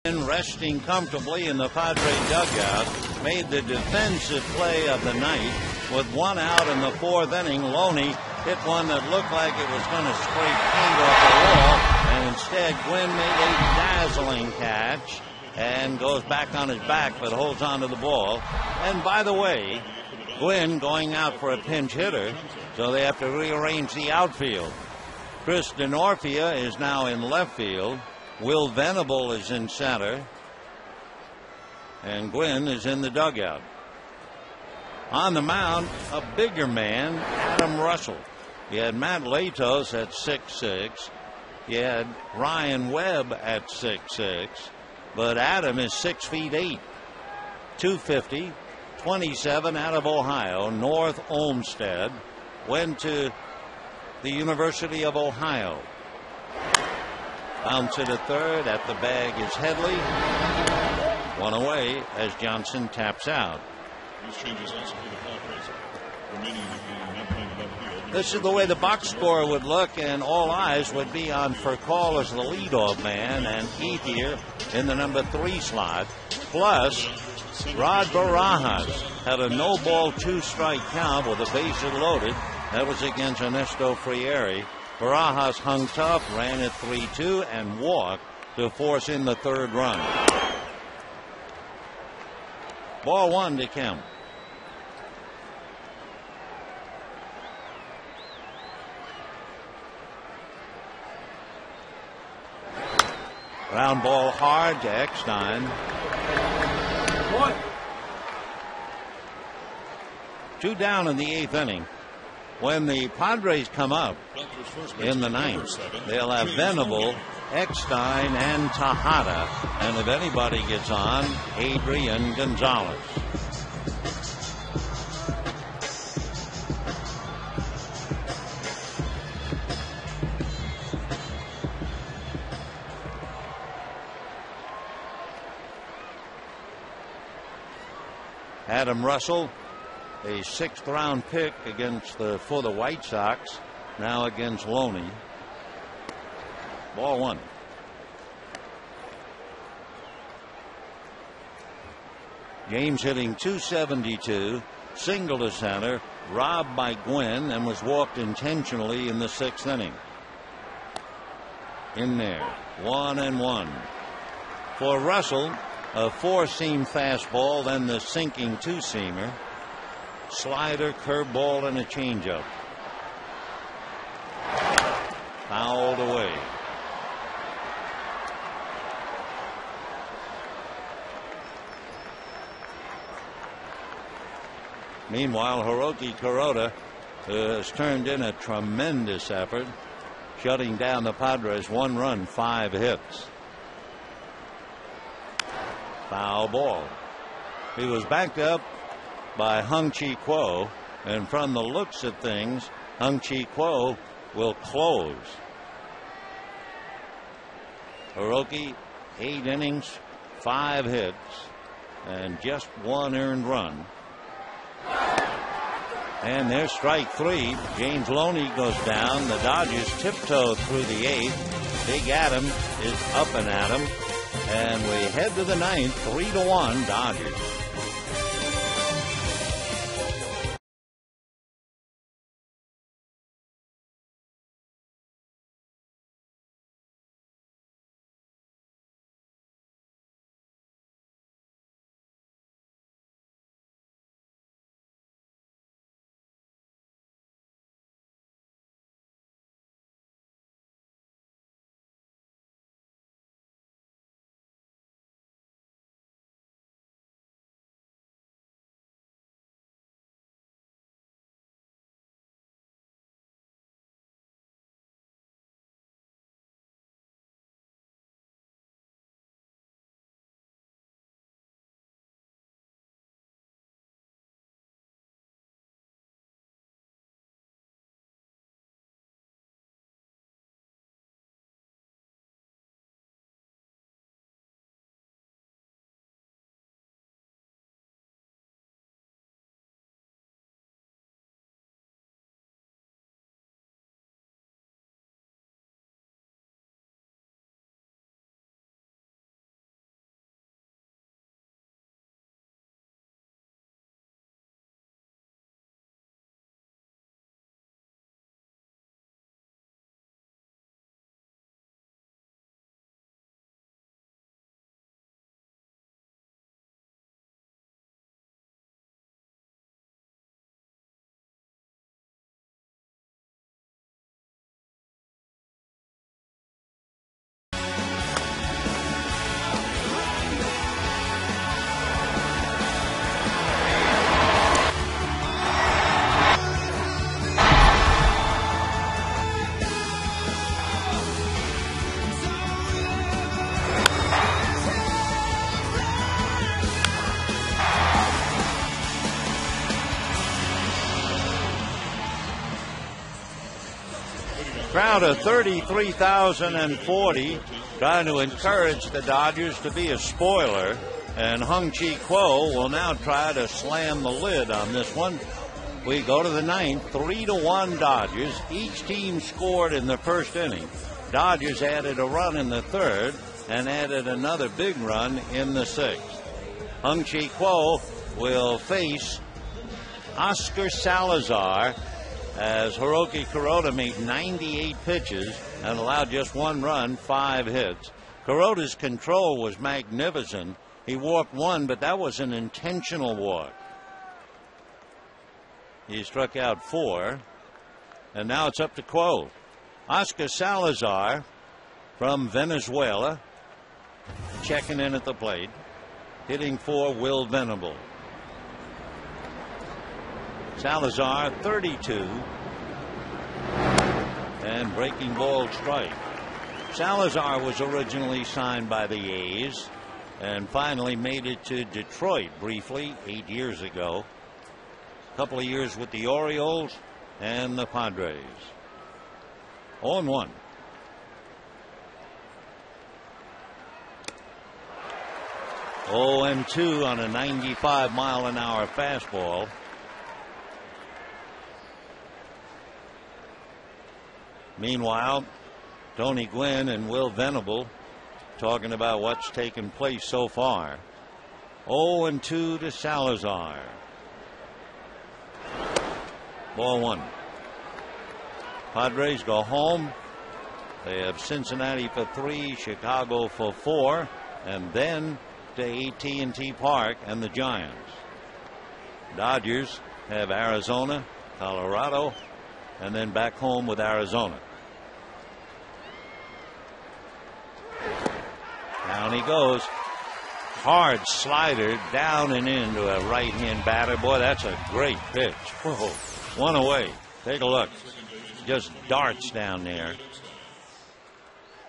Resting comfortably in the Padre dugout, made the defensive play of the night with one out in the fourth inning. Loney hit one that looked like it was going to scrape paint off the wall, and instead Gwynn made a dazzling catch and goes back on his back but holds on to the ball. And by the way, Gwynn going out for a pinch hitter, so they have to rearrange the outfield. Chris DeNorfia is now in left field. Will Venable is in center, and Gwynn is in the dugout. On the mound, a bigger man, Adam Russell. You had Matt Latos at 6'6". You had Ryan Webb at 6'6", but Adam is 6'8", 250, 27, out of Ohio, North Olmsted. Went to the University of Ohio. Bounce it at third. At the bag is Headley. One away as Johnson taps out. This is the way the box score would look, and all eyes would be on Furcall as the leadoff man and Ethier in the number 3 slot. Plus, Rod Barajas had a no-ball 2-strike count with the bases loaded. That was against Ernesto Frieri. Barajas hung tough, ran at 3-2, and walked to force in the third run. Ball 1 to Kemp. Ground ball hard to Eckstein. 2 down in the 8th inning. When the Padres come up in the 9th, they'll have Venable, Eckstein, and Tejada. And if anybody gets on, Adrian Gonzalez. Adam Russell, a 6th-round pick for the White Sox, now against Loney. Ball 1. James hitting .272, single to center, robbed by Gwynn, and was walked intentionally in the 6th inning. In there, 1-1. For Russell, a 4-seam fastball, then the sinking 2-seamer. Slider, curveball, and a changeup. Fouled away. Meanwhile, Hiroki Kuroda has turned in a tremendous effort, shutting down the Padres. 1 run, 5 hits. Foul ball. He was backed up by Hung-Chi Kuo, and from the looks of things, Hung-Chi Kuo will close. Hiroki, 8 innings, 5 hits, and just 1 earned run. And there's strike 3. James Loney goes down. The Dodgers tiptoe through the 8th. Big Adam is up and at him. And we head to the 9th, 3-1 Dodgers. Crowd of 33,040 trying to encourage the Dodgers to be a spoiler. And Hung Chi Kuo will now try to slam the lid on this one. We go to the ninth, 3-1 Dodgers. Each team scored in the first inning. Dodgers added a run in the third and added another big run in the sixth. Hung Chi Kuo will face Oscar Salazar, as Hiroki Kuroda made 98 pitches and allowed just one run, 5 hits. Kuroda's control was magnificent. He walked one, but that was an intentional walk. He struck out 4, and now it's up to Kuo. Oscar Salazar from Venezuela checking in at the plate, hitting for Will Venable. Salazar, 32, and breaking ball strike. Salazar was originally signed by the A's and finally made it to Detroit briefly 8 years ago. A couple of years with the Orioles and the Padres. 0-1. Oh, and 2 on a 95-mile-an-hour fastball. Meanwhile, Tony Gwynn and Will Venable talking about what's taken place so far. 0-2 to Salazar. Ball 1. Padres go home. They have Cincinnati for 3, Chicago for 4, and then to AT&T Park and the Giants. Dodgers have Arizona, Colorado, and then back home with Arizona. Down he goes. Hard slider down and into a right-hand batter. Boy, that's a great pitch. Whoa. One away. Take a look. Just darts down there.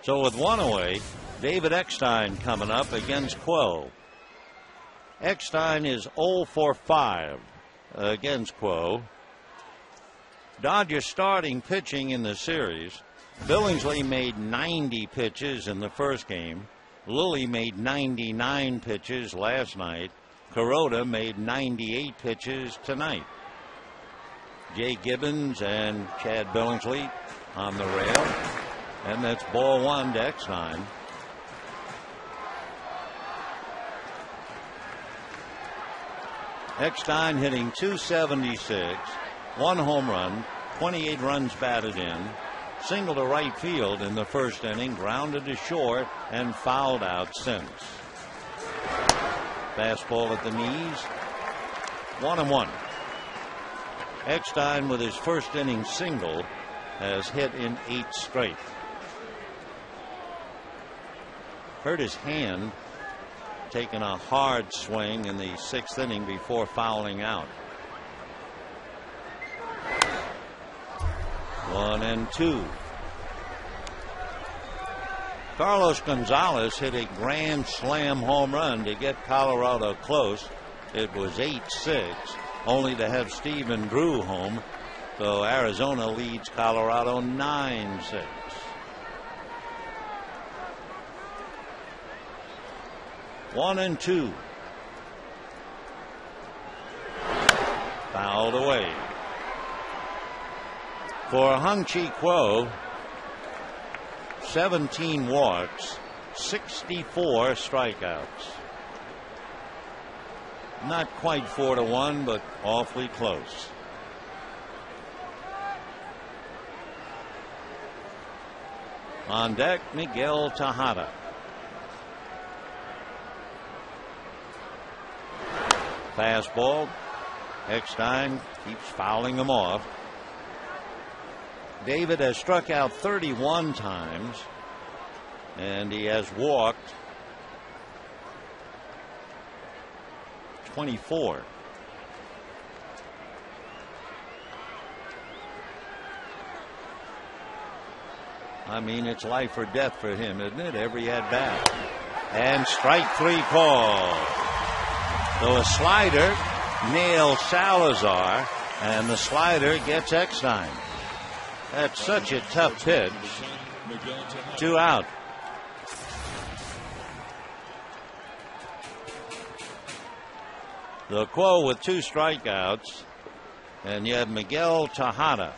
So with one away, David Eckstein coming up against Kuo. Eckstein is 0 for 5 against Kuo. Dodgers starting pitching in the series. Billingsley made 90 pitches in the first game. Lilly made 99 pitches last night. Kuroda made 98 pitches tonight. Jay Gibbons and Chad Billingsley on the rail. And that's ball 1 to Eckstein. Eckstein hitting .276, 1 home run, 28 runs batted in, single to right field in the first inning, grounded to short, and fouled out since. Fastball at the knees. 1-1. Eckstein, with his first inning single, has hit in 8 straight. Hurt his hand taking a hard swing in the 6th inning before fouling out. 1-2. Carlos Gonzalez hit a grand slam home run to get Colorado close. It was 8-6, only to have Stephen Drew home. So Arizona leads Colorado 9-6. One and 2. Fouled away. For Hung Chi Kuo, 17 walks, 64 strikeouts. Not quite 4-1, but awfully close. On deck, Miguel Tejada. Fastball. Eckstein keeps fouling them off. David has struck out 31 times, and he has walked 24. I mean, it's life or death for him, isn't it? Every at bat. And strike 3 call. So a slider nails Salazar, and the slider gets Eckstein. That's such a tough pitch. 2 out. The Quo with 2 strikeouts, and you have Miguel Tejada.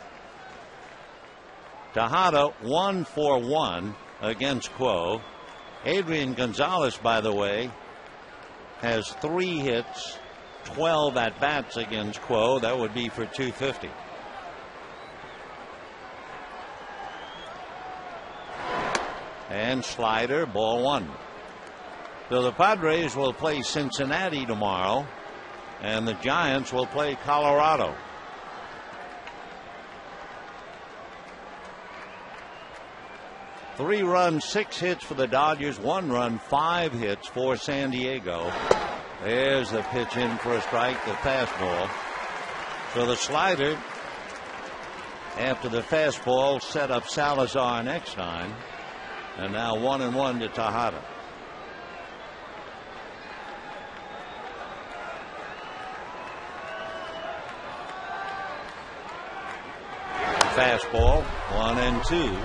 Tejada 1 for 1 against Quo. Adrian Gonzalez, by the way, has 3 hits, 12 at bats against Quo. That would be for 250. And slider, ball 1. So the Padres will play Cincinnati tomorrow, and the Giants will play Colorado. Three runs, 6 hits for the Dodgers, 1 run, 5 hits for San Diego. There's the pitch in for a strike, the fastball. So the slider, after the fastball, set up Salazar next time. And now 1-1 to Tejada. Fastball, 1-2.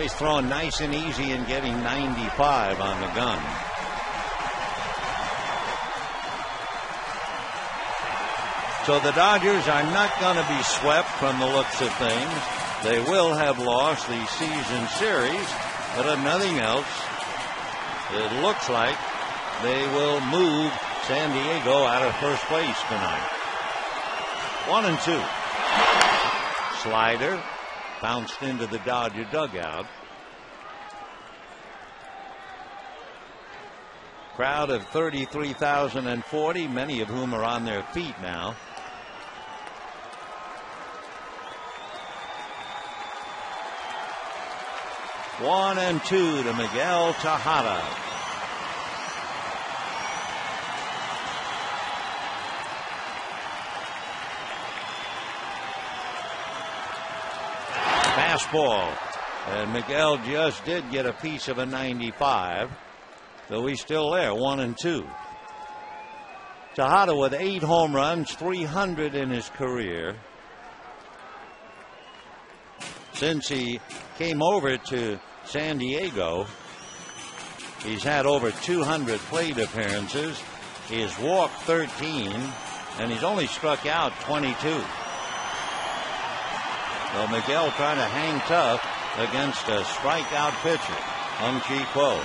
He's throwing nice and easy and getting 95 on the gun. So the Dodgers are not going to be swept from the looks of things. They will have lost the season series, but if nothing else, it looks like they will move San Diego out of first place tonight. 1-2. Slider bounced into the Dodger dugout. Crowd of 33,040, many of whom are on their feet now. One and 2 to Miguel Tejada. Fastball, and Miguel just did get a piece of a 95, so he's still there. 1-2. Tejada with 8 home runs, 300 in his career. Since he came over to San Diego, he's had over 200 plate appearances. He's walked 13, and he's only struck out 22. So Miguel trying to hang tough against a strikeout pitcher, Hung-Chi Kuo.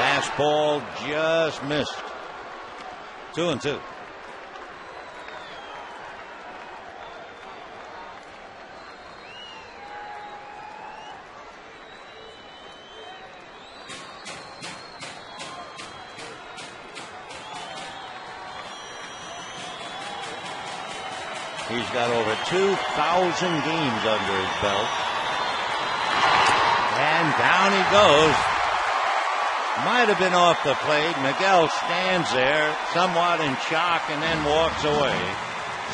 Fastball just missed. 2-2. He's got over 2,000 games under his belt. And down he goes. Might have been off the plate. Miguel stands there somewhat in shock and then walks away.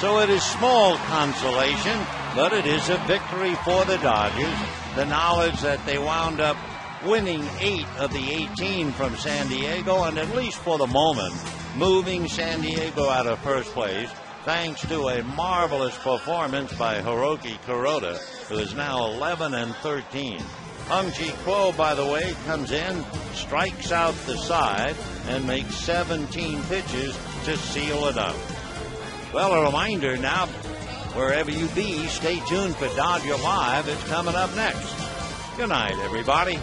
So it is small consolation, but it is a victory for the Dodgers. The knowledge that they wound up winning 8 of the 18 from San Diego, and at least for the moment, moving San Diego out of first place, thanks to a marvelous performance by Hiroki Kuroda, who is now 11-13. Hung-Chi Kuo, by the way, comes in, strikes out the side, and makes 17 pitches to seal it up. Well, a reminder now, wherever you be, stay tuned for Dodger Live. It's coming up next. Good night, everybody.